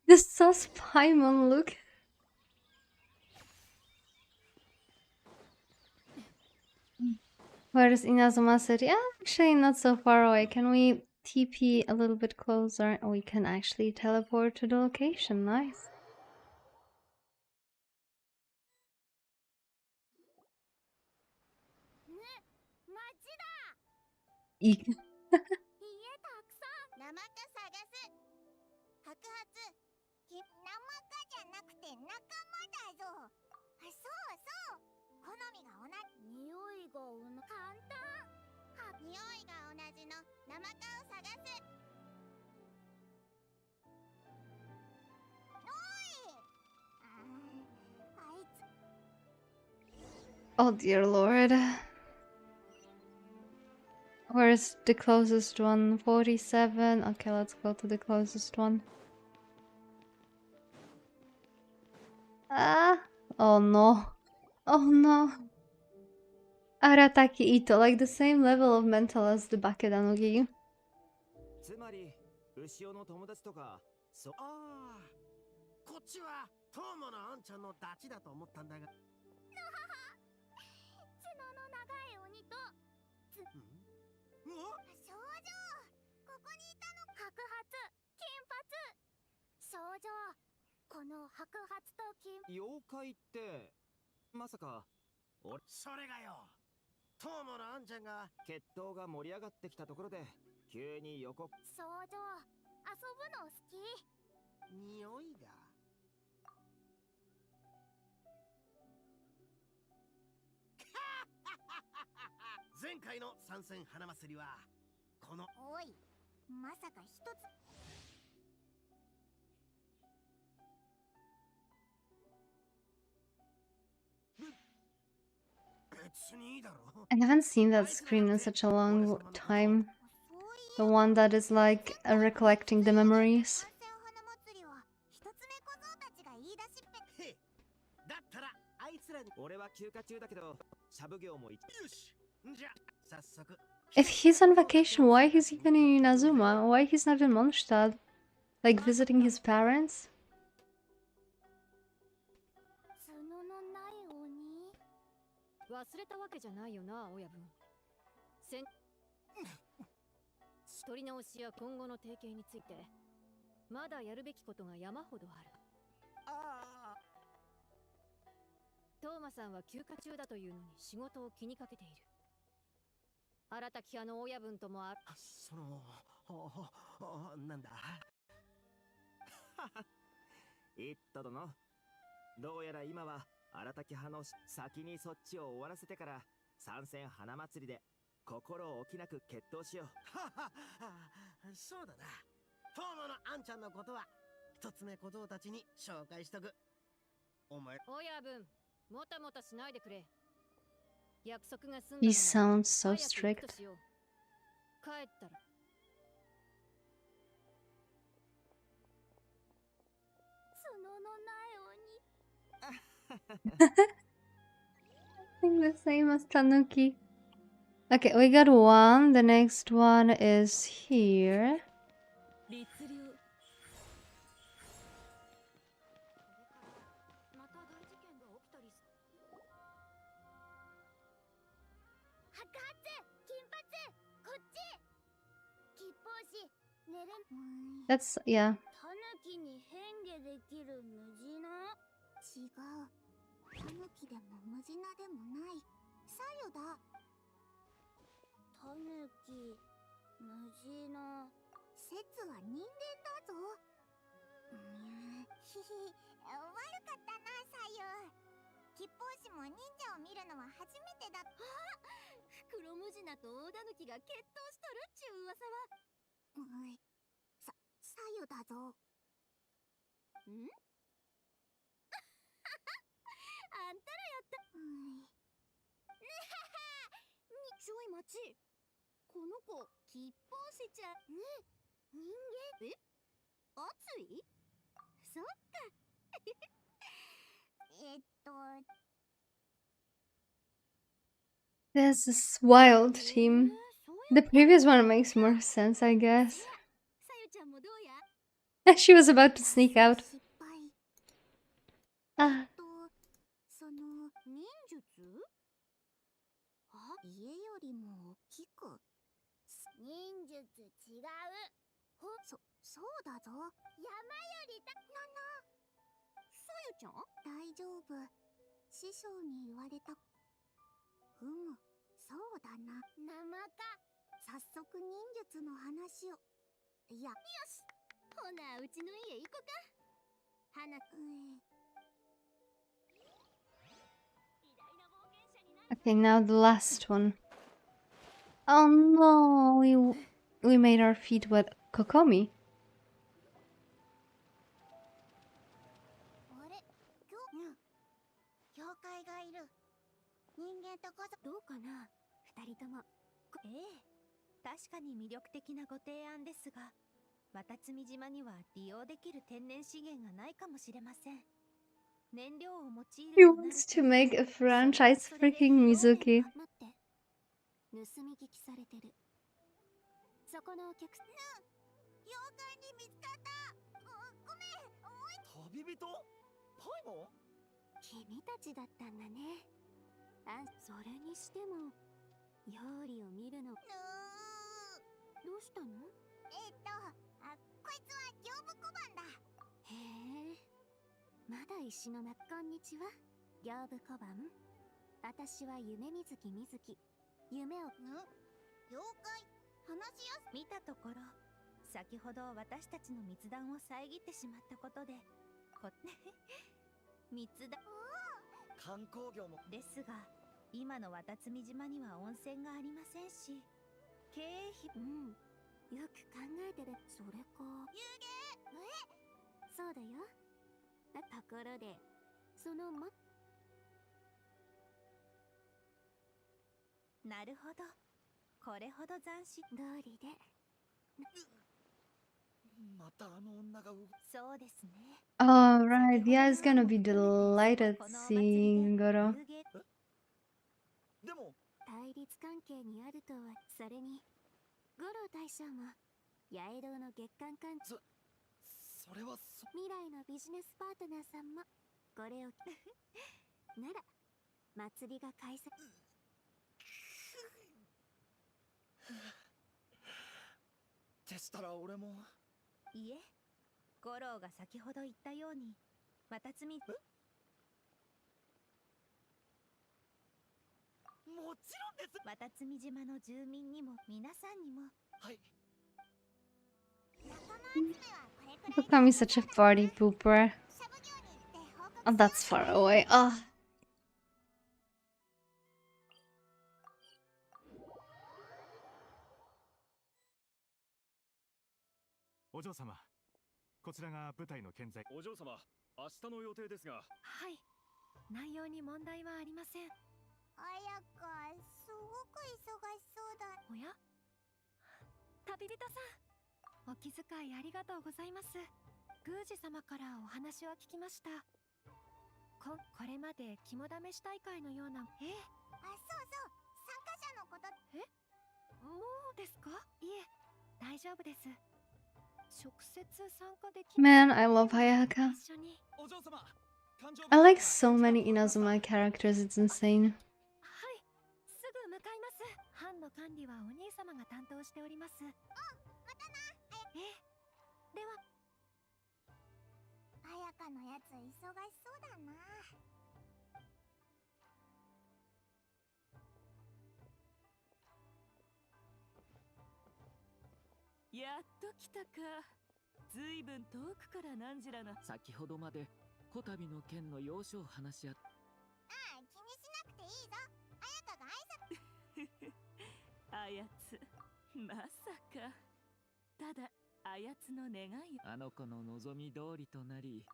This sus Paimon look. Where is Inazuma City? Actually, not so far away. Can we TP a little bit closer? We can actually teleport to the location. Nice. Eek. 生じゃなくて仲間だぞ。そうそう。好みが同じ。匂いが簡単。匂いが同じの生蚊を探す。おい。あいつ。Oh dear lord. Where's the closest one? 47. Okay, let's go to the closest one. Oh no. Oh no. Arataki Ito, like the same level of mental as the Bakeda no Gi. つまり牛尾の友達とかああ、こっちはトーモのあんちゃんのダチだと思ったんだが。角の長い鬼とお、少女、ここにいたの。白髪、金髪、少女、この白髪と金。妖怪ってまさか俺それがよ、トーモのあんちゃんが決闘が盛り上がってきたところで急に予告。少女、遊ぶの好き。匂いが。前回の参戦花祭りはこの。おい、まさか一つ。別にいいだろ。 I haven't seen that screen in such a long time. The one that is like recollecting the memories. 参戦花祭りは一つ目小僧たちが言い出しっぺ。へえ、だったらあいつらに。俺は休暇中だけどシャブ業も一よし、じゃあ早速。 If he's on vacation, why is he even in Inazuma? Why he's not in Mondstadt? Like visiting his parents? 角のない鬼。忘れたわけじゃないよな、親分。取り直しや今後の提携について、まだやるべきことが山ほどある。ああ、トーマさんは休暇中だというのに仕事を気にかけている。新たき派の親分ともある。その、なんだ。言った殿。どうやら今は新たき派の先にそっちを終わらせてから参戦花祭りで心置きなく決闘しよう。そうだな。トーモのあんちゃんのことは一つ目小僧たちに紹介しとく。お前。親分、もたもたしないでくれ。約束が済んだ He のなら sounds so 早く行くと strict. しよう。帰ったら。角のない鬼。I think the same as Tanuki. Okay, we got one. The next one is here. 律令。また大事件が起きたりす。白髪、金髪、こっち。吉報士、寝れ。 That's, yeah. タヌキに変化できるムジナ。違う。タヌキでもムジナでもない。サユだ。タヌキ、ムジナ。説は人間だぞ。ひひ、悪かったな、サユ。吉報士も忍者を見るのは初めてだ。あ、黒ムジナと大タヌキが決闘しとるっちゅう噂は。サユだぞ。んあんたらやった。ねはは。ちょい待ち。この子、吉報士ちゃん。ね、人間。え、熱い。そっか。There's this wild team. The previous one makes more sense, I guess. さゆちゃんもどうや。 She was about to sneak out. 失敗。 Ah, その忍術。あ、家よりも大きく。忍術違う。そうだぞ。山よりだ。さゆちゃん。大丈夫。師匠に言われた。そうだな。生か。早速忍術の話を。いや。よし。ほな、うちの家行こか。花。okay, now the last one. Oh no, we made our feet wet. Kokomi. あれ、教会がいる。人間とこそ。どうかな、二人とも。ええ、確かに魅力的なご提案ですが、渡積島には利用できる天然資源がないかもしれません。燃料を用い He るとなる wants と to make a それは franchise それで freaking 表面 Mizuki. 待って盗み聞きされてるそこのお客さん妖怪に見つかった。ごめん。旅人パイモン君たちだったんだねそれにしても料理を見るのどうしたのこいつは業務小判だ。へえまだ石の中こんにちは行部小判私は夢みずきみずき夢を妖怪話しやす見たところ先ほど私たちの密談を遮ってしまったことで密談観光業もですが今の渡積島には温泉がありませんし経営費よく考えてるそれか有そうだよところでそのなるほどこれほど斬新通りでまたあの女がそうですね Alright, yeah, it's gonna be delighted seeing Goro. でも対立関係にあるとはそれに五郎大将も八重堂の月間館それは未来のビジネスパートナーさんもこれをなら祭りが開催でしたら俺もいえ五郎が先ほど言ったように渡積もちろんです渡積島の住民にも皆さんにもはい Kami's such a party pooper. Oh, that's far away. Oh. お嬢様、こちらが舞台の建材。お嬢様、明日の予定ですが。はい。内容に問題はありません。綾香、すごく忙しそうだ。おや？旅人さん、お気遣いありがとうございます。宮司様からお話は聞きました。これまで肝試し大会のような。そうそう、参加者のこと。もうですか？いえ、大丈夫です。直接参加でき Man, I love Hayaka. I like so many Inazuma characters, it's insane. はい、すぐ向かいます。班の管理はお兄様が担当しております。またな。では。綾香のやつ忙しそうだな。やっと来たか。ずいぶん遠くからなんじらな。先ほどまでこたびの件の要所を話し合っ気にしなくていいぞ。綾香が挨拶あやつまさか。ただあやつの願いあの子の望み通りとなり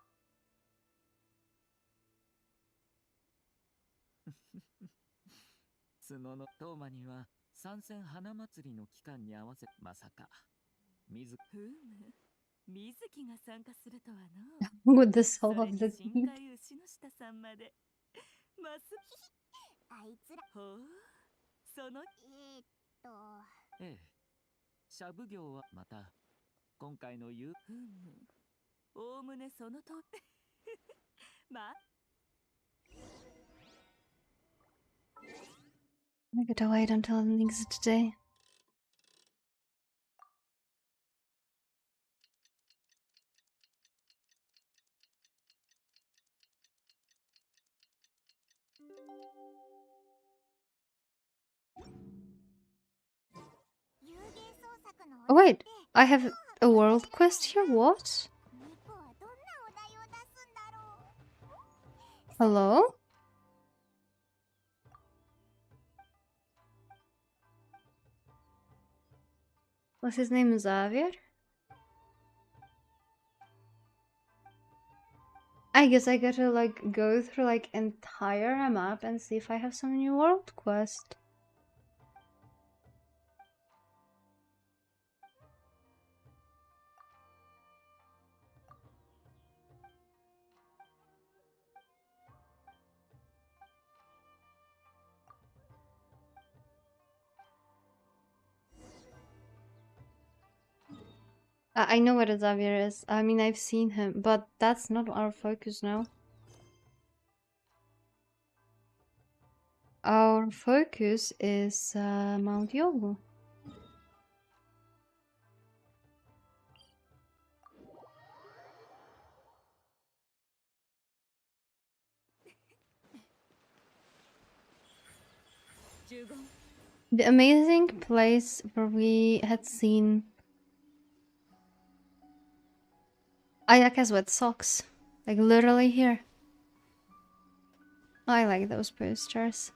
角のトーマには参戦花祭りの期間に合わせまさか水水木が参加するとはの With the soul of the 深 deep. 海牛の下さんまでますあいつらほうそのええシャブ業はまた今回のおおむねそのとまI gotta wait until the next day. Oh wait, I have a world quest here? What? Hello? What's his name? Xavier? I guess I gotta like go through like entire map and see if I have some new world quest. I know what a Xavier is. I mean, I've seen him, but that's not our focus now. Our focus is Mount Yogu. The amazing place where we had seen Ayaka's wet socks. Like literally here. I like those posters.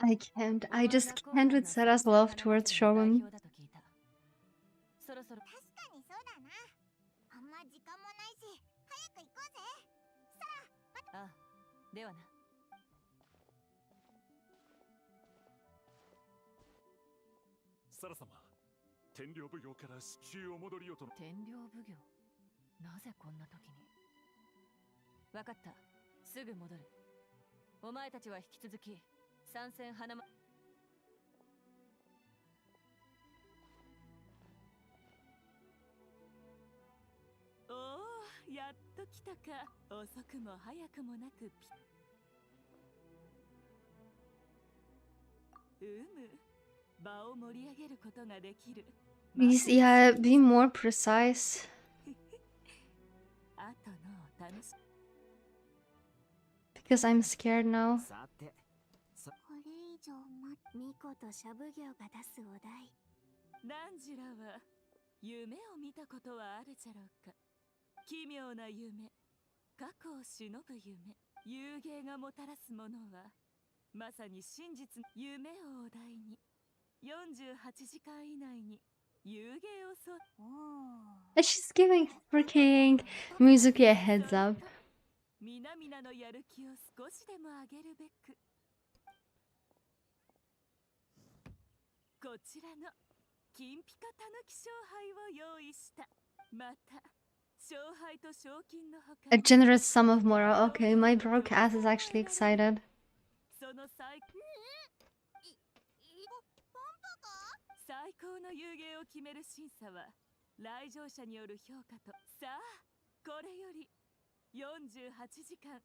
I can't. I just can't with Sarah's love towards Shogun. Sara様、天領奉行から市中お戻りよとの。天領奉行。なぜこんな時に。わかった。すぐ戻る。お前たちは引き続き参戦花ま。おお、やっと来たか。遅くも早くもなく場を盛り上げることができる。Please, yeah, be more precise. Because I'm scared now. これ以上ミコとシャブギョウが出すお題。ナンジラは夢を見たことはあるじゃろうか。奇妙な夢、過去を忍ぶ夢、遊芸がもたらすものはまさに真実。夢をお題に48時間以内に遊芸をShe's giving freaking Mizuki a heads up. 皆々のやる気を少しでも上げるべくこちらの金ピカたぬき勝敗を用意した。また勝敗と賞金のほか A generous sum of moral. Okay, my broke ass is actually excited. その最高の遊芸を決める審査は来場者による評価と。さあこれより48時間。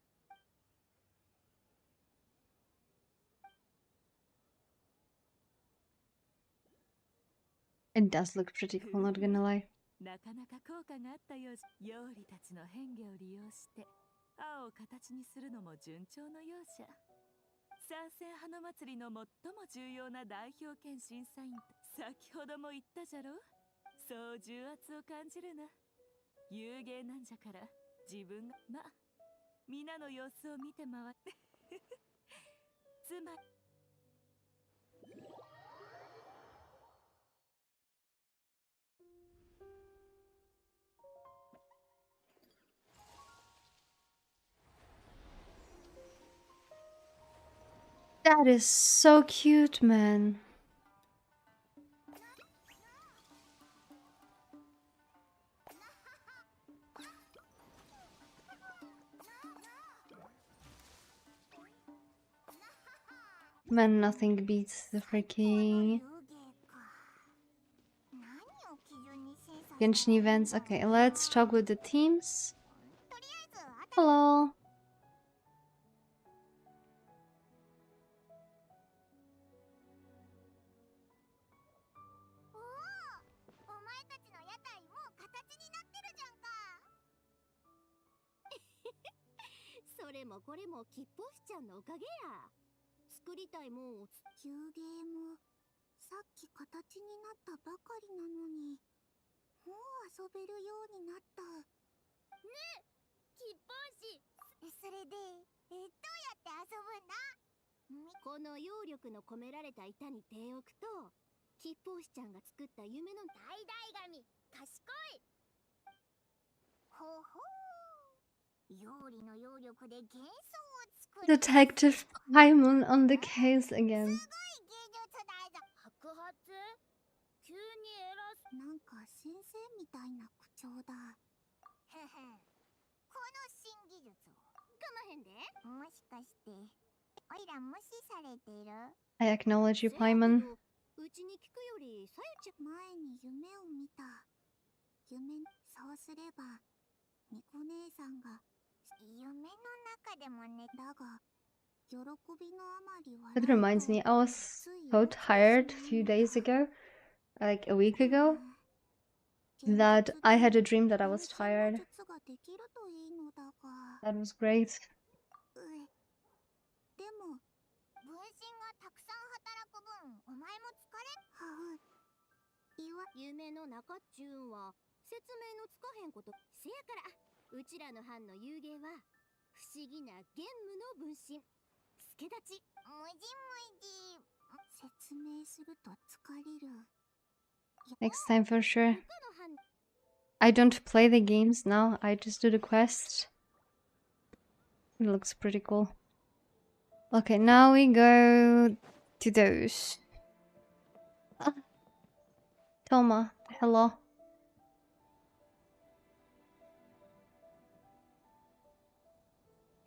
It does look pretty cool, not gonna lie. なかなか効果があったようじ。妖理たちの変化を利用して青を形にするのも順調のようじゃ。参戦花祭りの最も重要な代表兼審査員。先ほども言ったじゃろ。そう重圧を感じるな。遊芸なんじゃから自分が皆の様子を見て回ってつまりThat is so cute, man. Man, nothing beats the freaking Genshin events. Okay, let's talk with the teams. Hello. さっき形になったばかりなのに、もう遊べるようになった。ねえ、吉報士。それで、どうやって遊ぶんだ？この揚力の込められた板に手を置くと、吉報士ちゃんが作った夢の大々神、賢い。ほほー。料理の揚力で幻想を作る。Detective Paimon on the case again. すごい技術だぞ。白髪？急に偉す。なんか先生みたいな口調だ。へへ。この新技術を。かまへんで？もしかして、おいら無視されてる？ I acknowledge you, Paimon. うちに聞くよりさゆちゃん前に夢を見た。そうすればニコ姉さんが夢の中でもね。だが喜びのあまり笑 That reminds me, I was so tired a few days ago, like a week ago, that I had a dream that I was tired. That was great. でも分身がたくさん働く分お前も疲れはう。夢の中っちゅうんは説明のつかへんこと。せやからうちらの班の遊芸は不思議なゲームの分身助立ち。むじむじ説明すると疲れる。 Next time for sure. I don't play the games now, I just do the quests. It looks pretty cool. Okay, now we go to those. Ah. Toma, hello.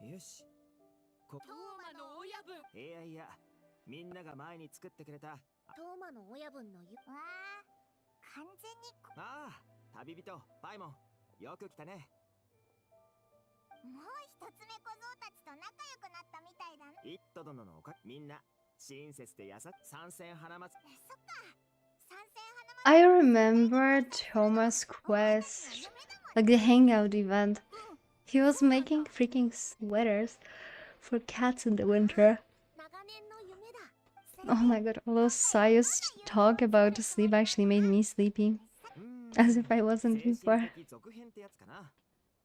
よし。トーマの親分。いやいや、みんなが前に作ってくれた。トーマの親分のわあ、完全に。ああ、旅人パイモン、よく来たね。もう一つ目小僧たちと仲良くなったみたいだね。イット殿のおかみんな親切で参戦花祭り。そっか。参戦花祭り。I remember Thomas' quest, like the hangout event. He was making freaking sweaters for cats in the winter. Oh my god, all those Sayus talk about sleep actually made me sleepy. As if I wasn't before.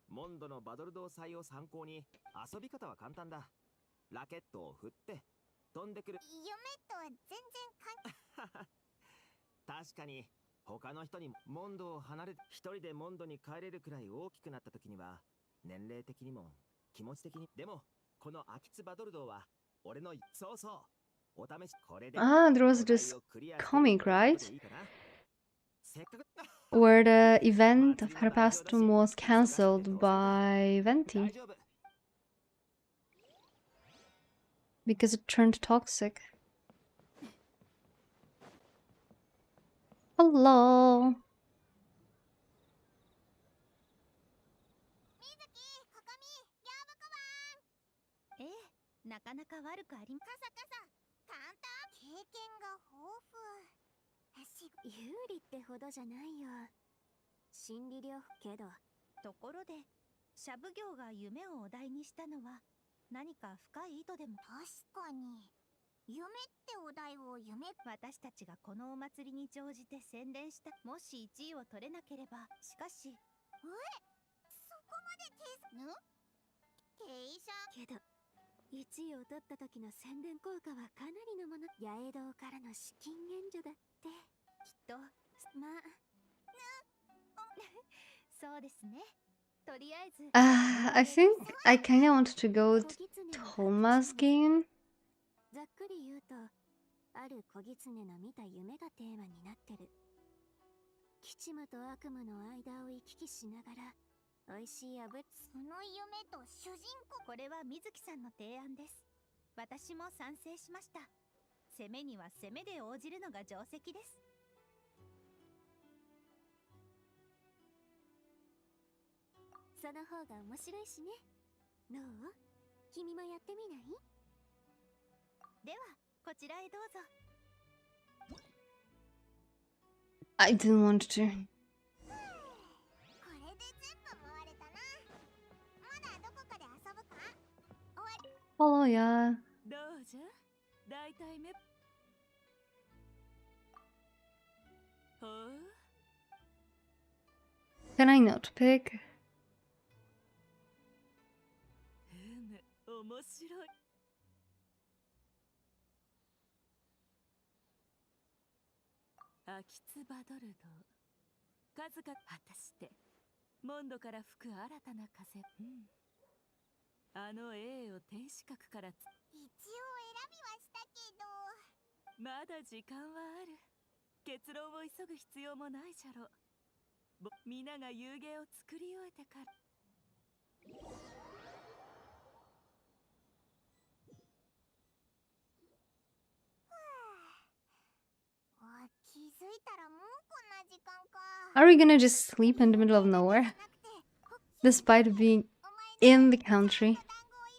モンドのバドルド祭を参考に遊び方は簡単だ。ラケットを振って飛んでくる。夢とは全然関係。確かに他の人にモンドを離れて一人でモンドに帰れるくらい大きくなった時には年齢的にも気持ち的にでもこの秋津バドルドは俺のそうそうお試しこれで。Ah, there was this comic, right? Where the event of Harpastum was cancelled by Venti because it turned toxic. Hello. なかなか悪くありまカサカサ簡単。経験が豊富。有利ってほどじゃないよ。心理療法けど。ところでシャブ業が夢をお題にしたのは何か深い意図でも。確かに夢ってお題を私たちがこのお祭りに乗じて宣伝した。もし1位を取れなければしかしそこまで計算けど1位を取った時の宣伝効果はかなりのもの。八重堂からの資金援助だってきっとまあそうですね。とりあえず I think I kinda wanted to go to Thomas' game. ざっくり言うとある小狐の見た夢がテーマになってる。吉夢と悪夢の間を行き来しながら美味しいその夢と主人公。これは水木さんの提案です。私も賛成しました。攻めには攻めで応じるのが定石です。その方が面白いしね。どう？君もやってみない？ではこちらへどうぞ。I didn't want to. Oh yeah. どうじゃ？大体目 Can I not pick? 面白い。秋津バドルド、数々果たしてモンドから吹く新たな風。あの A を天使閣から一応選びはしたけど、まだ時間はある。結論を急ぐ必要もないじゃろ。皆が遊芸を作り終えてから。気づいたらもうこんな時間か。 Are we gonna just sleep in the middle of nowhere? Despite being in the country. そんなわ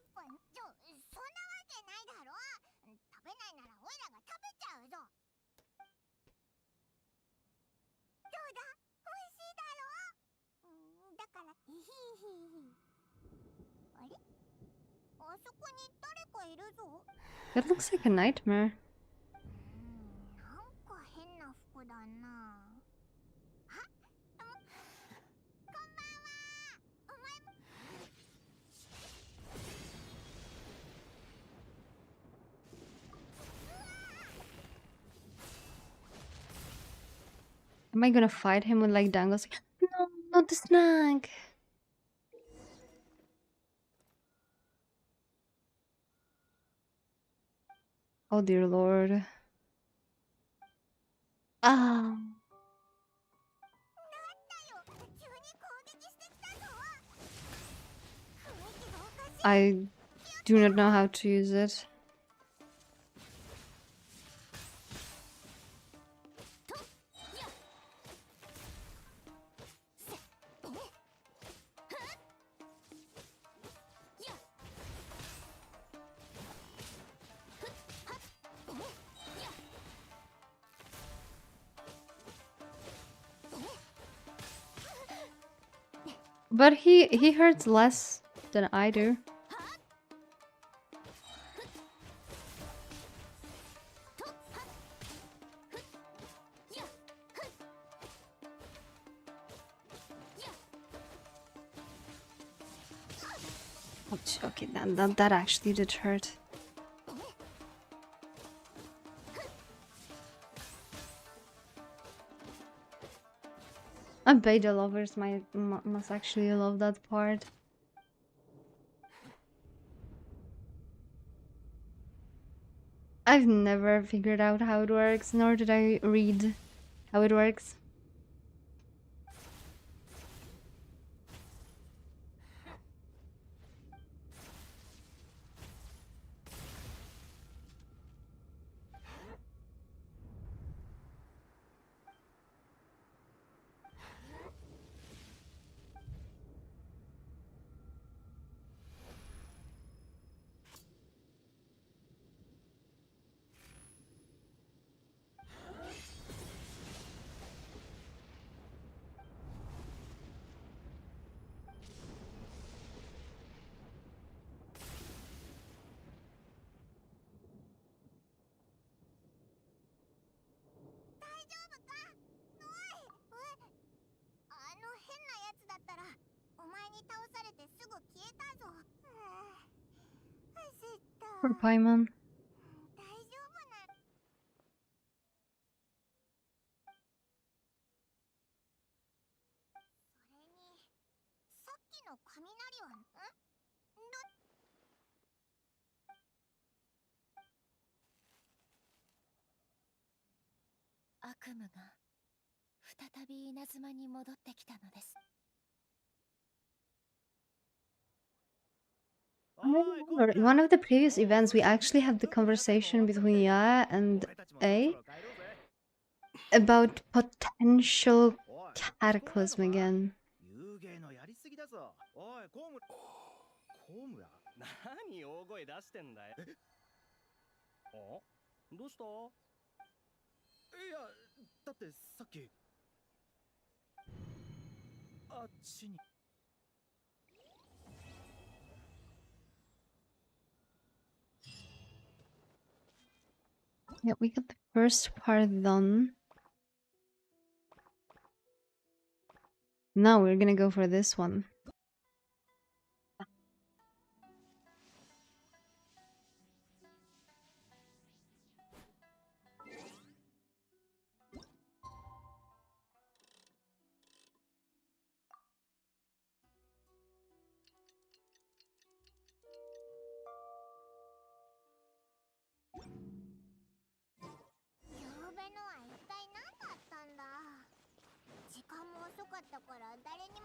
けないだろ。食べないならオイラが食べちゃうぞ。どうだ、美味しいだろ。だからヒヒヒ。あれ、あそこに誰かいるぞ。 That looks like a nightmare. なんか変な服だな。あ、こんばんは。お前も。 Am I gonna fight him with like dangles? No, not the snack. Oh dear lord. Ah. I do not know how to use it. But he hurts less than I do. Ouch, okay, that actually did hurt. I bet the lovers must actually love that part. I've never figured out how it works, nor did I read how it works. Poor Paimon. I remember in one of the previous events we actually had the conversation between Nyaehh and A about potential cataclysm again. 何大声出してんだよ。あ、どうした？いや、だってさっきあっちに。Yeah, we got the first part done. Now we're gonna go for this one.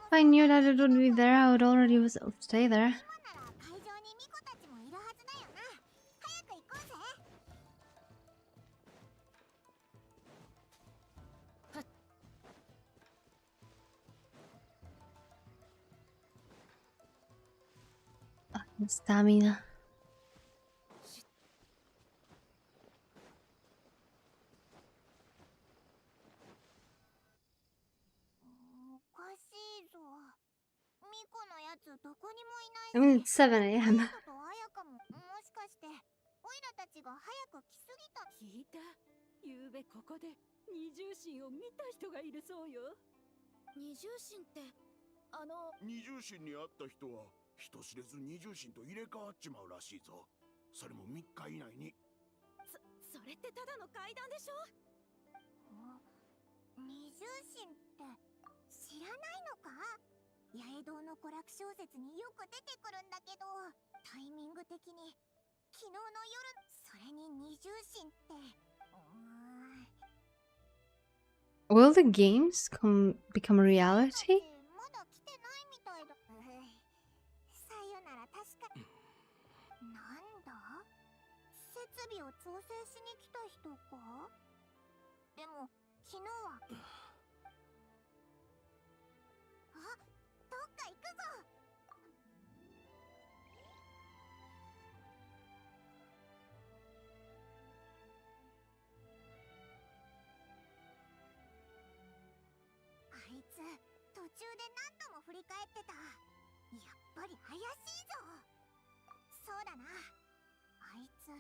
If I knew that it would be there, I would already stay there. Stamina. I mean, it's 7 a.m. 聞いた。ゆうべここで二重心を見た人がいるそうよ。二重心って二重心に会った人は人知れず二重心と入れ替わっちまうらしいぞ。それも3日以内に。それってただの怪談でしょ。二重心って知らないのか？八重堂の娯楽小説によく出てくるんだけど、タイミング的に昨日の夜、それに二重心って。Will the games become reality? まだ来てないみたいだ。さよなら確か。なんだ？設備を調整しに来た人か？でも昨日は。あ、どっか行くぞ。あいつ途中で何度も振り返ってた。やっぱり怪しいぞ。そうだな、あいつ。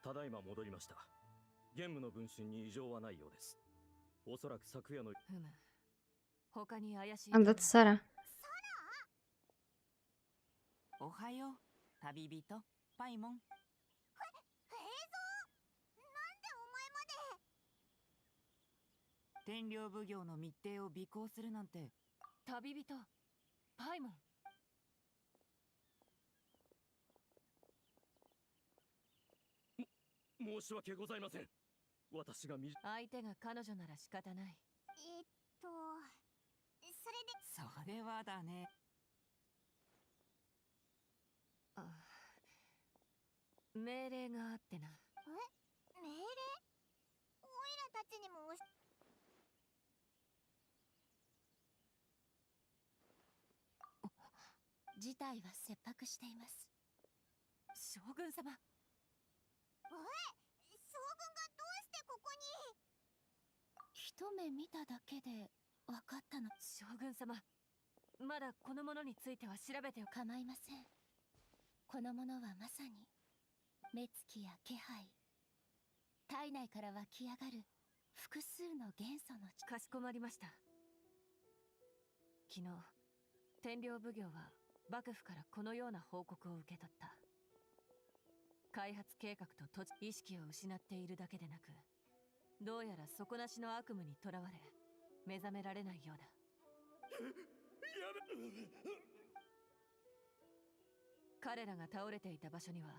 ただいま戻りました。ゲームの分身に異常はないようです。おそらく昨夜の。他に怪しい。And that's Sarah. おはよう、旅人、パイモン。天領奉行の密偵を尾行するなんて。旅人、パイモン。申し訳ございません。私が相手が彼女なら仕方ない。それで。それはだね。命令があってな。命令？オイラたちにも事態は切迫しています。将軍様。将軍がどうしてここに？一目見ただけで分かったの。将軍様、まだこの者については調べて。構いません。この者はまさに目つきや気配、体内から湧き上がる複数の元素の。かしこまりました。昨日天領奉行は幕府からこのような報告を受け取った。開発計画と意識を失っているだけでなく、どうやら底なしの悪夢にとらわれ目覚められないようだ。彼らが倒れていた場所には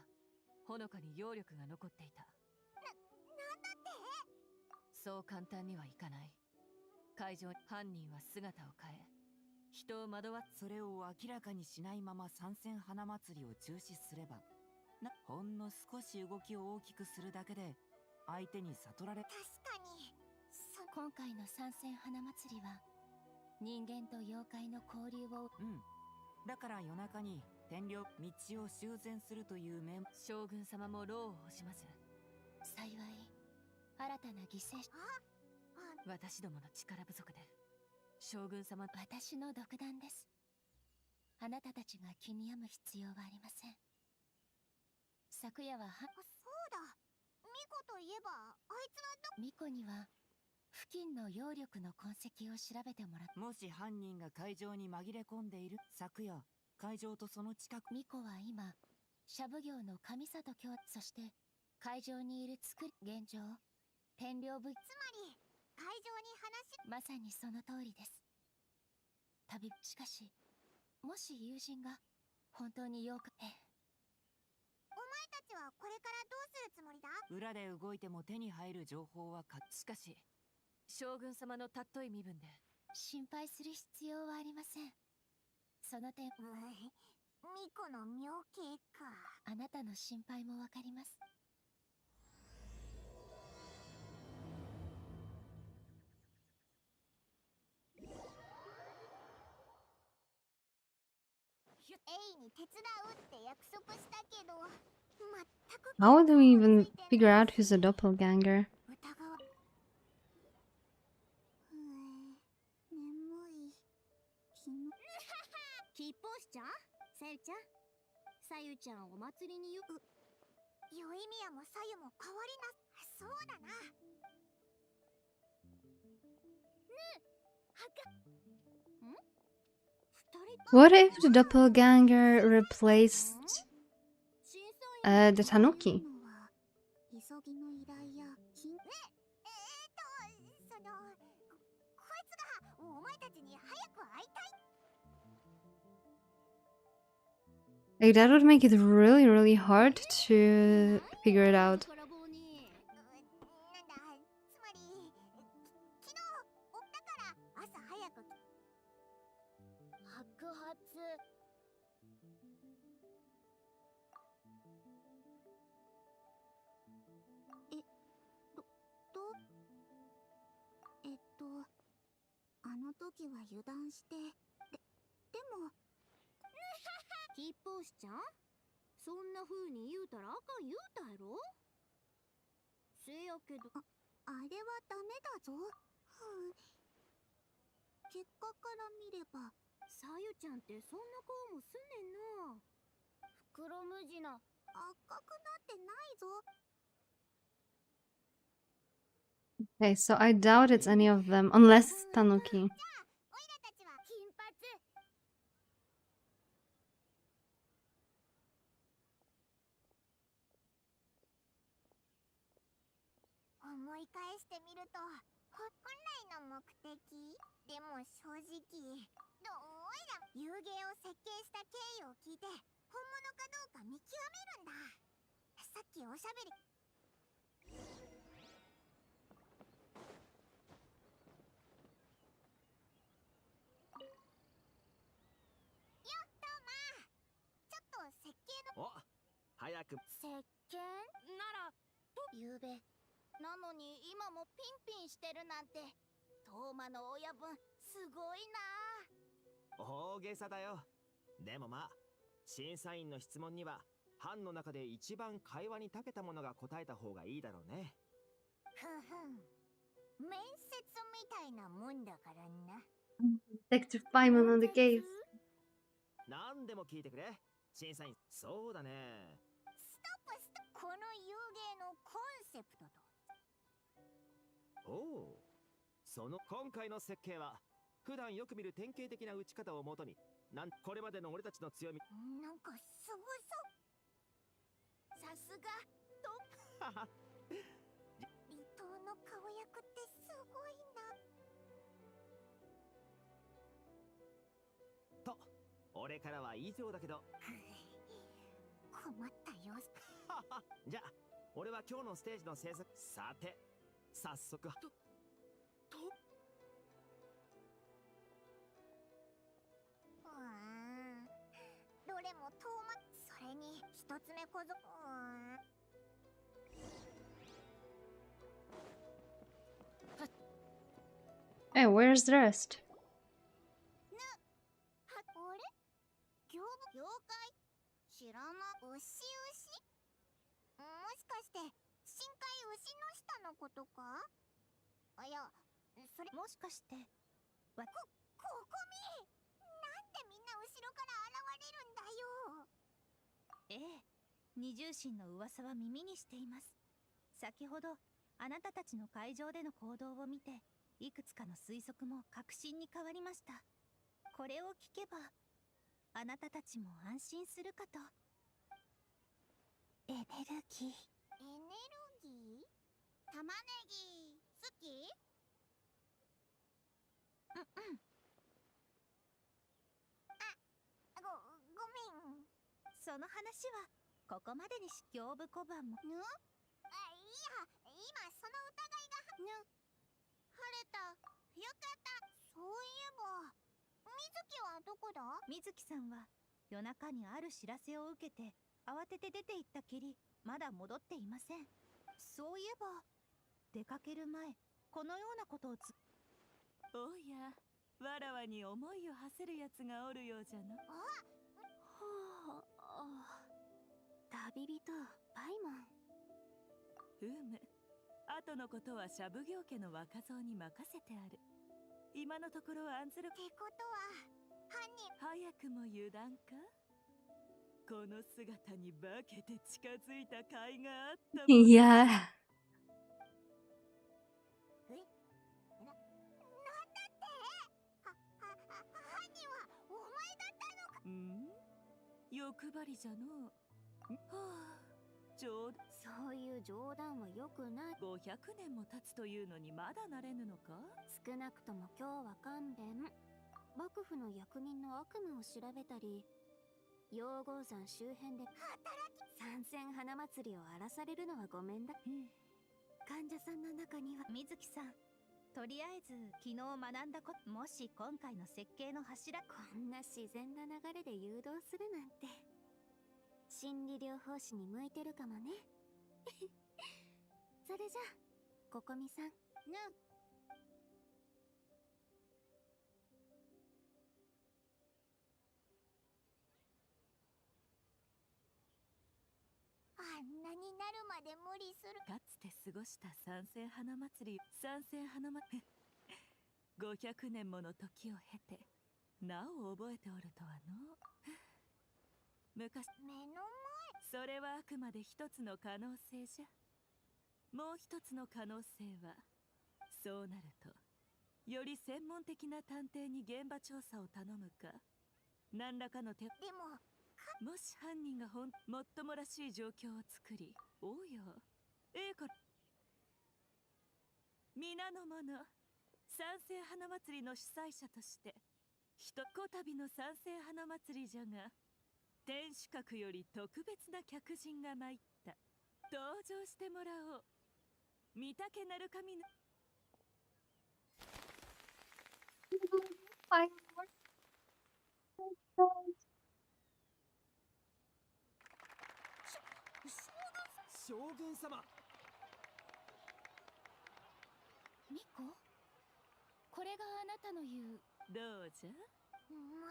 ほのかに揚力が残っていた。なんだって？そう簡単にはいかない。会場に犯人は姿を変え、人を惑わそれを明らかにしないまま参戦花祭りを中止すれば、ほんの少し動きを大きくするだけで相手に悟られ。確かに。今回の参戦花祭りは人間と妖怪の交流を。だから夜中に天領道を修繕するという面。将軍様も労を惜しまず。幸い新たな犠牲者。私どもの力不足で将軍様。私の独断です。あなたたちが気に病む必要はありません。昨夜はそうだ、巫女といえばあいつはミコには付近の揚力の痕跡を調べてもらっもし犯人が会場に紛れ込んでいる昨夜会場とその近くミコは今シャブ業の上里京そして会場にいる作り現状天領部つまり会場に話まさにその通りです。しかしもし友人が本当にお前たちはこれからどうするつもりだ？裏で動いても手に入る情報はしかし将軍様の尊い身分で心配する必要はありません。その点ミコの妙計か。あなたの心配もわかります。エイに手伝うって約束したけど、全く How do we even figure out who's a doppelganger? 眠い。キッポーシちゃん、さゆちゃん、さゆちゃんお祭りによく。よいみやもさゆも変わりな。そうだな。What if the doppelganger replaced the Tanuki? 急ぎの依頼やそのこいつがお前たちに早く会いたい。 Like, that would make it really, really hard to figure it out. あの時は油断して、でもキッポーシちゃん、そんな風に言うたらあかん言うたやろ。せやけどあれはダメだぞ。結果から見ればさゆちゃんってそんな顔もすんねんな。袋無地な赤くなってないぞ。 Okay, so I doubt it's any of them, unless Tanuki. 思い返してみると、本来の目的でも正直おいら遊芸を設計した経緯を聞いて本物かどうか見極めるんだ。さっきおしゃべり設計の早く石鹸ならゆうべなのに今もピンピンしてるなんてトーマの親分すごいな。大げさだよ。でもまあ審査員の質問には班の中で一番会話に長けたものが答えた方がいいだろうね。面接みたいなもんだからな。Detective Paimon on the case. 何でも聞いてくれ審査員。そうだね。ストップこの遊芸のコンセプトと。おお、その今回の設計は普段よく見る典型的な打ち方をもとにこれまでの俺たちの強み。なんかすごそう。さすがトップ。離島の顔役ってすごいな。と俺からは以上だけど困った様子。じゃあ俺は今日のステージの制作。さて早速どれも遠それに一つ目小僧。Hey, where's the rest? あれ業界知らな。牛もしかして深海牛の下のことか。いやそれもしかしてここみなんでみんな後ろから現れるんだよ。ええ、二重心の噂は耳にしています。先ほどあなたたちの会場での行動を見て、いくつかの推測も確信に変わりました。これを聞けばあなたたちも安心するかと。エネルギー。エネルギー？玉ねぎ好き？うん。ごめん。その話はここまでにし、胸部小判も。いや、今その疑いが。晴れた。よかった。そういえば、水木はどこだ？水木さんは夜中にある知らせを受けて慌てて出て行ったきり、まだ戻っていません。そういえば出かける前、このようなことをおや、わらわに思いを馳せるやつがおるようじゃな。旅人パイモン。後のことはシャブ業家の若造に任せてある。今のところ案ずる。ってことは犯人。早くも油断か。この姿に化けて近づいた甲斐があったもん。いや。なんだって？犯人はお前だったのか？欲張りじゃのう。そういう冗談はよくない。500年も経つというのにまだ慣れぬのか？少なくとも今日は勘弁。幕府の役人の悪夢を調べたり、陽光山周辺で三千花祭りを荒らされるのはごめんだ。患者さんの中には。水木さん、とりあえず昨日学んだこと、もし今回の設計の柱。こんな自然な流れで誘導するなんて、心理療法士に向いてるかもね。それじゃあここみさん。あんなになるまで無理する。かつて過ごした三千花祭り、500年もの時を経てなお覚えておるとはの。昔。目の前。それはあくまで一つの可能性じゃ。もう一つの可能性は、そうなるとより専門的な探偵に現場調査を頼むか、何らかの手。でももし犯人がもっともらしい状況を作り、おうよ、皆の者、三千花祭りの主催者としてこたびの三千花祭りじゃが、天守閣より特別な客人が参った。登場してもらおう。御嶽なる神の。将軍様。ミコ、これがあなたの言う。どうじゃ。ま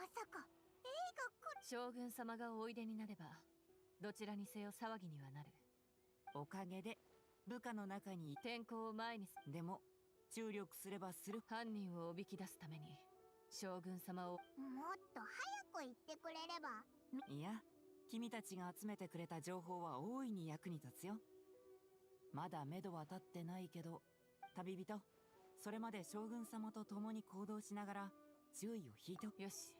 さか将軍様がおいでになれば、どちらにせよ騒ぎにはなる。おかげで部下の中に天候を前にでも注力すればする。犯人をおびき出すために将軍様を。もっと早く言ってくれれば。いや、君たちが集めてくれた情報は大いに役に立つよ。まだ目処は立ってないけど、旅人、それまで将軍様と共に行動しながら注意を引いて。よし。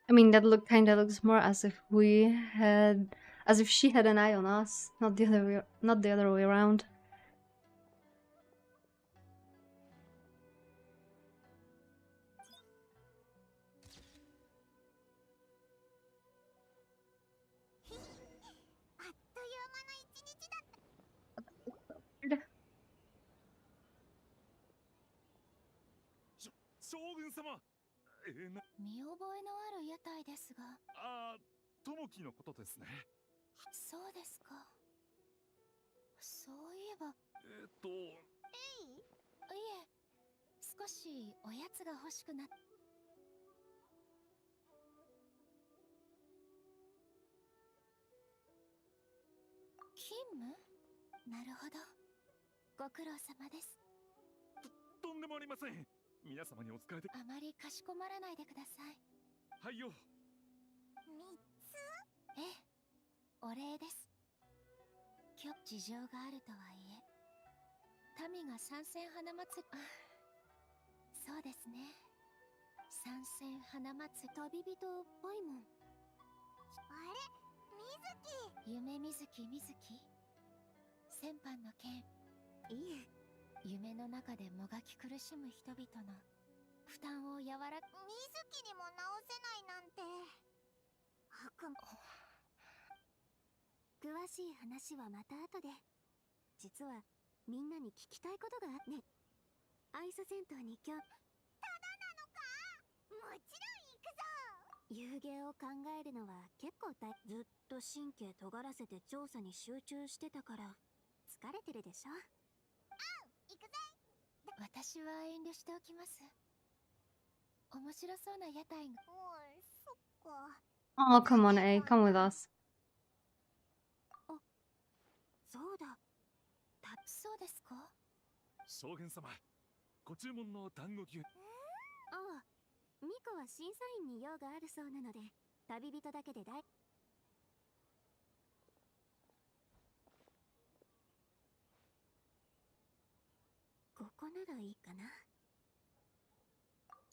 I mean, that kind of looks more as if she had an eye on us, not the other way around.見覚えのある屋台ですが。友樹のことですね。そうですか。そういえば。いえ、少しおやつが欲しくなっ。勤務？なるほど。ご苦労様です。とんでもありません。皆様にお疲れで。あまりかしこまらないでください。はいよ。3つ？ええ、お礼です。今日事情があるとはいえ、民が参戦花祭り、そうですね。参戦花祭り、旅人ポイモン。あれ、水木。夢水木水木。先般の件。いえ、夢の中でもがき苦しむ人々の負担を和ら水木にも直せないなんて。悪夢。詳しい話はまた後で。実はみんなに聞きたいことがあね。アイスセンターに今日。ただなのか？もちろん行くぞ。遊芸を考えるのは結構ずっと神経尖らせて調査に集中してたから疲れてるでしょ。行くぜ。私は遠慮しておきます。面白そうな屋台が。おい、そっか。Oh, come on, A. Come with us. そうだ。そうですか？将軍様、ご注文の団子牛。ああ、ミコは審査員に用があるそうなので、旅人だけでここならいいかな。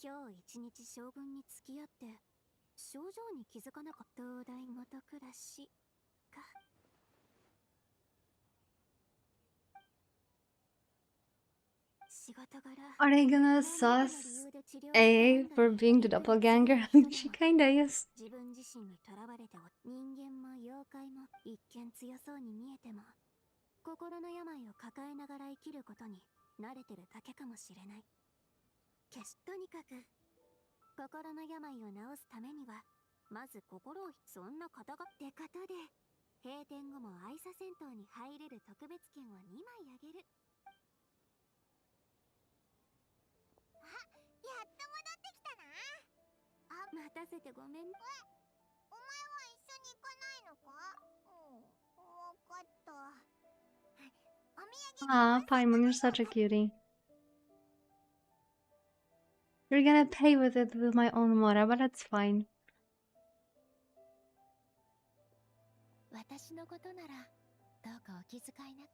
今日一日将軍に付き合って症状に気づかなかった。東大元暮らしか。仕事柄 Are they gonna sus A for being the doppelganger? She kinda is. 自分自身にとらわれて人間も妖怪も一見強そうに見えても心の病を抱えながら生きることに慣れてるだけかもしれない。とにかく心の病を治すためにはまず心をそんな方がって方で閉店後も愛沙銭湯に入れる特別券を2枚あげる。やっと戻ってきたな。待たせてごめん。お前は一緒に行かないのか？わかった。お土産。Ah, Paimon, you're such a cutie. You're gonna pay with it with my own mora, but that's fine. 私のことならどうかお気遣いなく。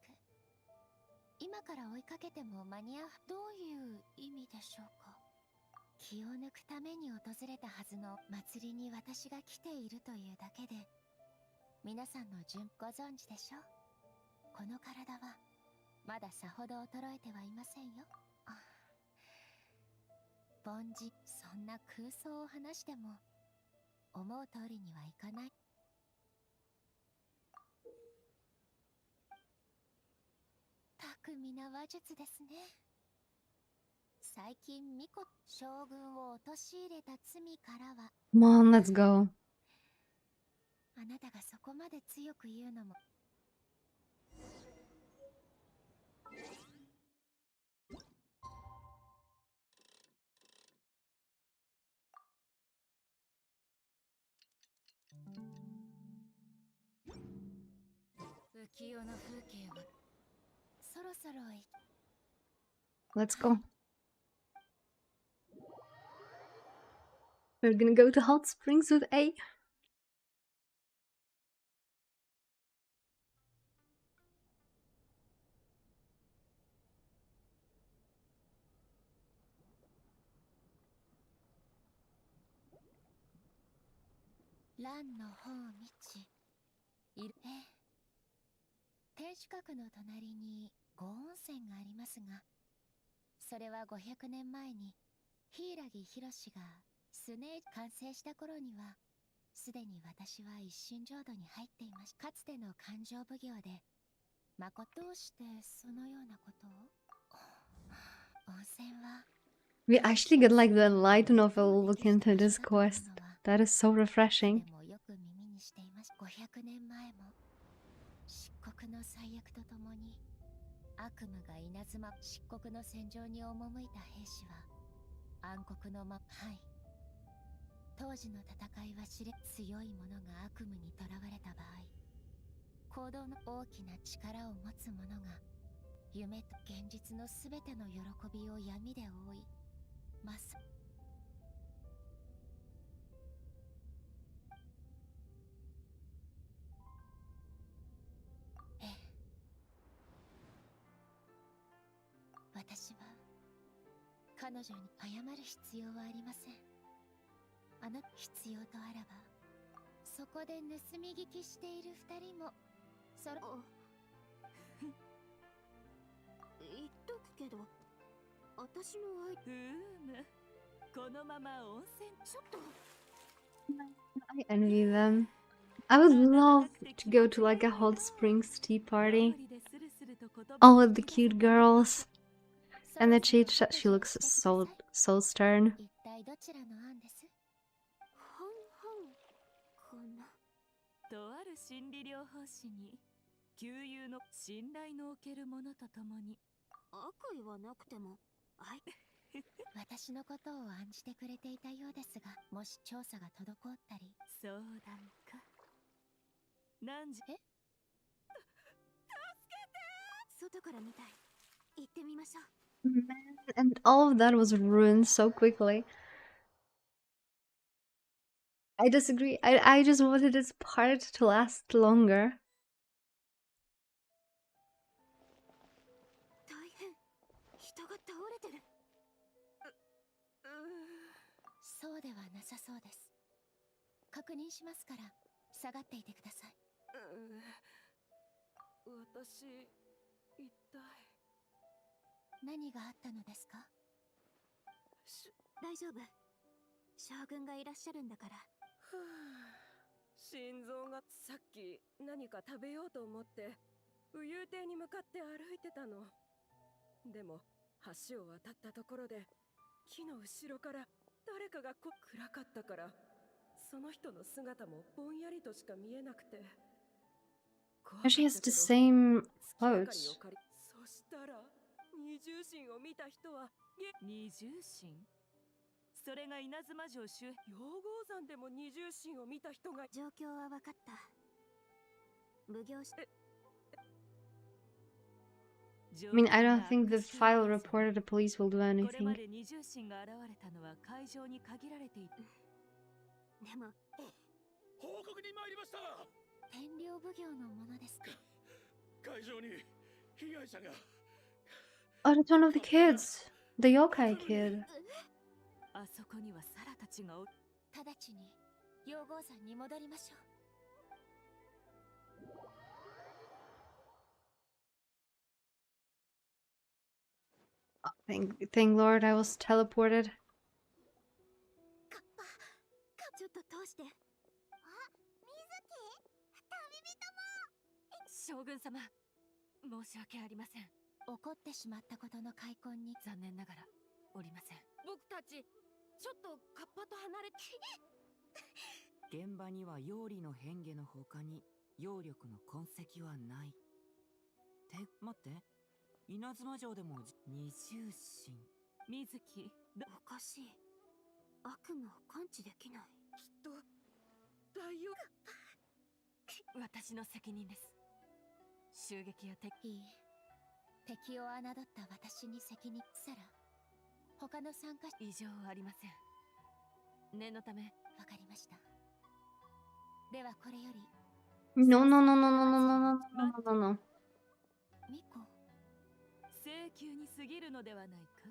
今から追いかけても間に合う。どういう意味でしょうか？気を抜くために訪れたはずの祭りに私が来ているというだけで皆さんのご存知でしょ？この体はまださほど衰えてはいませんよ。凡人、そんな空想を話しても思う通りにはいかない。巧みな話術ですね。最近ミコ将軍を陥れた罪からは。 Come on, let's go. あなたがそこまで強く言うのも。浮世の風景はそろそろLet's go. We're gonna go to hot springs with A. 蘭の方道いる。天守閣の隣に御温泉がありますが、それは500年前に柊博がスネー完成した頃にはすでに私は一瞬浄土に入っていました。かつての勘定奉行で誠どうしてそのようなことを。温泉は We actually get like the light novel look into this quest. That is so refreshing. でもよく耳にしています。500年前も漆黒の災厄とともに悪夢が稲妻漆黒の戦場に赴いた兵士は暗黒のはい、当時の戦いは強い者が悪夢にとらわれた場合行動の大きな力を持つ者が夢と現実のすべての喜びを闇で覆います。ええ、私は彼女に謝る必要はありません。あの必要とあらば、そこで盗み聞きしている二人もそろ言っとくけど、私の愛このまま温泉ちょっと I envy them. I would love to go to like a hot springs tea party. All with the cute girls. And the Chicha, she looks so stern. 一体どちらの案です？とある心理療法士に旧友の信頼のおけるものとともに悪意はなくても私のことを案じてくれていたようですが、もし調査が滞ったり。相談か。何時？助けて！外から見たい。行ってみましょう。And all of that was ruined so quickly. I disagree. I just wanted this part to last longer. 大変。人が倒れてる。そうではなさそうです。確認しますから下がっていてください。私一体何があったのですか？大丈夫。将軍がいらっしゃるんだから。心臓がさっき何か食べようと思って浮遊亭に向かって歩いてたの。でも橋を渡ったところで木の後ろから誰かが暗かったからその人の姿もぼんやりとしか見えなくて。 She has the same clothes. そしたら二重心を見た人は二重心？それが稲妻城周辺。陽号山でも二重心を見た人が。状況は分かった。奉行所。I mean, I don't think the file reported the police will do これ anything. まで二重心が現れたのは会場に限られていた。でも報告に参りました。天領奉行のものですか？会場に被害者が。 Oh, that's one of the kids. The yokai kid. あそこにはサラたちが直ちに陽号山に戻りましょう。Thank Lord I was teleported. ちょっと通して。あ、水木、旅人も。将軍様、申し訳ありません。起こってしまったことの開墾に残念ながらおりません。僕たちちょっとカッパと離れて。現場には妖理の変化の他に妖力の痕跡はない。って待って、稲妻城でも二重心。水木、おかしい。悪夢を感知できない。きっと大王。私の責任です。襲撃や敵を侮った私に責任さら他の参加異常はありません。念のため。わかりました。ではこれより No, no, no, no, no, no, no, no, no, no, no. ミコ、請求に過ぎるのではないか。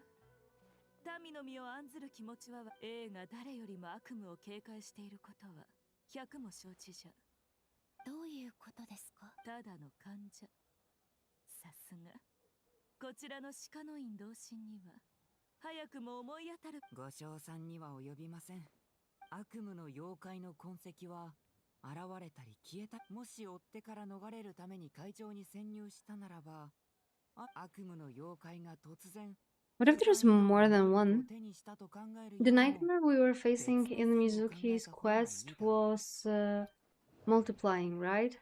民の身を案ずる気持ちはAが誰よりも悪夢を警戒していることは百も承知じゃ。どういうことですか？ただの患者。さすがこちらの鹿の院同心には早くも思い当たる。ご賞賛には及びません。悪夢の妖怪の痕跡は現れたり消えた。もし追ってから逃れるために会場に潜入したならば、悪夢の妖怪が突然。 What if there's more than one? The nightmare we were facing in Mizuki's quest was multiplying, right?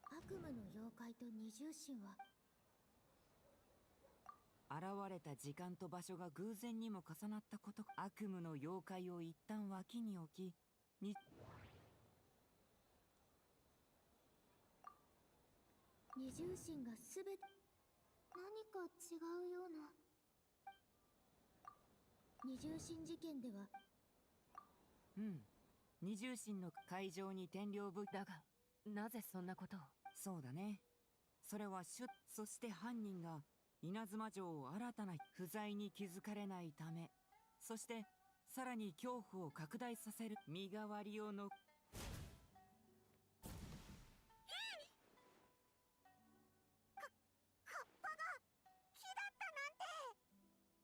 悪夢の妖怪と二重心は現れた時間と場所が偶然にも重なったこと。悪夢の妖怪を一旦脇に置き、二重心がすべて何か違うような。二重心事件では二重心の会場に天領部だが、なぜそんなことを。そうだね。それはそして犯人が稲妻城を新たな不在に気づかれないため、そしてさらに恐怖を拡大させる身代わりをの。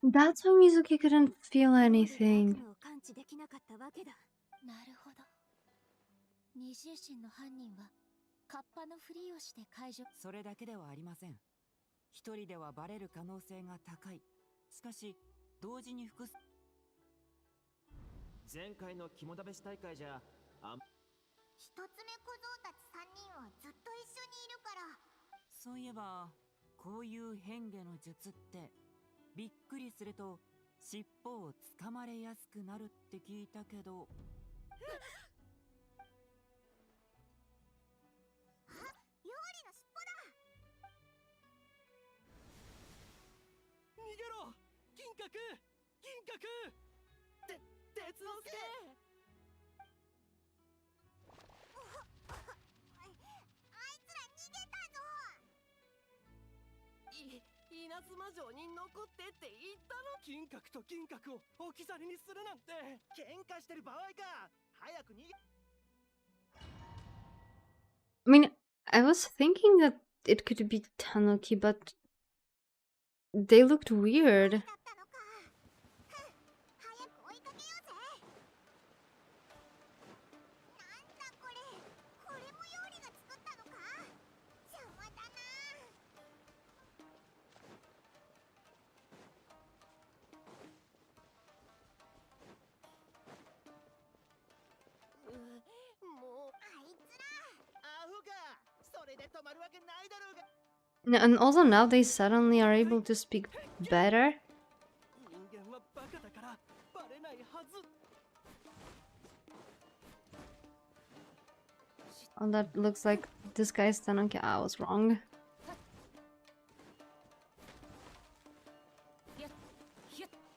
That's why Mizuki couldn't feel anything. 感知できなかったわけだ。なるほど。二重心の犯人はカッパのふりをして解除。それだけではありません。一人ではバレる可能性が高い。しかし同時に複数。前回の肝試し大会じゃ一つ目小僧たち3人はずっと一緒にいるから。そういえばこういう変化の術ってびっくりすると尻尾をつかまれやすくなるって聞いたけど。料理の尻尾だ。逃げろ銀閣銀閣鉄之助。あいつら逃げたぞ。稲妻城に残ってって言ったの。金閣と銀閣を置き去りにするなんて喧嘩してる場合か。早く逃げ。I mean, I was thinking that it could be Tanuki, but they looked weird. もうあいつらアホか。それで止まるわけないだろうが。And also now they suddenly are able to speak better. 人間はバカだからバレないはず。 Oh, that looks like this guy's Tanuki. I was wrong.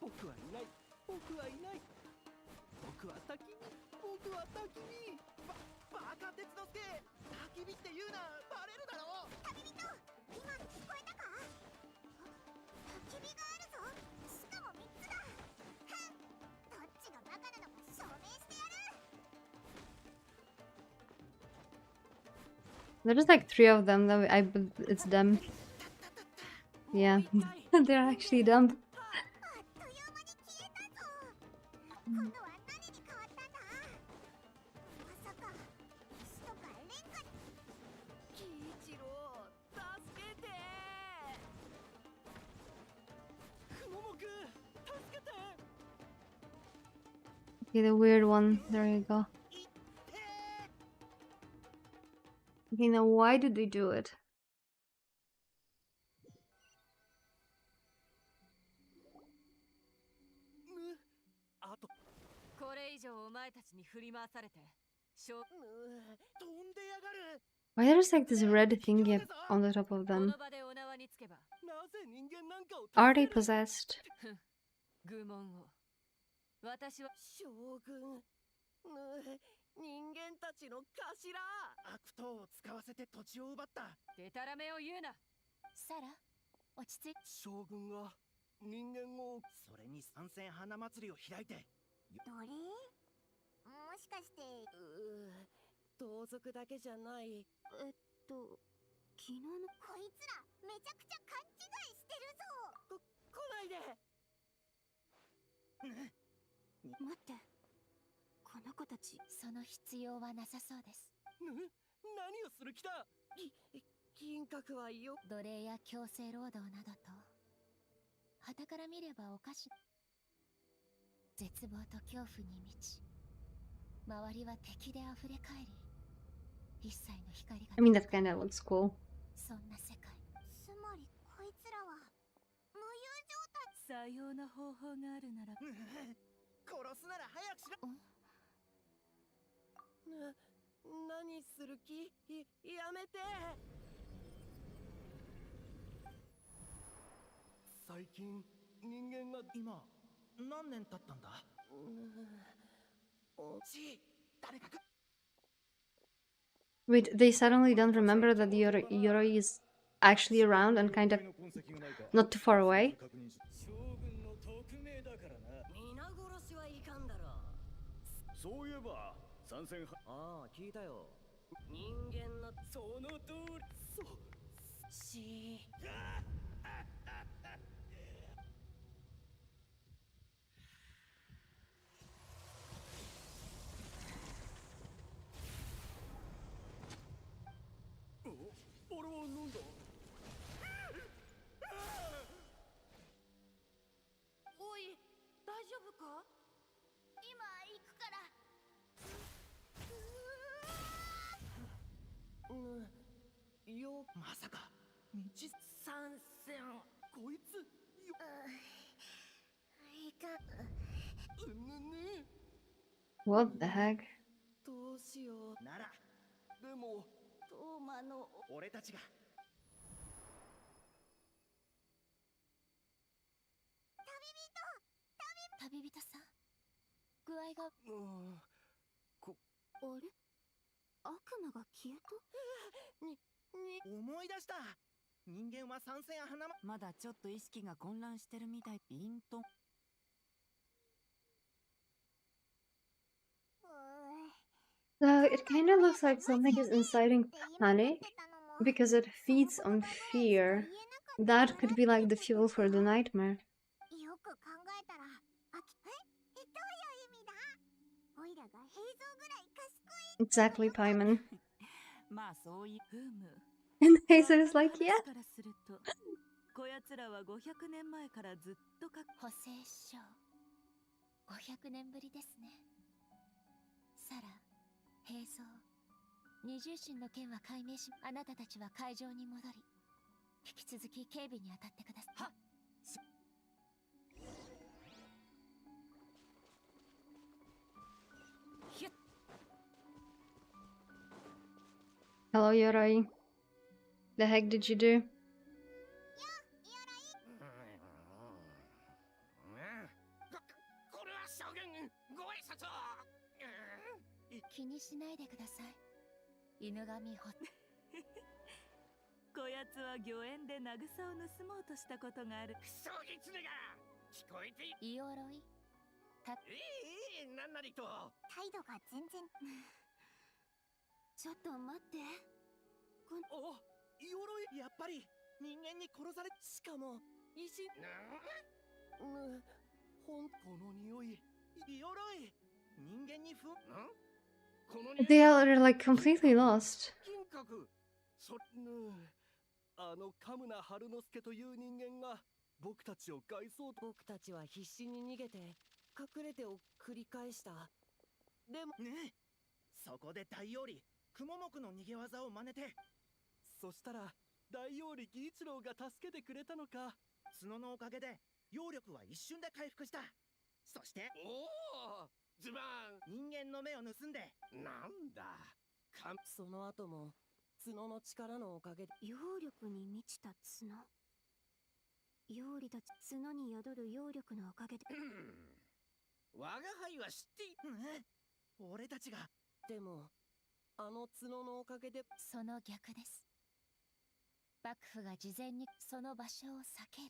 僕はいない。僕はいない。僕は焚き火。僕は焚き火。バカ鉄之助。焚き火って言うな。バレるだろ。旅人、今の聞こえたか。焚き火があるぞ。しかも3つだ。どっちがバカなのか証明してやる。 There's like 3 of them, though. It's them. Yeah, they're actually them. 今度は何に変わったんだ。まさか石とかレンガ。喜一郎、助けて。くももくん、助けて。 Okay, the weird one. There you go. Okay, now why did they do it? あとこれ以上お前たちに振り回されて飛んでやがる。 Why there's like this red thingy on the top of こ them? の場でお縄につけばなぜ人間なんかを Are they possessed? 愚問を。私は将軍。人間たちの頭。悪党を使わせて土地を奪った。デタラメを言うな。サラ、落ち着いて。将軍が人間を。それに参戦花祭りを開いて。どれ？もしかして。盗賊だけじゃない。昨日のこいつらめちゃくちゃ勘違いしてるぞ。来ないで。待って、この子たち。その必要はなさそうです。何をする気だ。金閣はよ。奴隷や強制労働などと傍から見ればおかしい。絶望と恐怖に満ち、周りは敵で溢れ返り、一切の光が。 I mean, that kind of looks cool. そんな世界。つまりこいつらは無友状態。さような方法があるなら殺すなら早くしろ。何する気？やめて。最近人間が今何年経ったんだ？誰か Wait, they suddenly don't remember that Yoroi is actually around and kind of not too far away? 皆殺しはいかんだろう。そういえば参戦はああ聞いたよ。人間のその通り俺はなんだ。おい、大丈夫か？今行くから。まさか道参戦。こいついかね。 What the heck? どうしよう。ならでもトーマの俺たちが旅人さん、具合が。あれ、悪魔が消えた？思い出した。人間は参戦花まだちょっと意識が混乱してるみたい。イント So it kind of looks like something is inciting panic because it feeds on fear. That could be like the fuel for the nightmare. よく考えたら、どういう意味だ？オイラが平蔵ぐらい賢い。 Exactly, Paimon. まあそういうふむ。 And Hazel is like, yeah. からすると、こやつらは500年前からずっと補正書。500年ぶりですね。サラ、平蔵、二重心の件は解明し、あなたたちは会場に戻り、引き続き警備に当たってください。はっ。Hello, Yoroi. The heck did you do? これは将軍ご挨拶を。気にしないでください。犬神ほこやつは御苑で渚を盗もうとしたことがある。クソギツネが聞こえていおろいなんなりと態度が全然。ちょっと待って。お、鎧やっぱり人間に殺され、しかも石この匂い、鎧人間にThey are like completely lost. 金閣あのカムナ春之助という人間が僕たちを害そうと。僕たちは必死に逃げて隠れてを繰り返した。でもね、そこで大王李雲目の逃げ技を真似て、そしたら大王李義一郎が助けてくれたのか。角のおかげで揚力は一瞬で回復した。そしておお、ズバン人間の目を盗んで。なんだその後も角の力のおかげで揚力に満ちた角。揚李たち角に宿る揚力のおかげで我が輩は知ってい俺たちが。でもあの角のおかげで。その逆です。幕府が事前にその場所を避ける。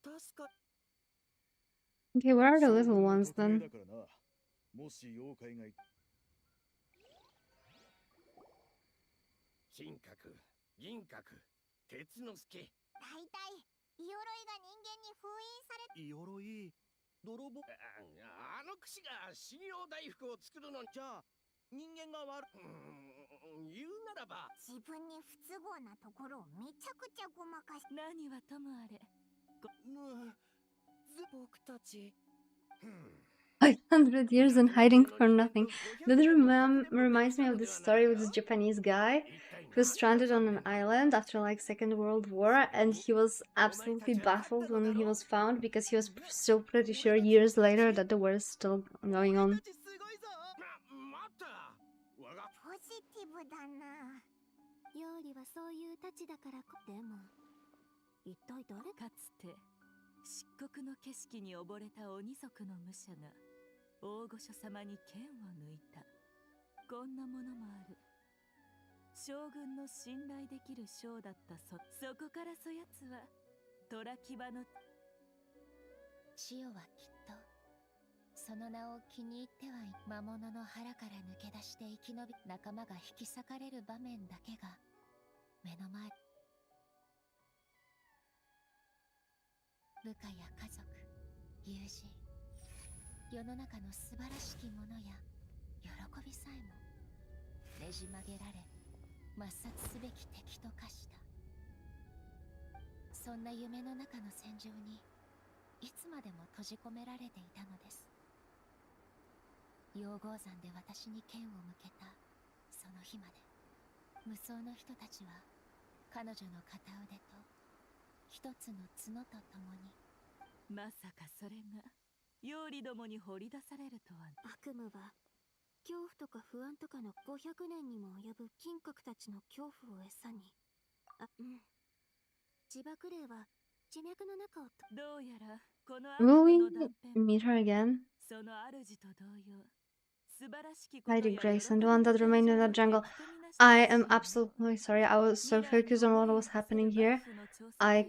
確か。 Okay, where are the little ones then? もし妖怪がい金閣、銀閣、鉄之助。大体鎧が人間に封印され。鎧泥棒。あの櫛が信用大福を作るのに。じゃあ人間が悪言うならば自分に不都合なところをめちゃくちゃごまかし。何はともあれ。僕たち。 500 years in hiding for nothing. That reminds me of this story with this Japanese guy who was stranded on an island after like Second World War, and he was absolutely baffled when he was found because he was still pretty sure years later that the war is still going on. ポジティブだな。料理はそういうたちだから。でも一体誰？かつて漆黒の景色に溺れた鬼族の武者が大御所様に剣を抜いた。こんなものもある。将軍の信頼できる将だった。そこからそやつは虎牙の千代はきっとその名を気に入ってはい魔物の腹から抜け出して生き延び、仲間が引き裂かれる場面だけが目の前。部下や家族、友人、世の中の素晴らしきものや喜びさえもねじ曲げられ抹殺すべき敵と化した。そんな夢の中の戦場にいつまでも閉じ込められていたのです。陽光山で私に剣を向けたその日まで、無双の人たちは彼女の片腕と一つの角とともに。まさかそれが妖理どもに掘り出されるとは。悪夢は恐怖とか不安とかの500年にも及ぶ金閣たちの恐怖を餌に。自爆霊は地脈の中を。どうやらこの悪 Will 夢 we の断片 meet her again? その主と同様素晴らしきこと Lady や Grace 喜 and び the one の that 成 remained 長 in を that jungle. 敵とみなし I am absolutely sorry. I was so focused on what was happening here. I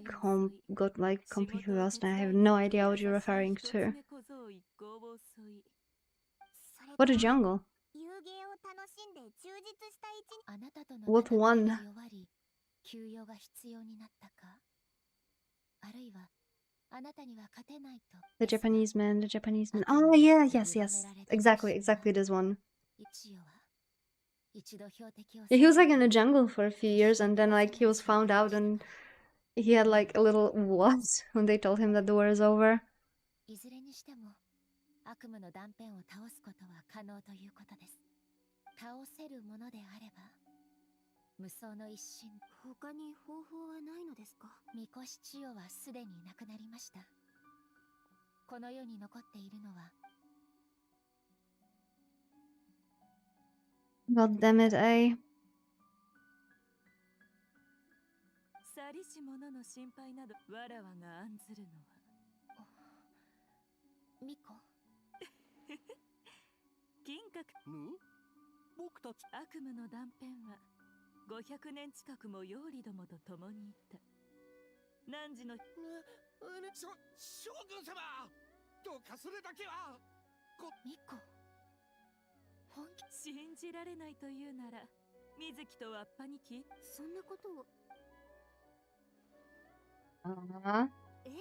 got like completely lost and I have no idea what you're referring to. What a jungle. 遊芸を楽しんで充実した一日。あなたとの What 戦い one? が弱り休養が必要になったか、あるいはあなたには勝てないと。 The Japanese man, the Japanese man. Oh yeah, yes, yes. Exactly this one. 千代は一度標的を Yeah, he was like in the jungle for a few years and then like he was found out and he had like a little what when they told him that the war is over. いずれにしても悪夢の断片を倒すことは可能ということです。倒せるものであれば無双の一心。他に方法はないのですか？三越千代はすでに亡くなりました。この世に残っているのは God damn it, eh? さりし者の心配などわらわが案ずるのはミコ金閣僕たち悪夢の断片は500年近くも妖理どもと共にいた。汝の将軍様、どうかそれだけは。ミコ、本気信じられないというなら水木とわっぱに聞い。そんなことを。ええ、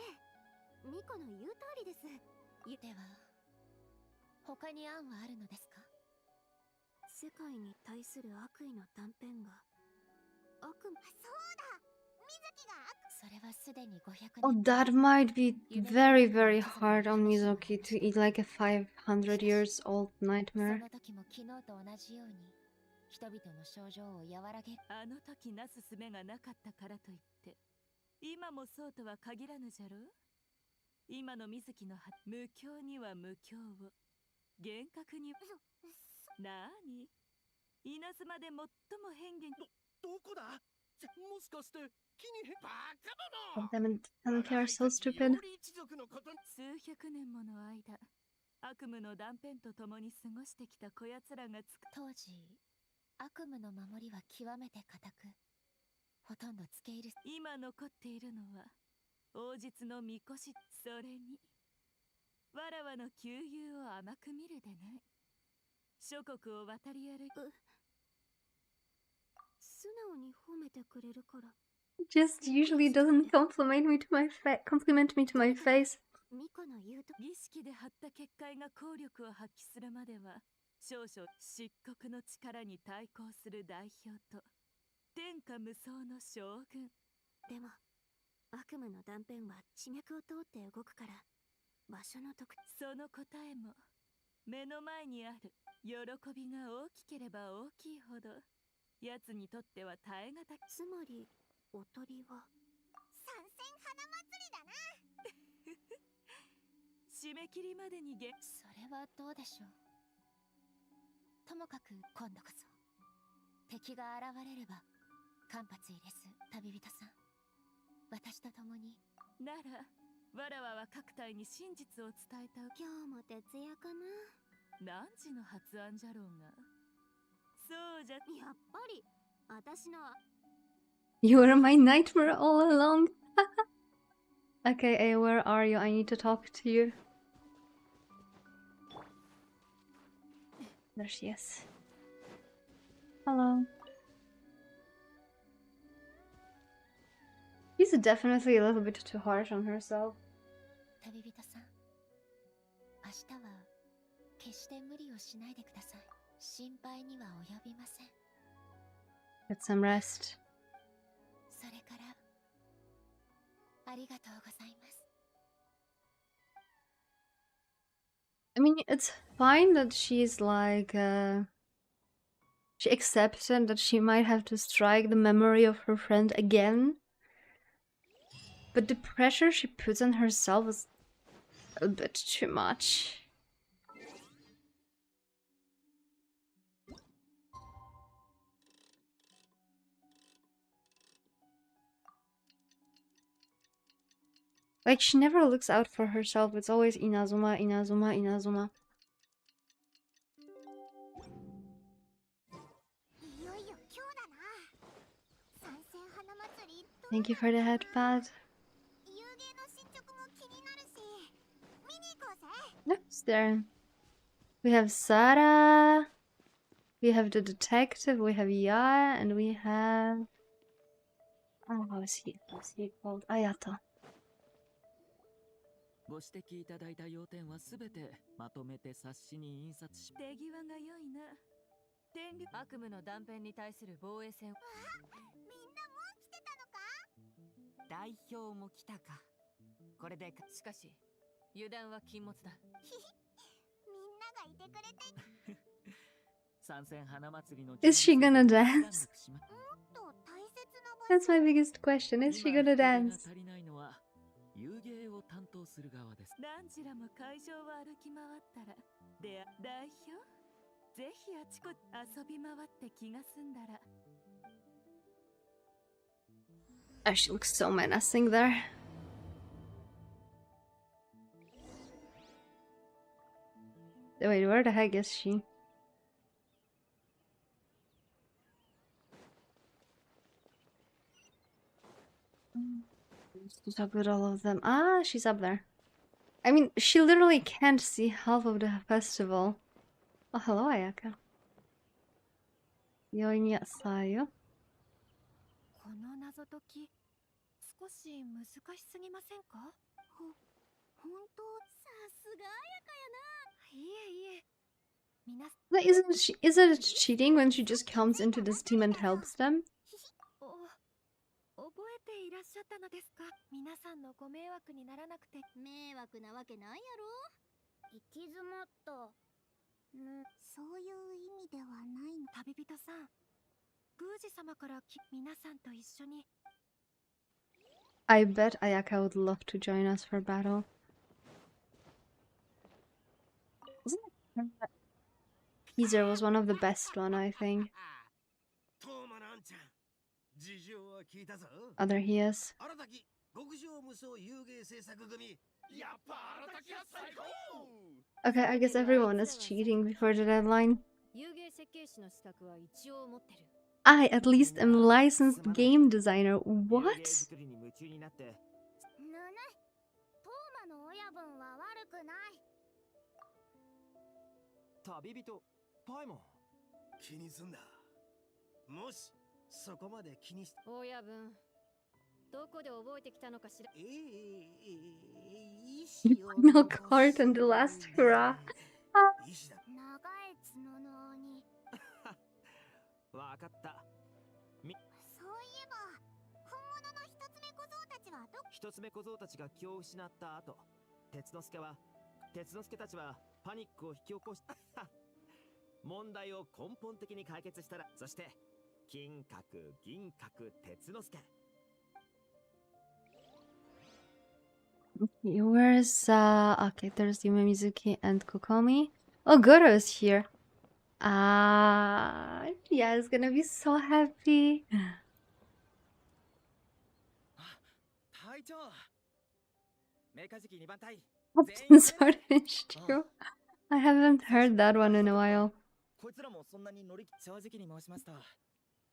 ミコの言う通りです。では他に案はあるのですか？世界に対する悪意の断片が悪夢。そうだ、水木が悪。それはすでに500 Oh, 年。 that might be very, very hard on Mizuki to eat like a 500 years old そ nightmare. の時も昨日と同じように人々の症状を和らげる。あの時なすすべがなかったからといって今もそうとは限らぬじゃろう。今の水木の無教には無教を厳格に。なーに稲妻で最も変幻。どこだ？もしかして木にバカ All them and they are so stupid. 数百年もの間悪夢の断片と共に過ごしてきたこやつらが当時悪夢の守りは極めて固く、ほとんど付け入る。今残っているのは王実のみこし。それにわらわの旧友を甘く見るでない。諸国を渡り歩く。素直に褒めてくれるから。 Just usually doesn't compliment me to my face. ミコの言うと。儀式で張った結界が効力を発揮するまでは少々漆黒の力に対抗する代表と天下無双の将軍。でも悪夢の断片は地脈を通って動くから場所の特。その答えも目の前にある。喜びが大きければ大きいほど奴にとっては耐え難い。つまりおとりは参戦花祭りだな。締め切りまでにそれはどうでしょう。ともかく今度こそ敵が現れれば間髪入れず旅人さん私と共に。ならわらわは各隊に真実を伝えた。今日も徹夜かな。何時の発案じゃろうが。そうじゃ。やっぱり私の。 You were my nightmare all along. Okay, A, where are you? I need to talk to you. There she is. Hello. She's definitely a little bit too harsh on herself. 旅人さん、明日は決して無理をしないでください。心配には及びません。 Get some rest. それからありがとうございます。 I mean, it's fine that she's like, she accepted that she might have to strike the memory of her friend again. But the pressure she puts on herself is a bit too much. Like, she never looks out for herself. It's always Inazuma, Inazuma, Inazuma. Thank you for the headpad. What's there? We have Sara. We have the detective. We have Ya, and we have. Oh, what's he called? Ayata. ご指摘いただいた要点はすべてまとめて冊子に印刷し。手際が良いな。天竜悪夢の断片に対する防衛戦。みんなもう来てたのか。代表も来たか。これでしかし油断は禁物だ。みんながいてくれて。参戦花祭りの。Is she gonna dance? That's my biggest question. Is she gonna dance? 足りないのは遊芸を担当する側です。何時らも会場を歩き回ったら、で、代表ぜひあちこち遊び回って気が済んだら。Oh, she looks so menacing there. Wait, where the heck is she? To talk with all of them. Ah, she's up there. I mean, she literally can't see half of the festival. Oh, hello, Ayaka. Yoimiya Sayo. この謎解き、少し難しすぎませんか？本当、さすが彩香やな。いえいえ。皆さん。 Like, is it cheating when she just comes into this team and helps them? 覚えていらっしゃったのですか？皆さんのご迷惑にならなくて。迷惑なわけないやろ。行き詰まった。そういう意味ではないの。旅人さん、宮司様から皆さんと一緒に。I bet Ayaka would love to join us for battle. Teaser was one of the best one, I think. Oh, there he is. Okay, I guess everyone is cheating before the deadline. I at least am licensed game designer. What? 旅人パイモン気にすんな。もしそこまで気にし親分どこで覚えてきたのかしら。No card in the last hurrah. 長い角の鬼。わかった。そういえば本物の一つ目小僧たちはどこ？一つ目小僧たちが気を失った後、鉄之助たちはパニックを引き起こし問題を根本的に解決したら、そして金閣銀閣鉄之助。Where's okay, there's Yume Mizuki and Kokomi. Oh, Goro is here. Yeah, it's gonna be so happy. Captain Sword HQ. I haven't heard that one in a while. こいつらもそんなに乗り正直に申しますと、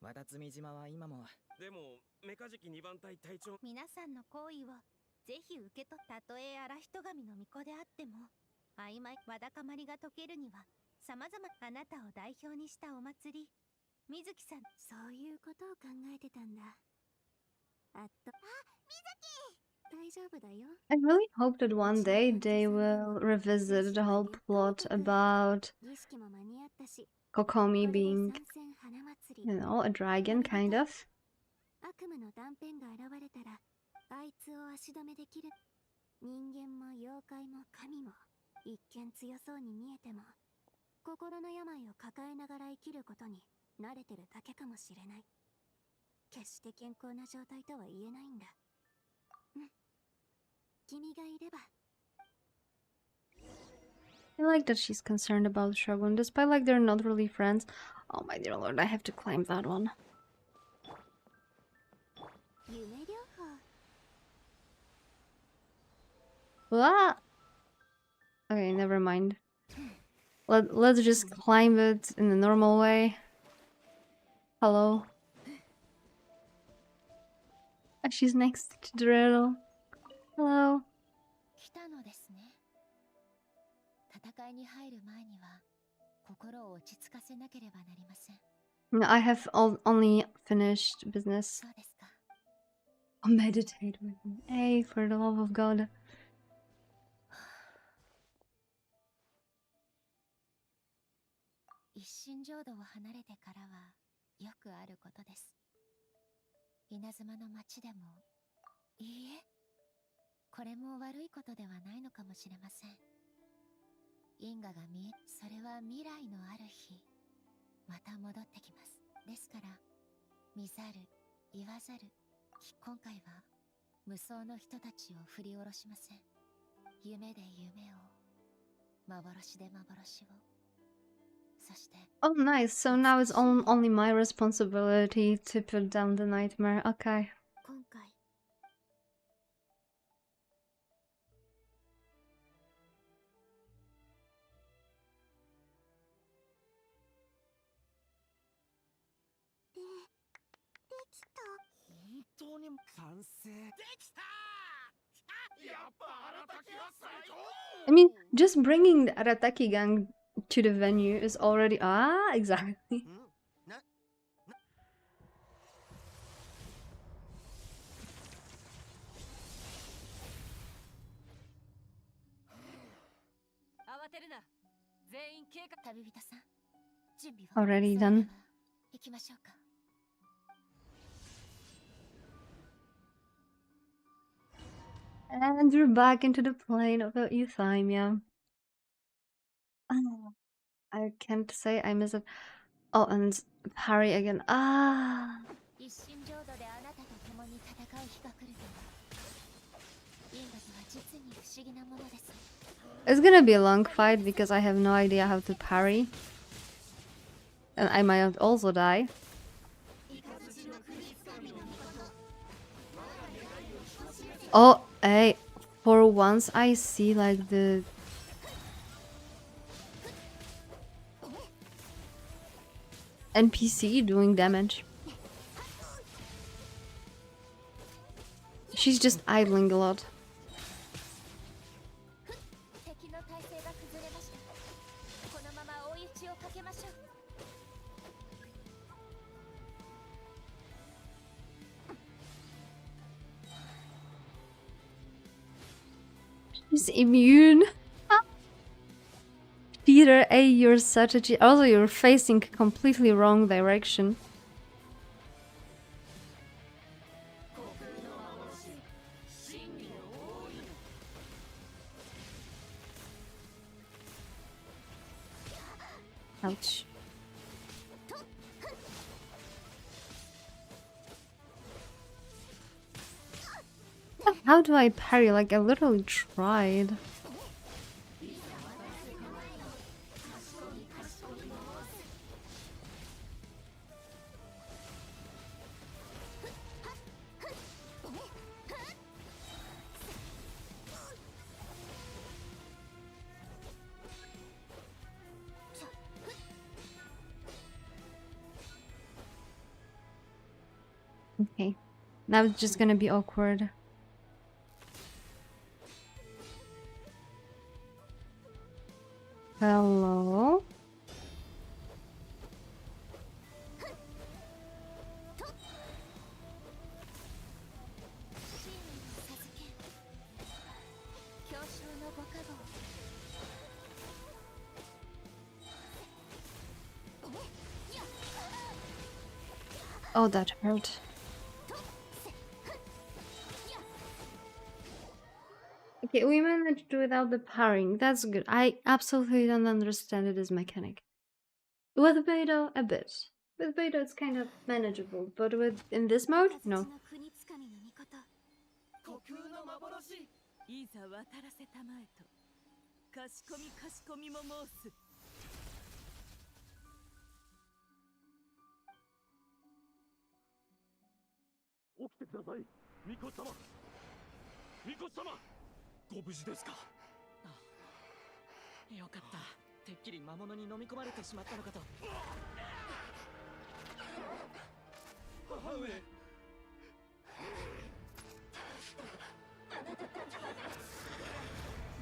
わだつみ島は今も。でもメカジキ2番隊隊長、皆さんの好意をぜひ受け取ったとえ荒人神の巫女であっても、曖昧わだかまりが解けるには様々。あなたを代表にしたお祭り、水木さん。そういうことを考えてたんだ。あと、あ、水木。大丈夫だよ。I really hope that one day they will revisit the whole plot about 儀式も間に合ったし、 Kokomi being, you know, a dragon, kind of. 悪夢の断片が現れたら、あいつを足止めできる。人間も妖怪も神も、一見強そうに見えても、心の病を抱えながら生きることに慣れてるだけかもしれない。決して健康な状態とは言えないんだ。うん。君がいれば。 I like that she's concerned about Shogun, despite like they're not really friends. Oh my dear lord, I have to climb that one. What? Okay, never mind. Let's just climb it in the normal way. Hello. She's next to Dreidel. Hello. 来たのですね。戦いに入る前には心を落ち着かせなければなりません。No, I have only finished business. そうですか。 Meditate with me. Hey, for the love of God. 一心浄土を離れてからはよくあることです。稲妻の町でも、いいえ、これも悪いことではないのかもしれません。因果が見え、それは未来のある日、また戻ってきます。ですから、見ざる、言わざる、今回は無双の人たちを振り下ろしません。夢で夢を、幻で幻を。Oh, nice. So now it's only my responsibility to put down the nightmare. Okay. 今回 本当に完成できた。やっぱ荒滝は最高。 I mean, just bringing the Arataki gang to the venue is already... exactly. 慌てるな。全員計画。旅人さん、準備は Already done. 行きましょうか。 And we're back into the plane of Euthymia. I can't say I miss it. Oh, and Harry again.一心浄土であなたと共に戦う日が来るとは、因果とは実に不思議なものです。 It's gonna be a long fight because I have no idea how to parry. And I might also die. Oh, hey, for once I see like the... NPC doing damage. She's just idling a lot. She's immune. Peter, A, you're such a... Also, you're facing completely wrong direction. Ouch. How do I parry? Like, I literally tried. Now it's just gonna be awkward. Hello? Oh, that hurt. Okay, we managed without the parrying. That's good. I absolutely don't understand it as mechanic. With Beidou, a bit. With Beidou, it's kind of manageable, but in this mode, no. いざ渡らせたまえとかしこみも申す。起きてください、巫女様。巫女様、ご無事ですか。よかった。てっきり魔物に飲み込まれてしまったのかと。母上。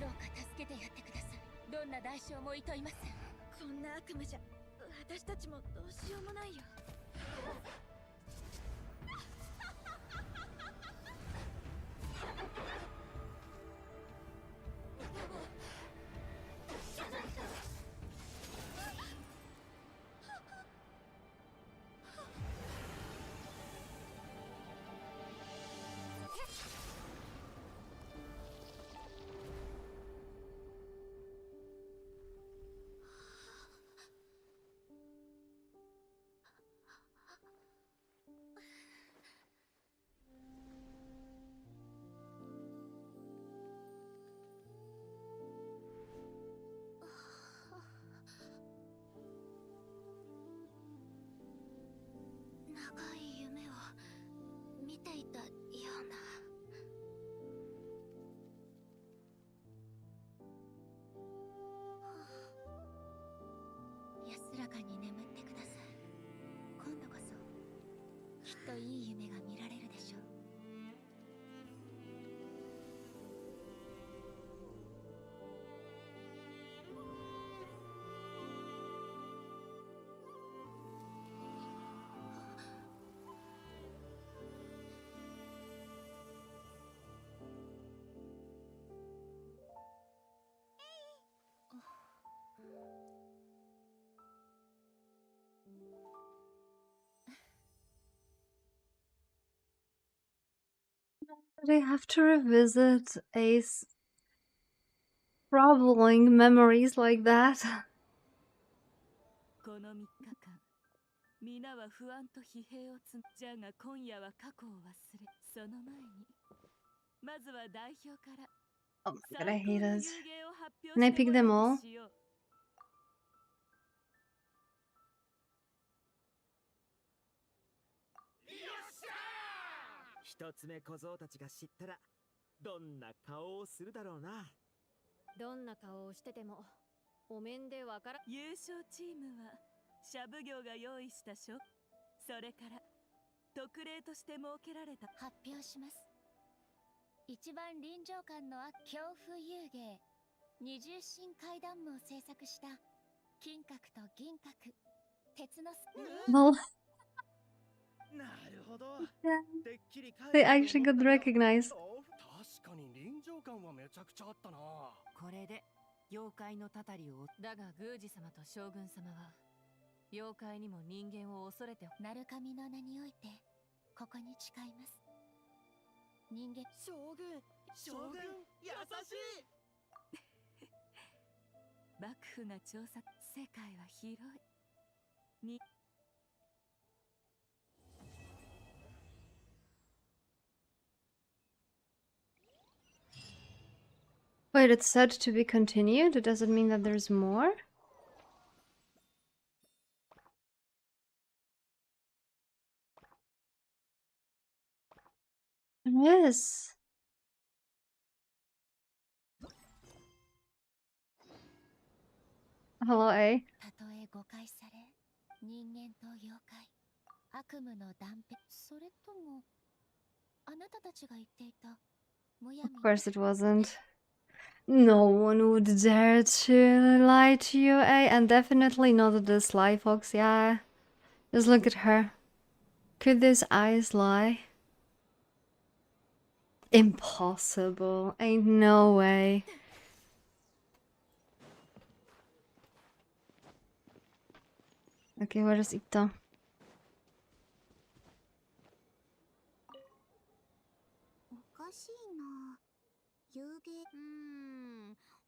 どうか助けてやってください。どんな代償も厭います。こんな悪夢じゃ私たちもどうしようもないよ。長い夢を見ていたような。安らかに眠ってください。今度こそきっといい夢が見られるでしょう。They have to revisit Ace troubling memories like that. この3日間、皆は不安と疲弊をじゃが今夜は過去を忘れ、その前にまずは代表から Oh my god, I hate this. 有芸を発表 Can I して pick もら them う all? としよう。一つ目小僧たちが知ったらどんな顔をするだろうな。どんな顔をしててもお面でわから。優勝チームはシャブ業が用意した書、それから特例として設けられた。発表します。一番臨場感の恐怖遊芸二重心階段夢を制作した金閣と銀閣鉄のWell, なるほど。 they actually got recognized. 確かに臨場感はめちゃくちゃあったな。これで妖怪のたたりを。だが宮司様と将軍様は妖怪にも人間を恐れて。鳴神の名においてここに誓います。人間将軍優しい。幕府が調査、世界は広いに。Wait, it's said to be continued? Does it mean that there's more? Yes. Hello, A. たとえ誤解され、人間と妖怪、悪夢の断片、それとも Of course it wasn't. No one would dare to lie to you, eh? And definitely not the Sly Fox, yeah. Just look at her. Could those eyes lie? Impossible. Ain't no way. Okay, where is Ito?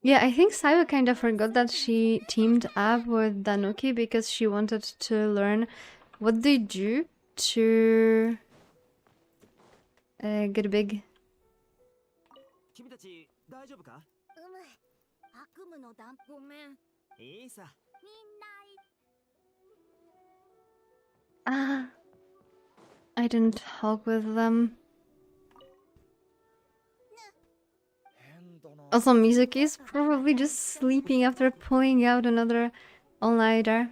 Yeah, I think Saiba kind of forgot that she teamed up with Danuki because she wanted to learn what they do to get big. 君たち大丈夫か？悪夢の断ごめん。いいさ。みんな Ah, I didn't talk with them. Also, Mizuki is probably just sleeping after pulling out another all-nighter.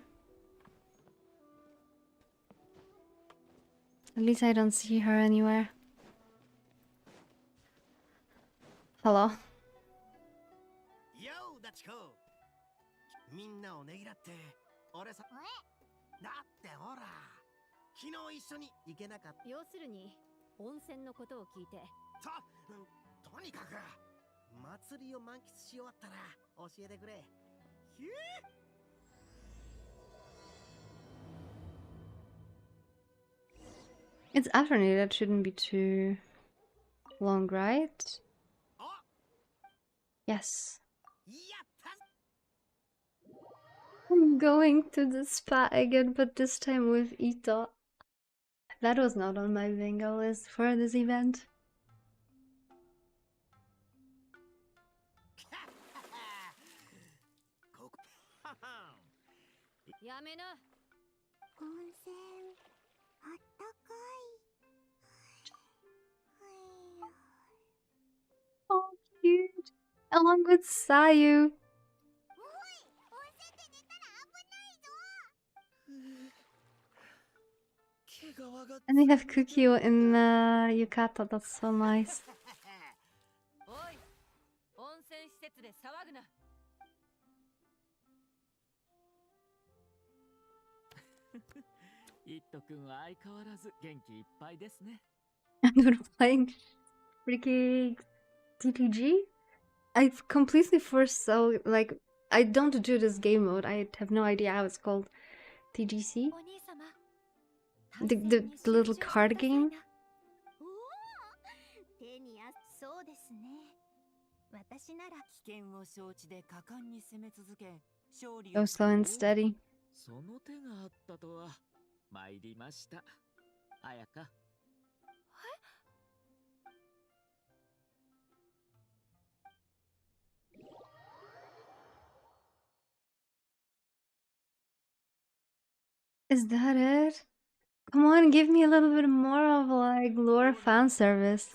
At least I don't see her anywhere. Hello? Yo, that's cool. みんなをねぎらって俺さ。だってほら、昨日一緒に行けなかった。要するに温泉のことを聞いて。とにかく祭りを満喫し終わったら教えてくれ。ひゅIt's afternoon, that shouldn't be too long, right? Yes. I'm going to the spa again, but this time with Ito. That was not on my bingo list for this event. やめな。温泉あったかい。Oh, cute. Along with Sayu. And they have Kukio in Yukata, that's so nice. おい、温泉施設で騒ぐな。イット君は相変わらず元気いっぱいですね。And we're playing freaking TPG? I completely foresaw, like, I don't do this game mode. I have no idea how it's called. TGC? The little card game? 手にそうですね。私なら危険を承知で果敢に攻め続け、勝利 Oh, slow and steady. その手があったとは参りました。綾香。Is that it? Come on, give me a little bit more of like lore fan service.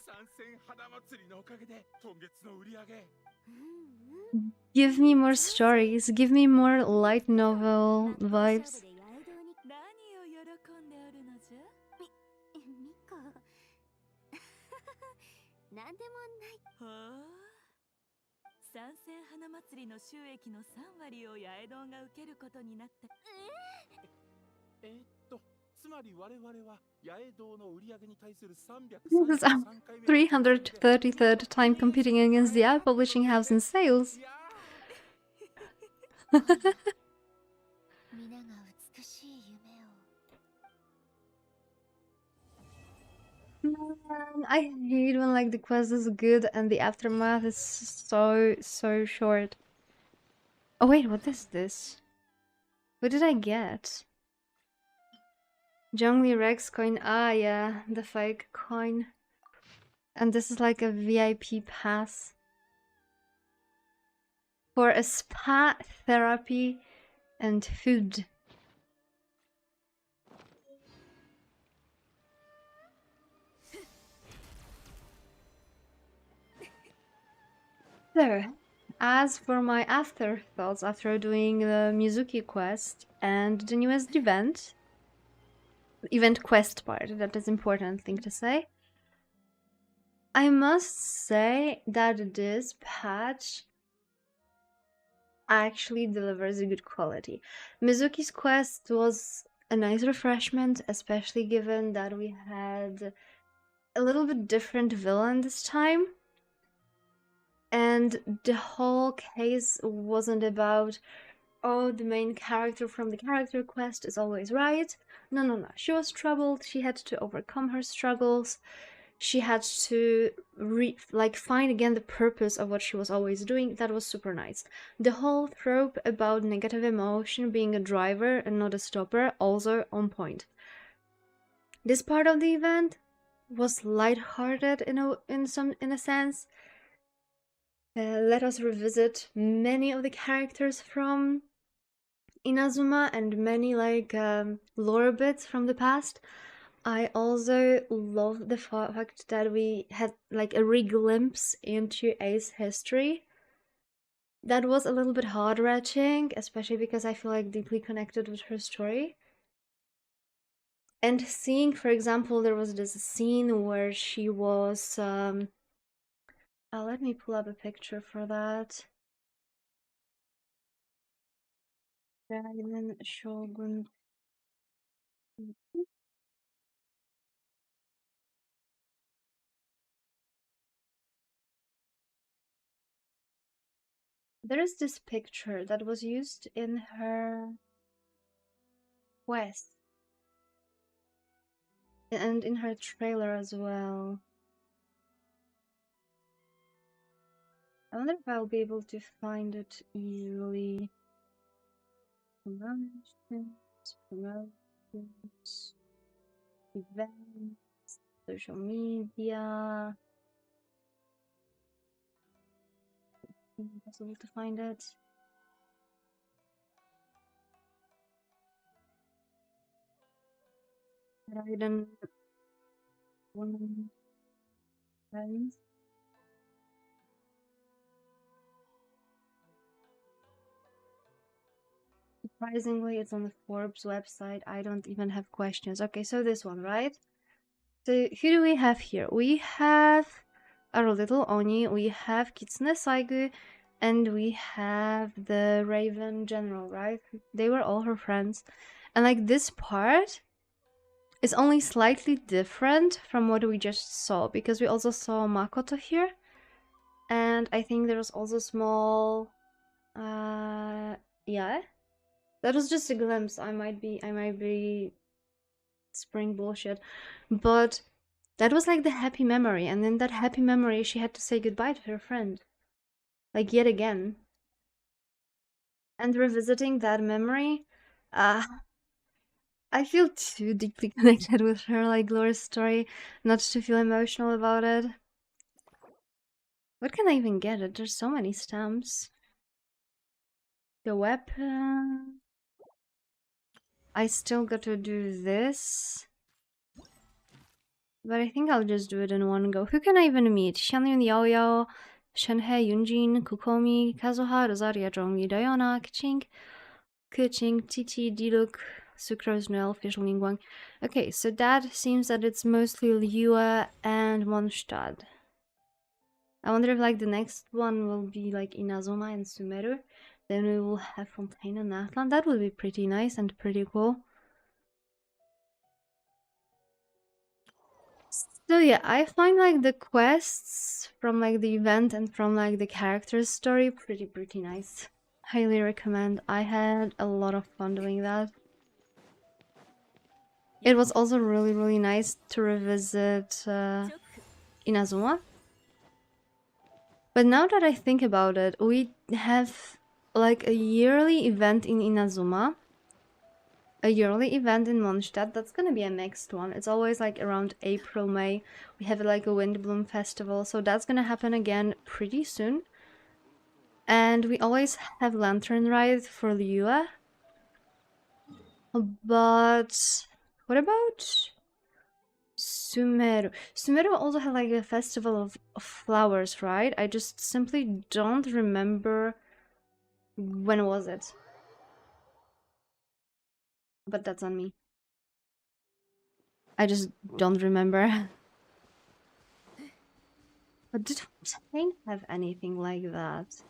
Give me more stories. Give me more light novel vibes. 何を喜んでおるのじゃ？ミカ。なんでもない。はあ。参戦花祭りの収益の3割を八重堂が受けることになった。つまり我々は八重堂の売り上げに対する This is our 333rd time competing against the eye publishing house in sales. Man, I hate when like the quest is good and the aftermath is so short. Oh wait, what is this? What did I get? Zhongli Rex coin. Ah, yeah, the fake coin. And this is like a VIP pass for a spa, therapy, and food. So, as for my afterthoughts after doing the Mizuki quest and the newest event quest part, that is important thing to say. I must say that this patch actually delivers a good quality. Mizuki's quest was a nice refreshment, especially given that we had a little bit different villain this time. And the whole case wasn't about, oh, the main character from the character quest is always right. No, no, no. She was troubled. She had to overcome her struggles. She had to find again the purpose of what she was always doing. That was super nice. The whole trope about negative emotion being a driver and not a stopper, also on point. This part of the event was lighthearted in a sense. Let us revisit many of the characters from Inazuma and many lore bits from the past. I also love the fact that we had like a re-glimpse into A's history. That was a little bit heart-wrenching, especially because I feel like deeply connected with her story. And seeing, for example, there was this scene where she was let me pull up a picture for that. Dragon Shogun. There is this picture that was used in her quest and in her trailer as well. I wonder if I'll be able to find it easily. Promotions, events, social media. Impossible to find it. Raiden woman friends. Surprisingly, it's on the Forbes website. I don't even have questions. Okay, so this one, right? So who do we have here? We have our little Oni, we have Kitsune Saigu, and we have the Raven General, right? They were all her friends. And like this part is only slightly different from what we just saw, because we also saw Makoto here. And I think there was also small yeah. That was just a glimpse. I might be spring bullshit. But that was like the happy memory, and in that happy memory she had to say goodbye to her friend. Like yet again. And revisiting that memory, I feel too deeply connected with her like Laura's story not to feel emotional about it. What can I even get it? There's so many stamps. The weapon. I still got to do this. But I think I'll just do it in one go. Who can I even meet? Xianyun Yaoyao, Shenhe Yunjin, Kukomi, Kazuha, Rosaria Zhongli, Diana, Kuching, Titi, Diluk, Sucrose, Noel, Fish, Lingguang. Okay, so that seems that it's mostly Liyue and Mondstadt. I wonder if like the next one will be like Inazuma and Sumeru. Then we will have Fontaine and Nathlan. That would be pretty nice and pretty cool. So yeah, I find like the quests from like the event and from like the character's story pretty nice. Highly recommend. I had a lot of fun doing that. It was also really nice to revisit Inazuma. But now that I think about it, we have like a yearly event in Inazuma, a yearly event in Mondstadt. That's gonna be a next one. It's always like around April, May. We have like a Windbloom festival, so that's gonna happen again pretty soon. And we always have Lantern Ride for Liyue. But what about Sumeru? Sumeru also had like a festival of flowers, right? I just simply don't remember when was it. But that's on me. I just don't remember. But did Fontaine have anything like that?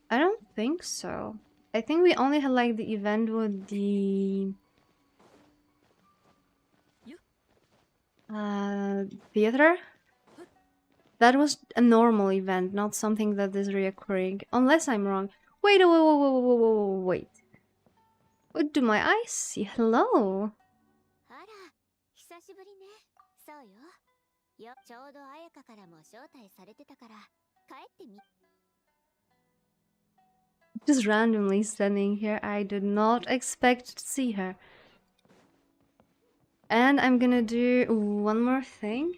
I don't think so. I think we only had like the event with the theater. That was a normal event, not something that is reoccurring. Unless I'm wrong. Wait, wait. What do my eyes see? Hello. あら、久しぶりね。そうよ。ちょうど彩香からも招待されてたから、帰ってみ。Just randomly standing here. I did not expect to see her. And I'm gonna do one more thing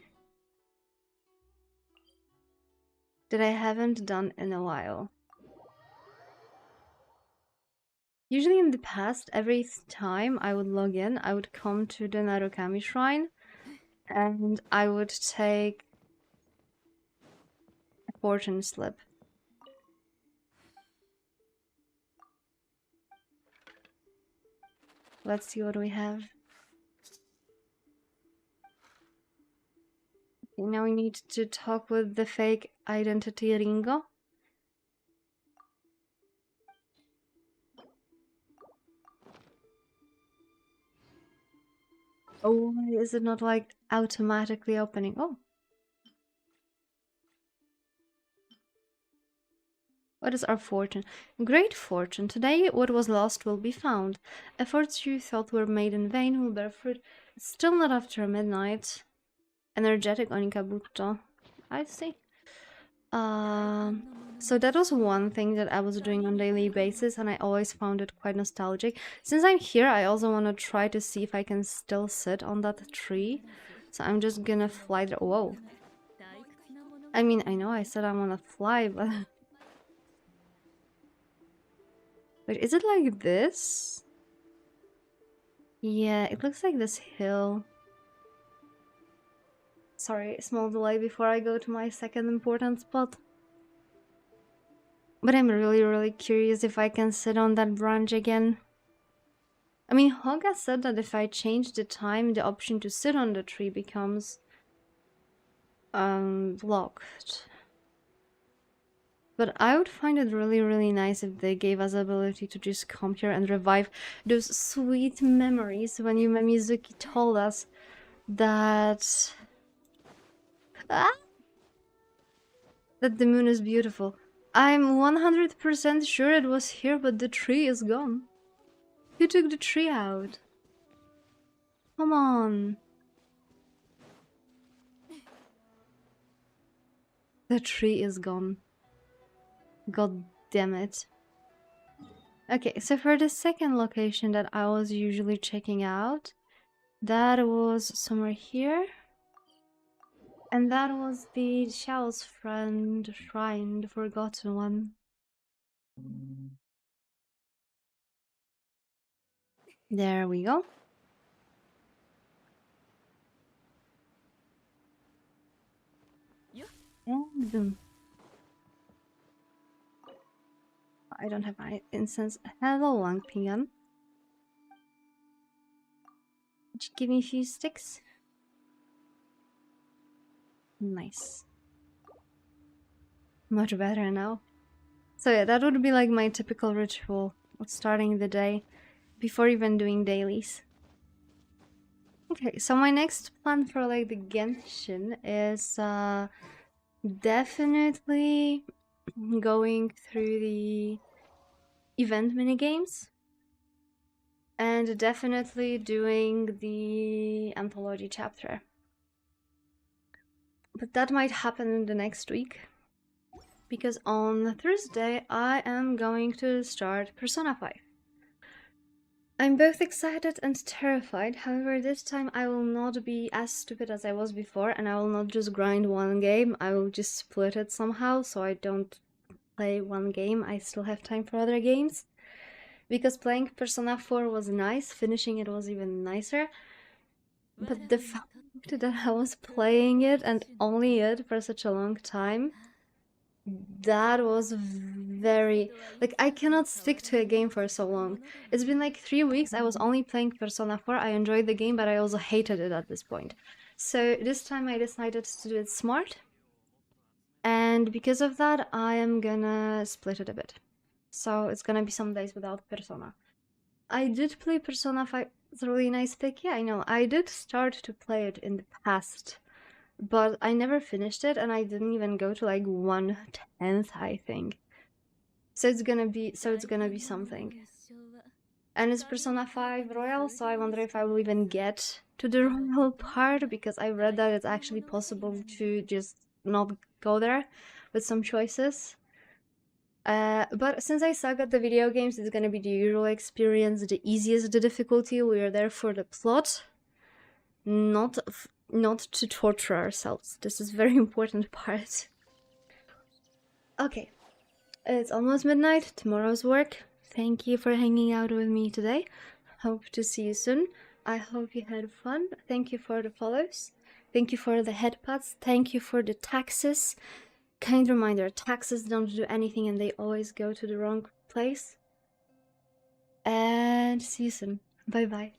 that I haven't done in a while. Usually in the past, every time I would log in, I would come to the Narukami shrine and I would take a fortune slip. Let's see what we have. Okay, now we need to talk with the fake identity Ringo. Oh, why is it not like automatically opening? Oh. What is our fortune? Great fortune. Today what was lost will be found. Efforts you thought were made in vain will bear fruit. Still not after midnight. Energetic Onikabuto. I see. So that was one thing that I was doing on a daily basis and I always found it quite nostalgic. Since I'm here, I also want to try to see if I can still sit on that tree. So I'm just gonna fly there. Whoa. I mean, I know I said I want to fly, but... Wait, is it like this? Yeah, it looks like this hill. Sorry, small delay before I go to my second important spot. But I'm really curious if I can sit on that branch again. I mean, Hoga said that if I change the time, the option to sit on the tree becomes blocked. But I would find it really nice if they gave us the ability to just come here and revive those sweet memories when Yume Mizuki told us that... that the moon is beautiful. I'm 100% sure it was here, but the tree is gone. Who took the tree out? Come on. The tree is gone. God damn it. Okay, so for the second location that I was usually checking out, that was somewhere here. And that was the Xiao's friend shrine, the forgotten one. There we go. And boom. I don't have my incense. Hello, Wang Pingan. Just give me a few sticks. Nice. Much better now. So yeah, that would be like my typical ritual of starting the day before even doing dailies. Okay, so my next plan for like the Genshin is definitely going through the event minigames and definitely doing the anthology chapter. But that might happen in the next week, because on Thursday I am going to start Persona 5. I'm both excited and terrified, however this time I will not be as stupid as I was before and I will not just grind one game, I will just split it somehow so I don't play one game, I still have time for other games. Because playing Persona 4 was nice, finishing it was even nicer. But the fact that I was playing it and only it for such a long time, that was very... like, I cannot stick to a game for so long. It's been like 3 weeks, I was only playing Persona 4, I enjoyed the game, but I also hated it at this point. So this time I decided to do it smart. And because of that, I am gonna split it a bit. So it's gonna be some days without Persona. I did play Persona 5. It's a really nice pick. Yeah, I know. I did start to play it in the past, but I never finished it, and I didn't even go to like 1/10, I think. So it's gonna be something. And it's Persona 5 Royal, so I wonder if I will even get to the Royal part, because I read that it's actually possible to just not go there with some choices. But since I suck at the video games, it's gonna be the usual experience, the easiest the difficulty. We are there for the plot, not to torture ourselves. This is very important part. Okay, it's almost midnight. Tomorrow's work. Thank you for hanging out with me today. Hope to see you soon. I hope you had fun. Thank you for the follows. Thank you for the headpats. Thank you for the taxes. Kind reminder, taxes don't do anything and they always go to the wrong place. And see you soon. Bye bye.